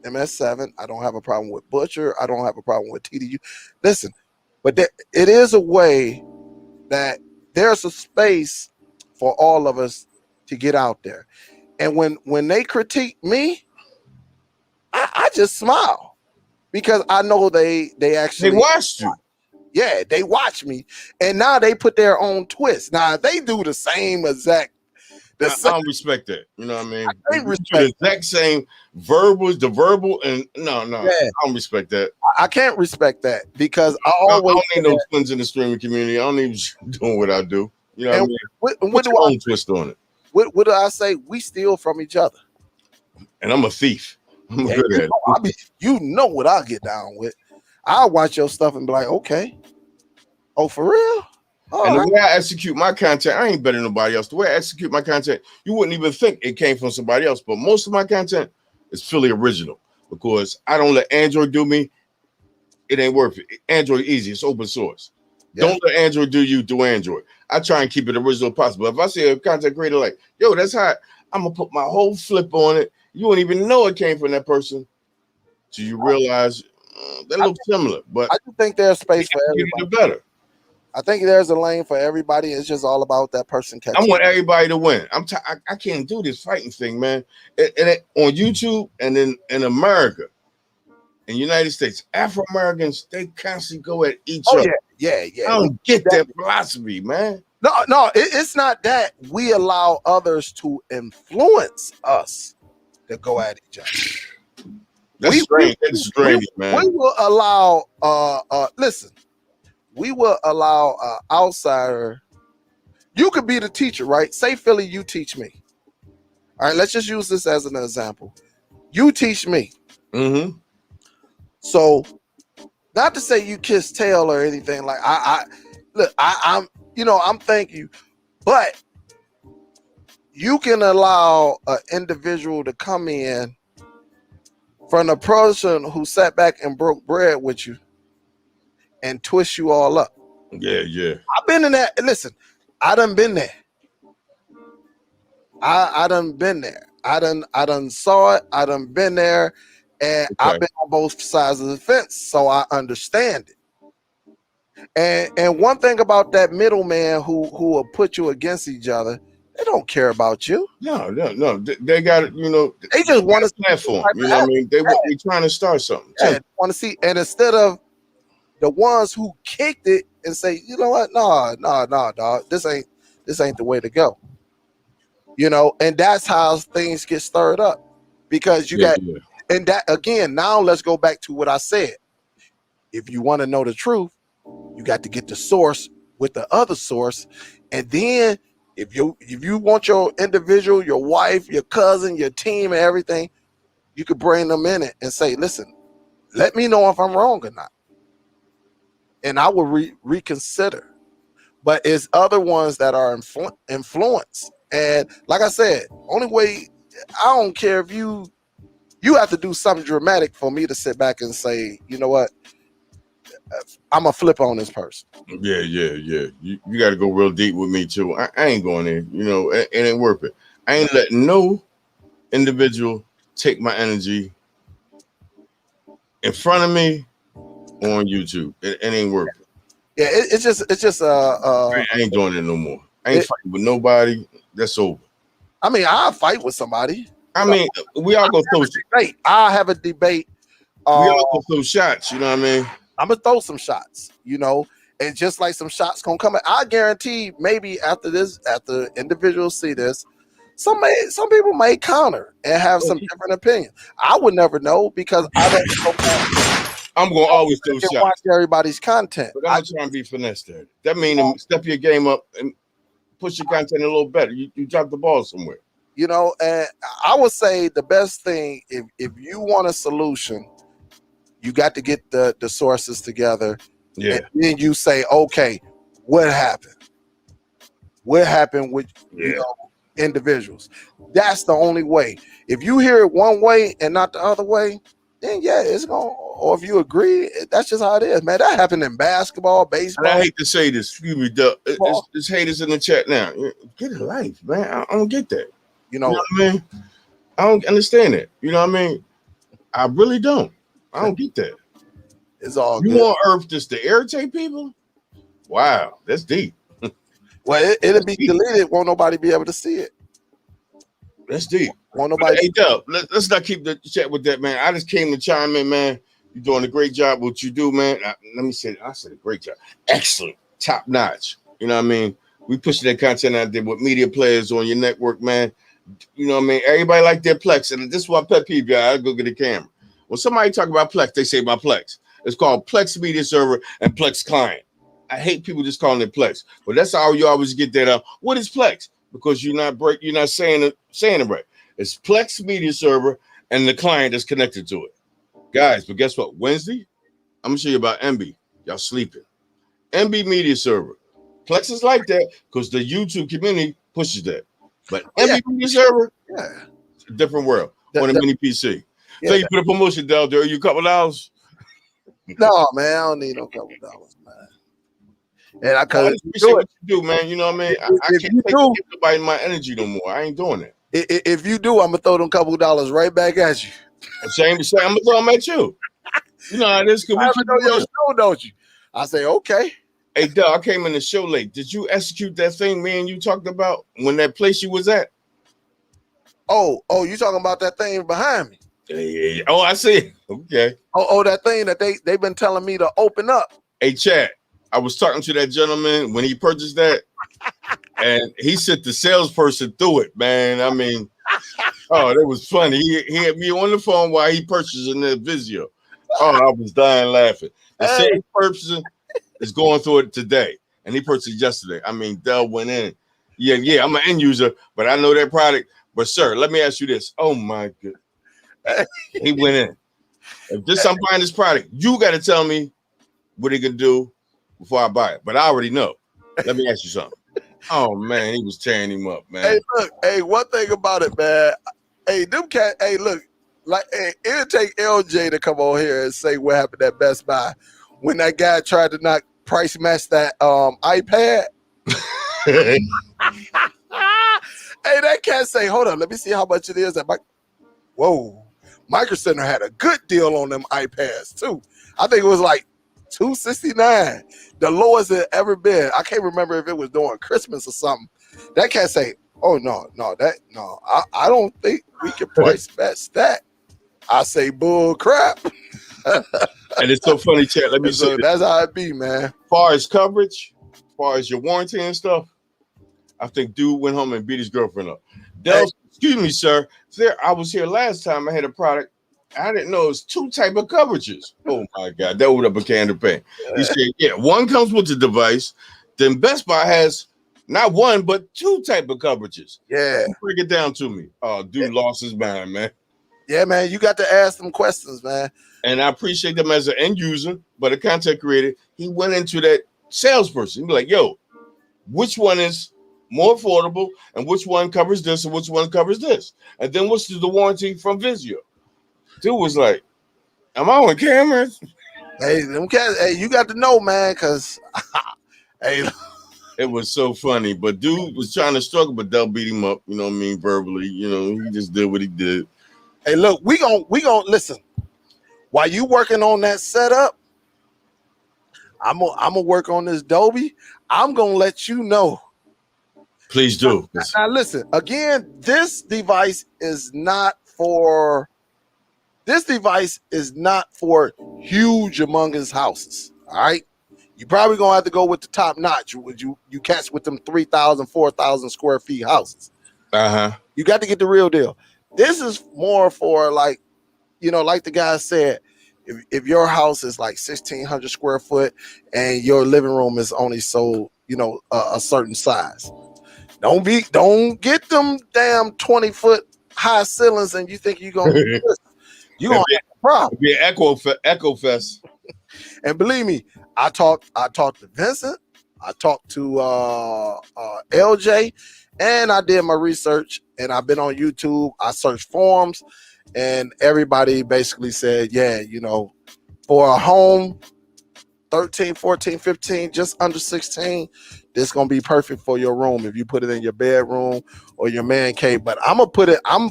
MS7. I don't have a problem with Butcher. I don't have a problem with TDU. Listen, but it is a way that there's a space for all of us to get out there. And when they critique me, I just smile because I know they actually watched you. Yeah, they watch me, and now they put their own twist. Now they do the same exact. I don't respect that. You know what I mean? I You do respect the exact same the verbal, and no, Yeah. I don't respect that. I can't respect that because I I always don't need no twins in the streaming community. I don't need you doing what I do. You know what I mean? What Put do your I own twist on it. what do I say? We steal from each other. And I'm a thief. I'm Yeah, good at it. You know what I get down with. I'll watch your stuff and be like, okay. Oh, for real? And the way I execute my content, I ain't better than nobody else. The way I execute my content, you wouldn't even think it came from somebody else. But most of my content is fully original because I don't let Android do me. It ain't worth it. Android easy. It's open source. Yeah. Don't let Android do you, do Android. I try and keep it original possible. If I see a content creator like, yo, that's hot, I'm going to put my whole flip on it. You won't even know it came from that person till you realize that looks similar. But I do think there's space for everybody. Better. I think there's a lane for everybody. It's just all about that person catching. I want everybody to win. I can't do this fighting thing, man. And on YouTube and in America, in the United States, Afro-Americans, they constantly go at each other. Yeah. I don't get that philosophy, man. No, it's not that. We allow others to influence us to go at each other. That's strange. That's strange, man. We will allow listen. We will allow an outsider. You could be the teacher, right? Say, Philly, you teach me. All right, let's just use this as an example. You teach me. Mm-hmm. So, not to say you kiss tail or anything like I'm thank you, but you can allow an individual to come in from a person who sat back and broke bread with you and twist you all up. Yeah. I've been in that. Listen, I done been there. I done been there. I done saw it. I done been there, and I've been on both sides of the fence, so I understand it. And one thing about that middleman who will put you against each other, they don't care about you. No. They got it. You know, they just want to platform. You know what I mean? They trying to start something. Yeah, they want to see, and instead of the ones who kicked it and say, you know what, no, dog, this ain't the way to go. You know, and that's how things get stirred up because you got, and that again. Now let's go back to what I said. If you want to know the truth, you got to get the source with the other source, and then if you want your individual, your wife, your cousin, your team, and everything, you could bring them in it and say, listen, let me know if I'm wrong or not. And I will reconsider. But it's other ones that are influenced. And like I said, only way, I don't care if you have to do something dramatic for me to sit back and say, you know what, I'm going to flip on this person. Yeah. You got to go real deep with me too. I ain't going there. You know, it ain't worth it. I ain't letting no individual take my energy in front of me on YouTube. It ain't worth it. Yeah, it's just I ain't doing it no more. I ain't fighting with nobody. That's over. I mean, I'll fight with somebody. I mean, we all gonna throw debate. I'll have a debate. We all gonna throw shots, you know what I mean? I'm gonna throw some shots, you know, and just like some shots gonna come. I guarantee maybe after individuals see this, some people may counter and have some different opinion. I would never know because I don't. I'm gonna always throw shots. Watch everybody's content. But I'm trying to be finesse there. That means step your game up and push your content a little better. You drop the ball somewhere. You know, and I would say the best thing, if you want a solution, you got to get the sources together. Yeah. And then you say, okay, what happened? What happened with individuals? That's the only way. If you hear it one way and not the other way, then it's going. Or if you agree, that's just how it is, man. That happened in basketball, baseball. And I hate to say this, excuse me, Doug. There's haters in the chat now. Get a life, man. I don't get that. You know what I mean? I don't understand it. You know what I mean? I really don't. I don't get that. It's all you good. Want Earth just to irritate people? Wow, that's deep. Well, it'll be deleted. Won't nobody be able to see it? That's deep. Won't nobody. Hey, Dub, let's not keep the chat with that, man. I just came to chime in, man. You're doing a great job. What you do, man. Let me say, I said a great job. Excellent. Top notch. You know what I mean? We pushing that content out there with media players on your network, man. You know what I mean? Everybody like their Plex. And this is what pet peeve, guy. I go get a camera. When somebody talk about Plex, they say my Plex. It's called Plex Media Server and Plex Client. I hate people just calling it Plex. But that's how you always get that. What is Plex? Because you're not saying it right. It's Plex Media Server and the client that's connected to it. Guys, but guess what? Wednesday, I'm going to show you about MB. Y'all sleeping. MB Media Server. Plex is like that because the YouTube community pushes that. But MB Media Server, it's a different world on a mini PC. So you put a promotion down there, you a couple dollars? No, man, I don't need no couple dollars, man. And I couldn't appreciate what you do, man. You know what I mean? I can't give nobody my energy no more. I ain't doing that. If you do, I'm gonna throw them couple dollars right back at you. Same, I'm gonna throw them at you. You know how this could be. I know your show, don't you? I say, okay. Hey, Doug, I came in the show late. Did you execute that thing me and you talked about when that place you was at? Oh, you talking about that thing behind me? Yeah. Oh, I see. Okay. Oh, that thing that they've been telling me to open up. Hey, Chad, I was talking to that gentleman when he purchased that, and he sent the salesperson through it, man. I mean, oh, that was funny. He had me on the phone while he purchasing the Vizio. Oh, I was dying laughing. The salesperson is going through it today, and he purchased yesterday. I mean, Dell went in. Yeah, I'm an end user, but I know that product. But, sir, let me ask you this. Oh, my goodness. He went in. If this I'm buying this product, you got to tell me what he can do before I buy it. But I already know. Let me ask you something. Oh man, he was tearing him up, man. Hey, look, one thing about it, man. Hey, them cat. Hey, look, like it'll take LJ to come on here and say what happened at Best Buy when that guy tried to not price match that iPad. Hey, that cat say, "Hold on, let me see how much it is." Whoa. Micro Center had a good deal on them iPads too. I think it was like $269, the lowest it ever been. I can't remember if it was during Christmas or something. That cat say, "Oh no, I don't think we can price match that." I say, "Bull crap." And it's so funny, Chad. Let me say that's how it be, man. As far as coverage, as far as your warranty and stuff, I think dude went home and beat his girlfriend up. Excuse me, sir. I was here last time. I had a product. I didn't know it was two type of coverages. Oh my God, that would have a can of paint. He said, "Yeah, one comes with the device. Then Best Buy has not one but two type of coverages." Yeah, break it down to me. Oh, dude lost his mind, man. Yeah, man, you got to ask them questions, man. And I appreciate them as an end user, but a content creator. He went into that salesperson. He'd be like, "Yo, which one is more affordable, and which one covers this, and which one covers this, and then what's the warranty from Vizio?" Dude was like, "Am I on camera?" Hey, them cats, hey, you got to know, man, because hey, it was so funny. But dude was trying to struggle, but they'll beat him up. You know what I mean? Verbally, you know, he just did what he did. Hey, look, we gon' listen. While you working on that setup, I'm gonna work on this Dolby. I'm gonna let you know. Please do. Now listen, again, this device is not for huge humongous houses. All right. You probably gonna have to go with the top notch. You catch with them 3,000, 4,000 square feet houses. You got to get the real deal. This is more for like, you know, like the guy said, if your house is like 1,600 square foot and your living room is only so, you know, a certain size. Don't get them damn 20-foot high ceilings and you think you're gonna have a problem. It'd be an echo fest. And believe me, I talked to Vincent, I talked to LJ, and I did my research, and I've been on YouTube. I searched forums, and everybody basically said, yeah, you know, for a home 13, 14, 15, just under 16, this gonna be perfect for your room if you put it in your bedroom or your man cave. But I'm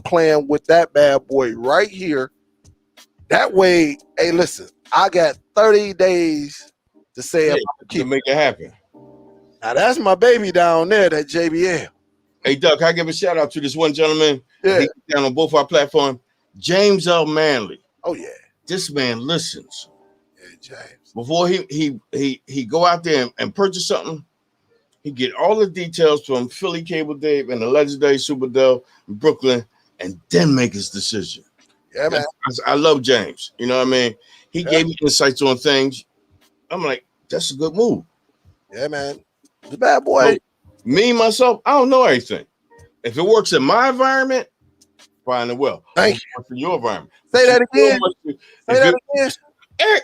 playing with that bad boy right here. That way, hey, listen, I got 30 days to say to make it happen. Now that's my baby down there, that JBL. Hey, Doug, can I give a shout out to this one gentleman? Yeah. He's down on both our platforms. James L. Manley. Oh yeah. This man listens. Yeah, James. Before he go out there and purchase something, he get all the details from Philly Cable Dave and the legendary SUPERDELL in Brooklyn, and then make his decision. Yeah, man. I love James. You know what I mean? He Yeah. gave me insights on things. I'm like, that's a good move. Yeah, man. The bad boy. So, me, myself, I don't know everything. If it works in my environment, fine and well. Thank you. In your environment. Say that again. Say that again.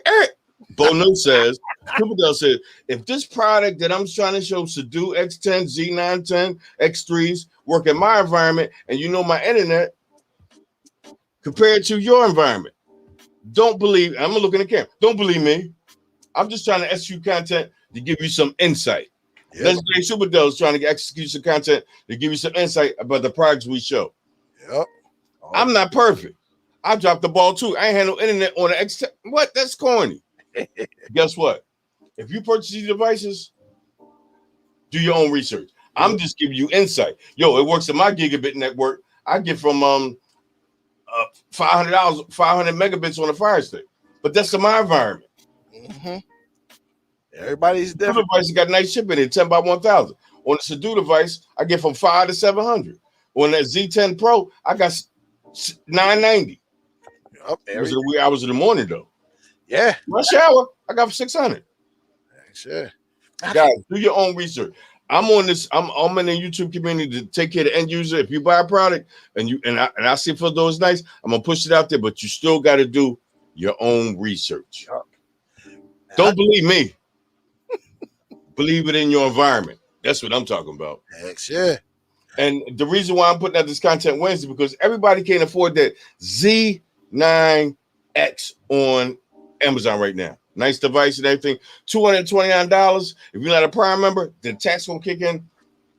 Eric. Bo News says, SUPERDELL said, if this product that I'm trying to show, Zidoo X10, Z910, X3s, work in my environment, and you know my internet, compared to your environment, don't believe, I'm going to look in the camera, don't believe me. I'm just trying to execute content to give you some insight. Yep. Legendary SUPERDELL is trying to execute some content to give you some insight about the products we show. Yep. I'm not perfect. I dropped the ball too. I ain't had no internet on the X10. What? That's corny. Guess what? If you purchase these devices, do your own research. I'm just giving you insight. Yo, it works in my gigabit network. I get from $500 megabits on a Fire Stick, but that's in my environment. Mm-hmm. Everybody's The different. device got nice shipping in 10 by 1000. On the Zidoo device, I get from 500 to 700. On that Z10 Pro, I got 990. Yep. It was in the wee hours of the morning though. Yeah. My shower, I got for 600. Sure. Guys, do your own research. I'm on this. I'm in the YouTube community to take care of the end user. If you buy a product and I see for those nice, I'm gonna push it out there. But you still got to do your own research. Don't believe me. Believe it in your environment. That's what I'm talking about. Heck yeah. And the reason why I'm putting out this content Wednesday because everybody can't afford that Z9X on Amazon right now. Nice device and everything. $229. If you're not a Prime member, the tax gonna kick in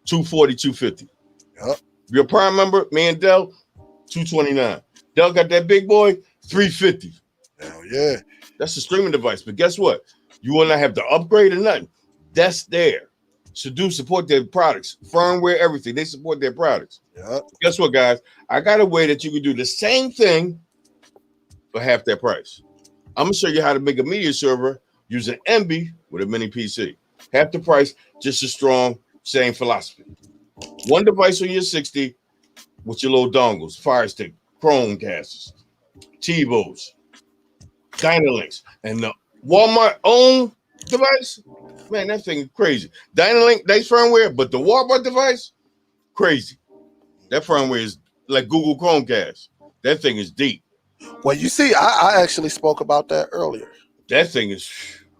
$240, $250. Yep. If you're a Prime member, me and Dell, $229. Dell got that big boy, $350. Hell yeah. That's a streaming device. But guess what? You will not have to upgrade or nothing. That's there. Zidoo support their products, firmware, everything. They support their products. Yep. Guess what, guys? I got a way that you can do the same thing for half that price. I'm gonna show you how to make a media server using MB with a mini PC. Half the price, just as strong, same philosophy. One device on your 60 with your little dongles, Fire Stick, Chromecasters, TiVos, Dynalinks, and the Walmart own device. Man, that thing is crazy. Dynalink, that's firmware, but the Walmart device, crazy. That firmware is like Google Chromecast. That thing is deep. Well, you see, I actually spoke about that earlier. That thing is.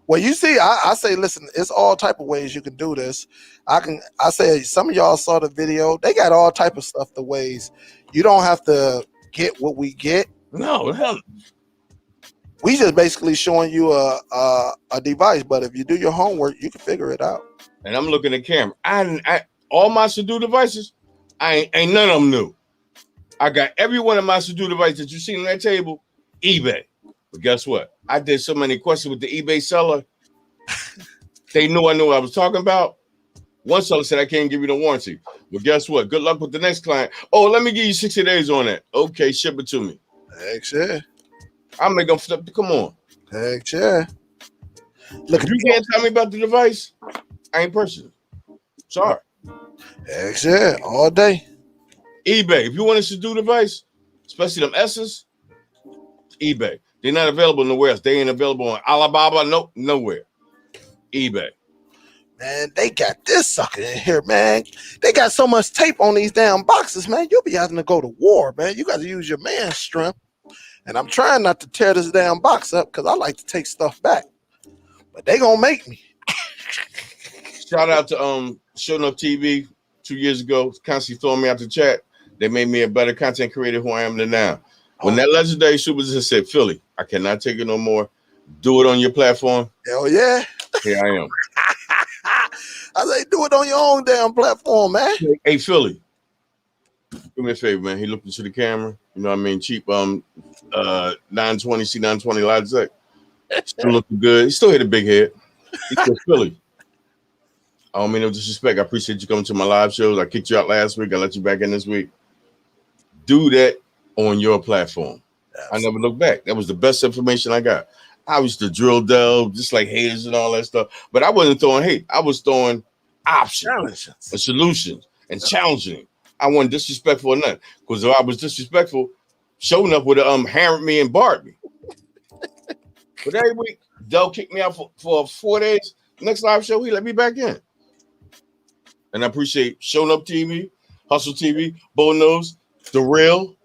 Well, you see, I say, listen, it's all type of ways you can do this. I say some of y'all saw the video. They got all type of stuff, the ways. You don't have to get what we get. No, hell. We just basically showing you a device, but if you do your homework, you can figure it out. And I'm looking at the camera. I all my Zidoo devices, ain't none of them new. I got every one of my Zidoo devices that you see on that table, eBay. But guess what? I did so many questions with the eBay seller. They knew I knew what I was talking about. One seller said I can't give you the warranty. Well, guess what? Good luck with the next client. Oh, let me give you 60 days on that. Okay, ship it to me. Heck yeah. I'll make them flip. Come on. Heck yeah. Look, if you can't tell me about the device, I ain't personal. Sorry. Heck yeah, all day. eBay. If you want a Zidoo device, especially them S's, eBay. They're not available nowhere else. They ain't available on Alibaba. Nope, nowhere. eBay. Man, they got this sucker in here, man. They got so much tape on these damn boxes, man. You'll be having to go to war, man. You got to use your man's strength. And I'm trying not to tear this damn box up because I like to take stuff back. But they gonna make me. Shout out to Showing Up TV 2 years ago. Constantly throwing me out the chat. They made me a better content creator who I am now. When that legendary superstar said, Philly, I cannot take it no more. Do it on your platform. Hell yeah. Here I am. I say, do it on your own damn platform, man. Hey, Philly, do me a favor, man. He looked into the camera. You know what I mean? Cheap 920, C920 Logitech. Still looking good. He still hit a big head. He said, Philly, I don't mean no disrespect. I appreciate you coming to my live shows. I kicked you out last week. I let you back in this week. Do that on your platform. Absolutely. I never look back. That was the best information I got. I used to drill Dell, just like haters and all that stuff. But I wasn't throwing hate. I was throwing options and solutions and challenging. I wasn't disrespectful or nothing. Because if I was disrespectful, showing up would have hammered me and barred me. But every week, Dell kicked me out for 4 days. Next live show, he let me back in. And I appreciate Showing Up TV, Hustle TV, Bullnose, The Real,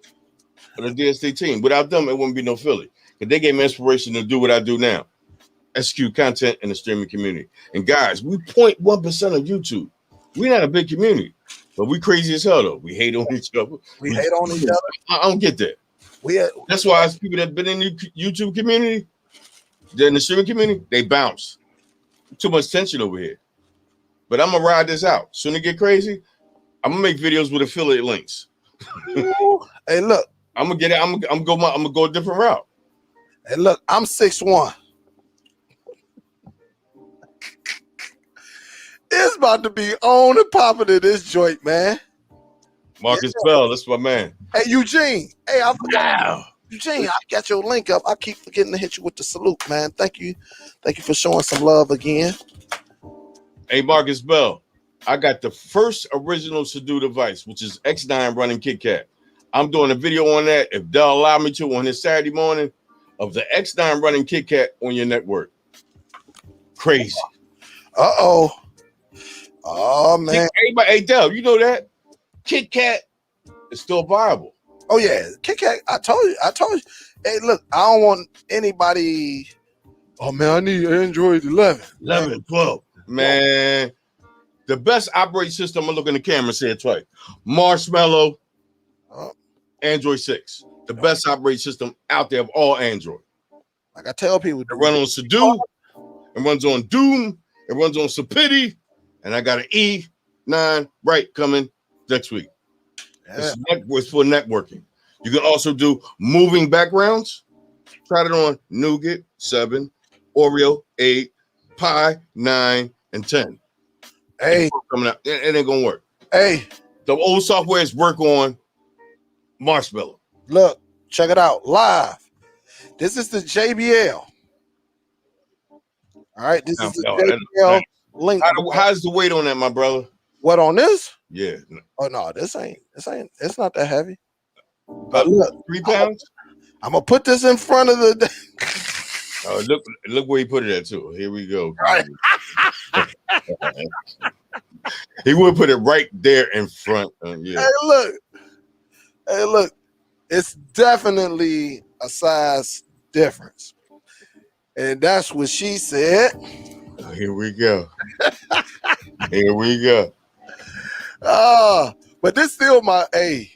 and the DST team. Without them, it wouldn't be no Philly. Because they gave me inspiration to do what I do now. Execute content in the streaming community. And guys, we 0.1% of YouTube. We're not a big community. But we crazy as hell, though. We hate on each other. We hate on each other. I don't get that. That's why it's people that have been in the YouTube community, they're in the streaming community, they bounce. Too much tension over here. But I'm going to ride this out. Soon to get crazy, I'm going to make videos with affiliate links. Hey, look. I'm going to get it. I'm going to go a different route. Hey, look, I'm 6'1". It's about to be on and popping in this joint, man. Marcus Bell, that's my man. Hey, Eugene. Hey, I forgot. Eugene, I got your link up. I keep forgetting to hit you with the salute, man. Thank you. Thank you for showing some love again. Hey, Marcus Bell, I got the first original Zidoo device, which is X10 running KitKat. I'm doing a video on that, if they'll allow me to, on this Saturday morning, of the X10 running KitKat on your network. Crazy. Uh-oh. Oh, man. Everybody, hey, Dell, you know that? KitKat is still viable. Oh, yeah. KitKat, I told you. Hey, look, I don't want anybody. Oh, man, I need Android 11. 11, 12. Man, the best operating system, I'm going to look in the camera and say it twice. Marshmallow, Android 6. The best operating system out there of all Android. Like I tell people. It runs on Zidoo. It runs on Doom. It runs on Supidi. And I got an E9 right coming next week. Yeah. It's for networking. You can also do moving backgrounds. Try it on Nougat 7, Oreo 8, Pi 9, and 10. Hey, coming out. It ain't gonna work. Hey, the old softwares work on Marshmallow. Look, check it out live. This is the JBL. All right, this is the JBL link. How's the weight on that, my brother? What, on this? Yeah. Oh no, it's not that heavy. But look, 3 pounds. I'm gonna put this in front of the. Oh, look where he put it at too. Here we go. Right. He would put it right there in front. Yeah. Hey, look. It's definitely a size difference, and that's what she said. Oh, here we go. Here we go. But this still my that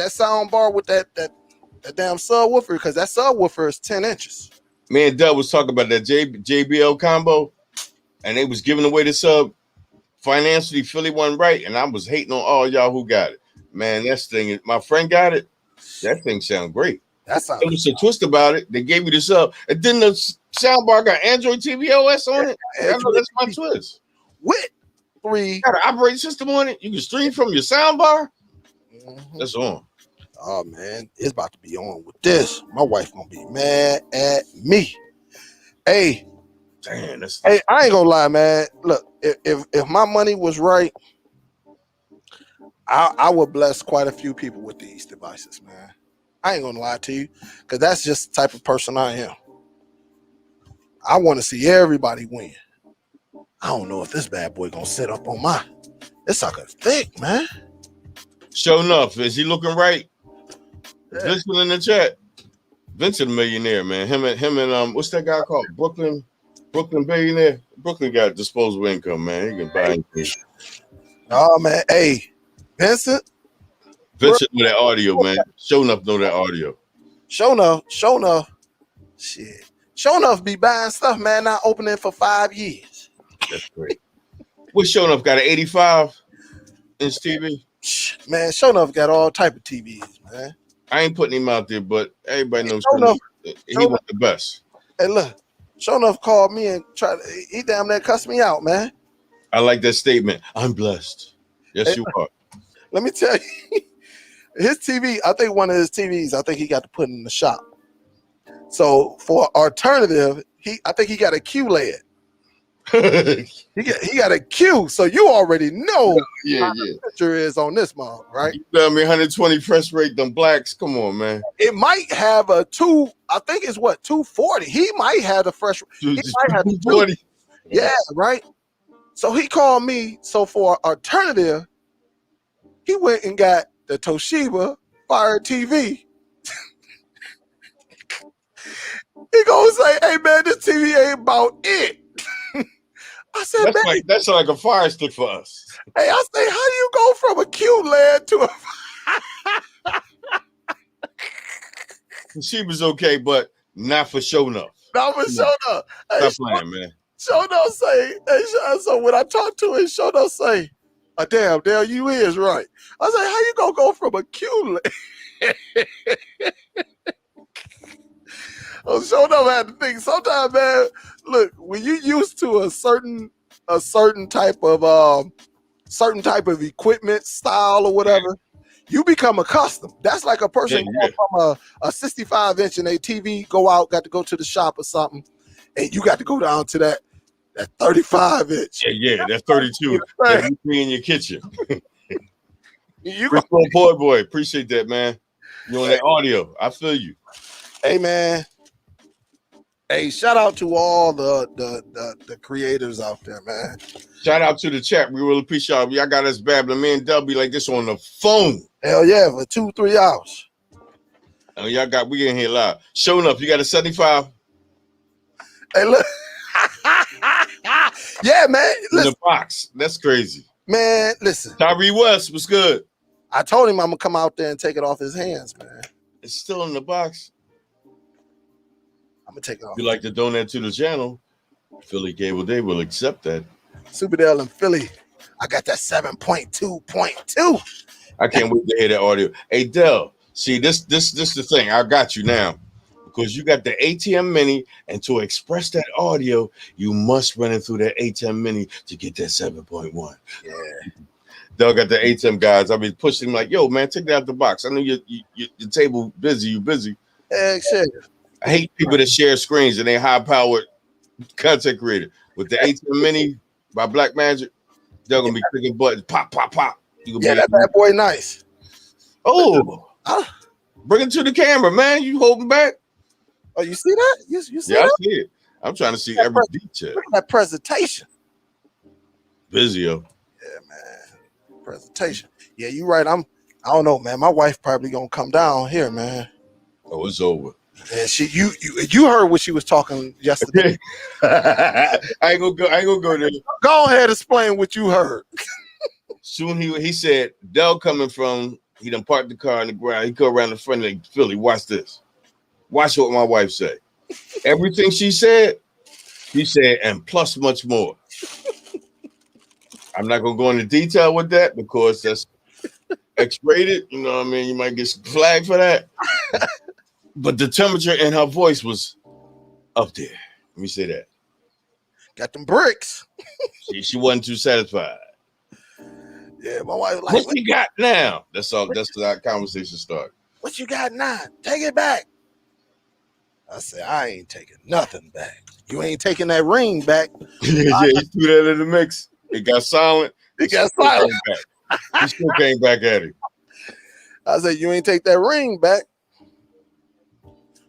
sound bar with that damn subwoofer, because that subwoofer is 10 inches. Me and Doug was talking about that JBL combo, and they was giving away the sub financially. Philly wasn't right, and I was hating on all y'all who got it. Man, that thing, my friend got it. That thing sound great. That sounds. There was a twist about it. They gave me the sub, and then the sound bar got Android TV OS on it. I know that's my twist. With 3 got an operating system on it. You can stream from your sound bar. Mm-hmm. That's on. Oh man, it's about to be on with this. My wife gonna be mad at me. Hey, damn, hey, I ain't gonna lie, man. Look, if my money was right, I would bless quite a few people with these devices, man. I ain't gonna lie to you, because that's just the type of person I am. I want to see everybody win. I don't know if this bad boy gonna sit up on my. This sucker thick, man. Sure enough, is he looking right? Yeah. Vincent in the chat. Vincent millionaire, man. Him and what's that guy called? Brooklyn billionaire. Brooklyn got disposable income, man. He can buy anything. Oh man, hey, Vincent know that audio, man. Show enough know that audio. Show enough. Shit. Show enough be buying stuff, man. Not opening for 5 years. That's great. What Show enough got an 85-inch TV? Man, Show enough got all type of TVs, man. I ain't putting him out there, but everybody knows he was the best. Hey, look, Sure enough, called me and he damn near cussed me out, man. I like that statement. I'm blessed. Yes, you are. Let me tell you, his TV, I think one of his TVs, I think he got to put in the shop. So for alternative, I think he got a QLED. he got a Q, so you already know how the picture is on this mom, right? You tell me 120 press rate, them blacks. Come on, man. It might have a 240. He might have the fresh. He might have 240. Yeah, right. So he called me. So for alternative, he went and got the Toshiba Fire TV. He gonna say, "Hey man, this TV ain't about it." I said, that's like a fire stick for us. Hey, I say, how you go from a QLED to a She was okay, but not for show enough. Not for show enough. Stop playing, man. Show enough say, so when I talk to him, show enough say, damn, you is right. I say, how you gonna go from a QLED? Oh, show enough had to think. Sometimes, man, look, when you used to a certain type of equipment style or whatever, you become accustomed. That's like a person going from a 65 inch and a TV, got to go to the shop or something, and you got to go down to that 35 inch. Yeah, that's 32. That you be in your kitchen. You boy, appreciate that, man. You on that audio. I feel you. Hey, man. Hey, shout out to all the creators out there, man. Shout out to the chat. We really appreciate y'all got us babbling. Me and W like this on the phone. Hell yeah, for 2-3 hours. And we in here live. Showing up, you got a 75. Hey, look. Yeah, man. Listen. In the box. That's crazy. Man, listen. Tyree West was good. I told him I'm gonna come out there and take it off his hands, man. It's still in the box. I'm gonna take it off. If you like to donate to the channel, Philly Cable Day will accept that. Superdell in Philly. I got that 7.2.2. I can't wait to hear that audio. Hey Dell, see this the thing. I got you now. Because you got the ATM Mini, and to express that audio, you must run it through that ATM Mini to get that 7.1. Yeah. Dell got the ATM guys. I mean, pushing him like, yo, man, take that out the box. I know your table busy. You busy. Heck, shit. I hate people that share screens and they high-powered content creator. With the ATM Mini by Black Magic, they're gonna be clicking buttons, pop, pop, pop. That bad boy nice. Oh, bring it to the camera, man. You holding back? Oh, you see that? You see that? I see it. I'm trying to see every detail. Look at that presentation. Vizio. Yeah, man. Presentation. Yeah, you're right. I don't know, man. My wife probably gonna come down here, man. Oh, it's over. Yeah, you heard what she was talking yesterday. I ain't gonna go there. Go ahead and explain what you heard. Soon he said, Dell coming from, he done parked the car in the ground. He go around the front like, Philly, watch this. Watch what my wife said. Everything she said, he said, and plus much more. I'm not gonna go into detail with that because that's X-rated. You know what I mean? You might get flagged for that. But the temperature in her voice was up there. Let me say that. Got them bricks. She wasn't too satisfied. Yeah, my wife was like, what you got now? That's all. That's how that conversation started. What you got now? Take it back. I said, I ain't taking nothing back. You ain't taking that ring back. Yeah, he threw that in the mix. It got silent. He still came back at him. I said, you ain't take that ring back.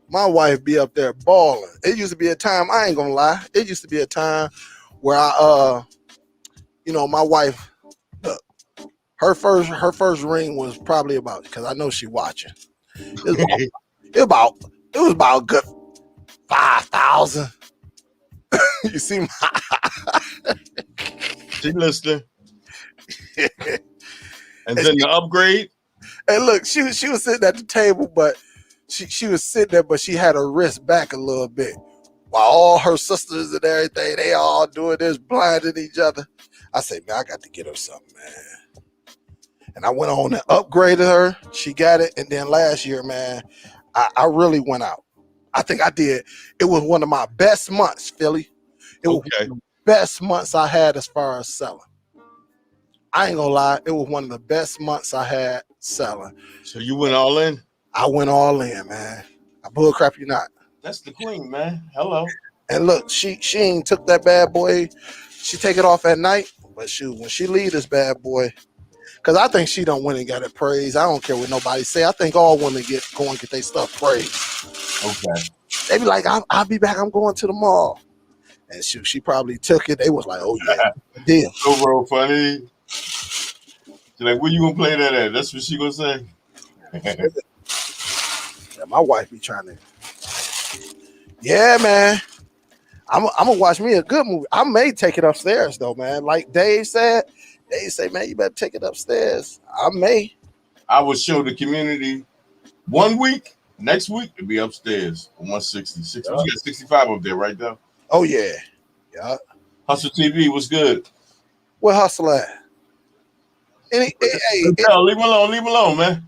My wife be up there balling. It used to be a time, I ain't gonna lie. It used to be a time where my wife, her first ring was probably about, because I know she watching. It was about a good 5,000. You see she listening. And then the upgrade. And look, she was sitting at the table, but she was sitting there, but she had her wrist back a little bit. While all her sisters and everything, they all doing this, blinding each other. I said, man, I got to get her something, man. And I went on and upgraded her. She got it. And then last year, man, I really went out. I think I did. It was one of my best months, Philly. It was one of the best months I had as far as selling. I ain't gonna lie, it was one of the best months I had selling. So you went all in? I went all in, man. I bullcrap you not. That's the queen, man. Hello. And look, she ain't took that bad boy. She take it off at night, but shoot, when she leave this bad boy, because I think she don't win and got it praised. I don't care what nobody say. I think all women go and get their stuff praised. Okay. They be like, I'll be back. I'm going to the mall. And shoot, she probably took it. They was like, oh yeah, deal. So real funny. She's like, where you gonna play that at? That's what she gonna say. Yeah, my wife be trying to. Yeah, man. I'm gonna watch me a good movie. I may take it upstairs though, man. Like Dave said, man, you better take it upstairs. I may. I would show the community 1 week. Next week it'll be upstairs on 160. You got 65 up there, right there. Oh yeah, yeah. Hustle TV, what's good? What Hustle at? Leave him alone, man.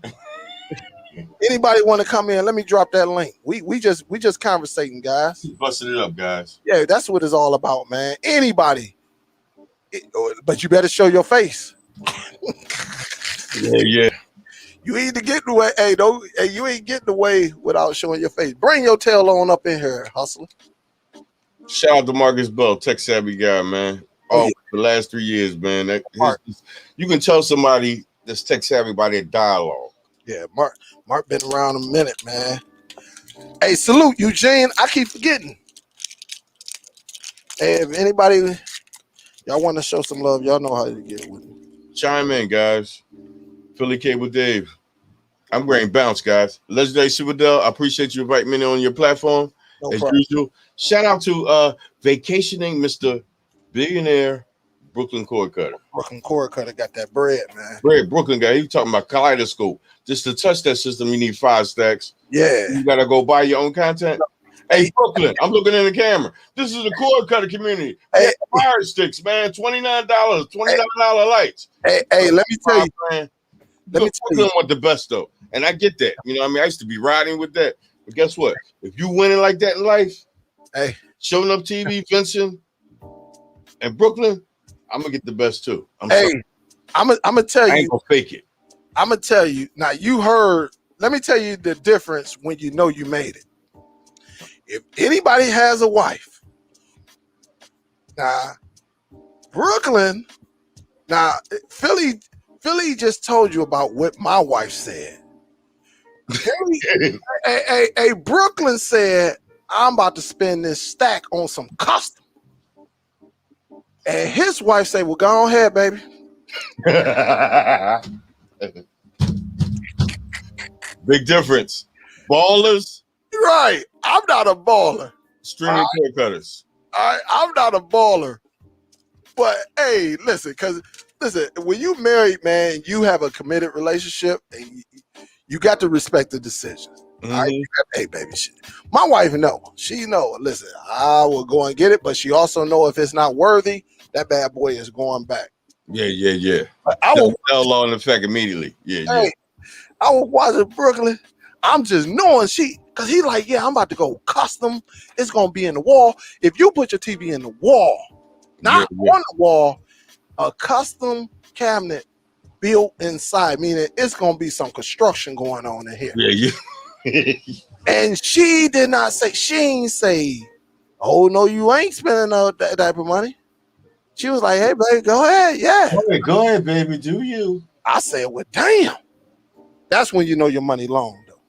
Anybody want to come in? Let me drop that link. We just conversating, guys. Keep busting it up, guys. Yeah, that's what it's all about, man. Anybody, but you better show your face. Yeah. You either get in the way, you ain't getting away without showing your face. Bring your tail on up in here, Hustler. Shout out to Marcus Bell, tech savvy guy, man. The last 3 years, man. You can tell somebody that's tech savvy by their dialogue. Yeah, Mark been around a minute, man. Hey, salute Eugene. I keep forgetting. Hey, if anybody y'all want to show some love, y'all know how to get with me. Chime in, guys. Philly Cable Dave. I'm Grain Bounce, guys. Legendary Superdell, I appreciate you inviting me on your platform. No as problem. usual. Shout out to vacationing Mr. Billionaire Brooklyn Cord Cutter. Brooklyn Cord Cutter got that bread, man. Brooklyn guy. He talking about kaleidoscope. Just to touch that system, you need 5 stacks. Yeah. You gotta go buy your own content. Hey, Brooklyn, I'm looking in the camera. This is the cord cutter community. Hey, fire sticks, man. $29, $29 lights. Hey, let me tell you, man. Brooklyn want the best though, and I get that. You know what I mean? I used to be riding with that, but guess what? If you winning like that in life, hey, showing up TV, Vincent, and Brooklyn, I'm gonna get the best too. I'm gonna tell you. I ain't gonna fake it. I'm gonna tell you now. You heard. Let me tell you the difference when you know you made it. If anybody has a wife, now Brooklyn, now Philly just told you about what my wife said. Hey, Brooklyn said, I'm about to spend this stack on some custom. And his wife said, well, go ahead, baby. Big difference. Ballers. Right. I'm not a baller. Streaming cord cutters. I'm not a baller. But hey, listen, when you married, man, you have a committed relationship and you got to respect the decision. Mm-hmm. Hey, baby, my wife she know. Listen, I will go and get it, but she also know if it's not worthy, that bad boy is going back. Yeah. I will law in effect immediately. Yeah. I was watching Brooklyn. I'm just knowing because he like, yeah, I'm about to go custom. It's gonna be in the wall. If you put your TV in the wall, not on the wall, a custom cabinet built inside, meaning it's gonna be some construction going on in here. Yeah. And she ain't say, oh no, you ain't spending that type of money. She was like, hey baby, go ahead. Yeah. Go ahead, baby. Do you? I said, well, damn. That's when you know your money long, though.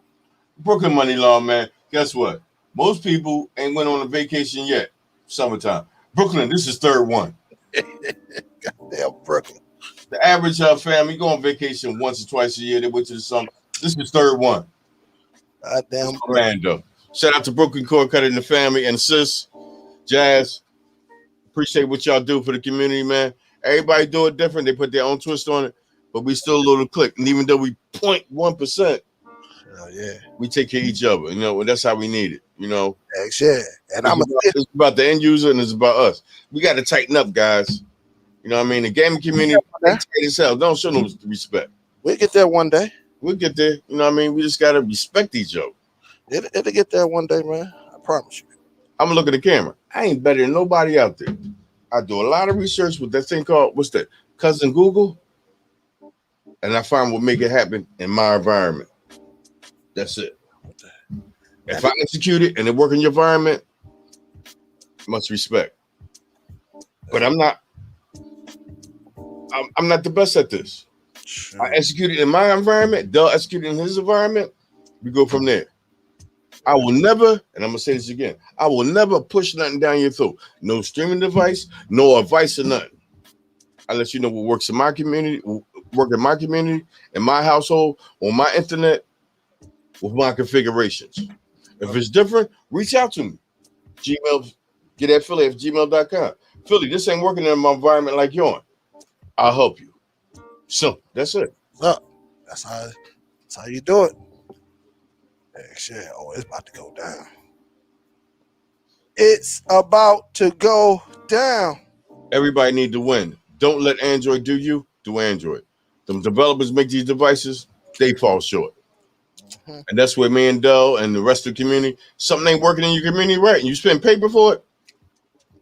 Brooklyn money long, man. Guess what? Most people ain't went on a vacation yet. Summertime. Brooklyn, this is third one. Goddamn Brooklyn. The average family go on vacation once or twice a year. They went to the summer. This is third one. Goddamn Brooklyn. Shout out to Brooklyn Cord Cutter and the family and sis, Jazz. Appreciate what y'all do for the community, man. Everybody do it different. They put their own twist on it, but we still a little click. And even though we 0.1%, we take care of each other. You know, and that's how we need it. You know, yeah. And it's about the end user and it's about us. We got to tighten up, guys. You know what I mean? The gaming community, tight as hell. Don't show no respect. We'll get there one day. We'll get there. You know what I mean? We just got to respect each other. It'll get there one day, man. I promise you. I'm gonna look at the camera. I ain't better than nobody out there. I do a lot of research with that thing called what's that? Cousin Google, and I find what make it happen in my environment. That's it. If I execute it and it work in your environment, much respect. But I'm not the best at this. Sure. I execute it in my environment. They'll execute it in his environment. We go from there. I will never, and I'm gonna say this again, I will never push nothing down your throat. No streaming device, no advice or nothing. I let you know what works in my community, in my household, on my internet, with my configurations. If it's different, reach out to me. Gmail, get at Philly at gmail.com. Philly, this ain't working in my environment like yours. I'll help you. So that's it. Look, that's how you do it. Hey, shit. Oh, it's about to go down. It's about to go down. Everybody need to win. Don't let Android do you. Do Android. The developers make these devices, they fall short. Mm-hmm. And that's where me and Dell and the rest of the community, something ain't working in your community right, and you spend paper for it,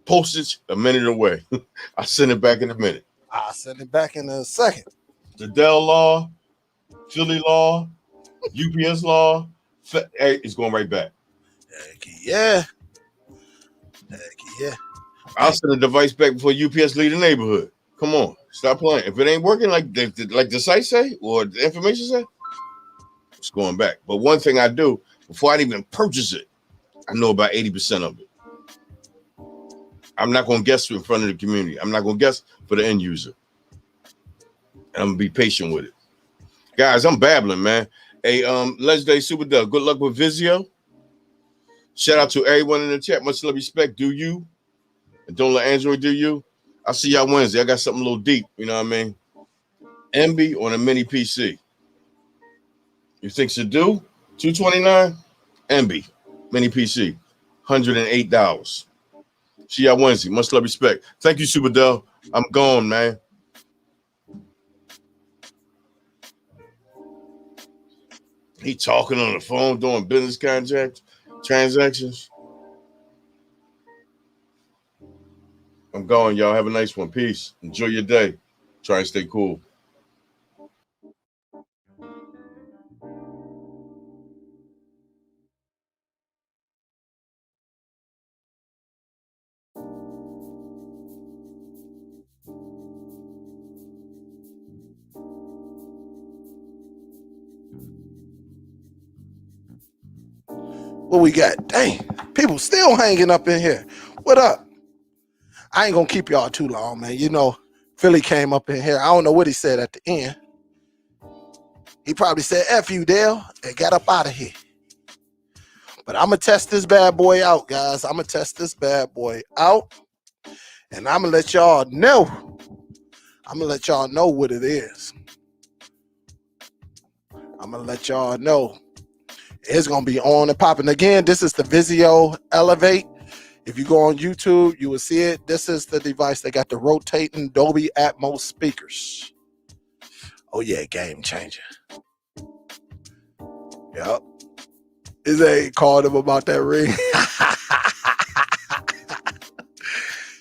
postage a minute away. I'll send it back in a minute. I'll send it back in a second. The Dell law, Philly law, UPS law, it's going right back. Heck yeah. I'll send a device back before UPS leave the neighborhood. Come on, stop playing. If it ain't working like the site say or the information say, it's going back. But one thing I do, before I even purchase it, I know about 80% of it. I'm not going to guess in front of the community. I'm not going to guess for the end user. And I'm going to be patient with it. Guys, I'm babbling, man. Hey, Legendary SUPERDELL, good luck with Vizio. Shout out to everyone in the chat. Much love, respect. Do you? And don't let Android do you. I'll see y'all Wednesday. I got something a little deep. You know what I mean? MB on a mini PC. You think Zidoo? $229? MB. Mini PC. $108. See y'all Wednesday. Much love, respect. Thank you, SUPERDELL. I'm gone, man. He talking on the phone, doing business transactions. I'm going, y'all. Have a nice one. Peace. Enjoy your day. Try and stay cool. What we got? Dang, people still hanging up in here. What up? I ain't gonna keep y'all too long, man. You know, Philly came up in here. I don't know what he said at the end. He probably said, F you, Dale, and got up out of here. But I'm gonna test this bad boy out, guys. I'm gonna test this bad boy out. And I'm gonna let y'all know. I'm gonna let y'all know what it is. I'm gonna let y'all know. It's gonna be on and popping. Again, this is the Vizio Elevate. If you go on YouTube, you will see it. This is the device that got the rotating Dolby Atmos speakers. Oh yeah, game changer. Yep. Is they called him about that ring?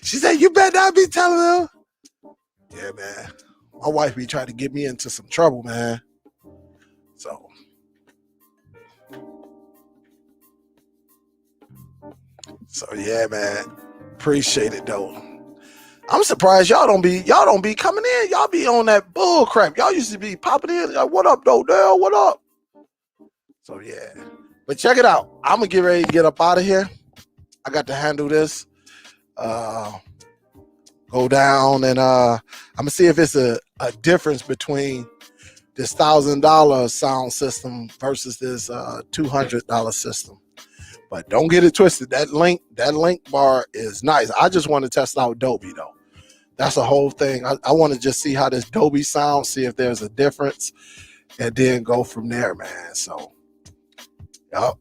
She said, "You better not be telling him." Yeah, man. My wife be trying to get me into some trouble, man. So yeah, man. Appreciate it though. I'm surprised y'all don't be coming in. Y'all be on that bull crap. Y'all used to be popping in. Like, what up, though, Dale? What up? So yeah. But check it out. I'm gonna get ready to get up out of here. I got to handle this. Go down and I'm gonna see if it's a difference between this $1,000 sound system versus this $200 system. But don't get it twisted. That link bar is nice. I just want to test out Dolby though. That's the whole thing. I want to just see how this Dolby sounds, see if there's a difference, and then go from there, man. So, yep.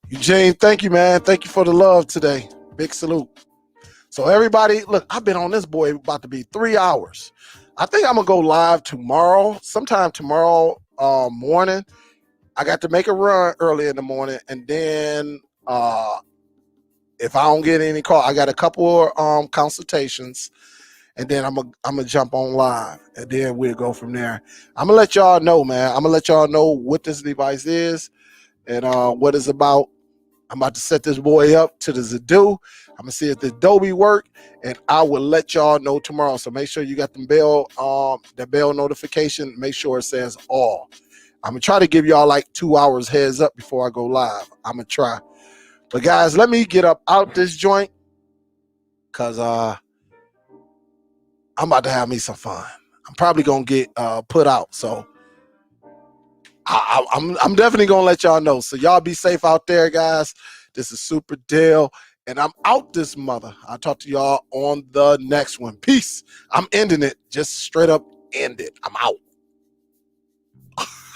Eugene, thank you, man. Thank you for the love today. Big salute. So everybody, look, I've been on this boy about to be 3 hours. I think I'm gonna go live tomorrow, sometime tomorrow morning. I got to make a run early in the morning, and then if I don't get any call, I got a couple of consultations, and then I'm gonna jump on live, and then we'll go from there. I'm gonna let y'all know, man. I'm gonna let y'all know what this device is and what it's about. I'm about to set this boy up to the Zidoo. I'm gonna see if the Dolby work, and I will let y'all know tomorrow. So make sure you got the bell notification. Make sure it says all. I'm gonna try to give y'all like 2 hours heads up before I go live. I'm gonna try. But guys, let me get up out this joint, cause I'm about to have me some fun. I'm probably gonna get put out, so I'm definitely gonna let y'all know. So y'all be safe out there, guys. This is Super Dell, and I'm out this mother. I'll talk to y'all on the next one. Peace. I'm ending it. Just straight up end it. I'm out.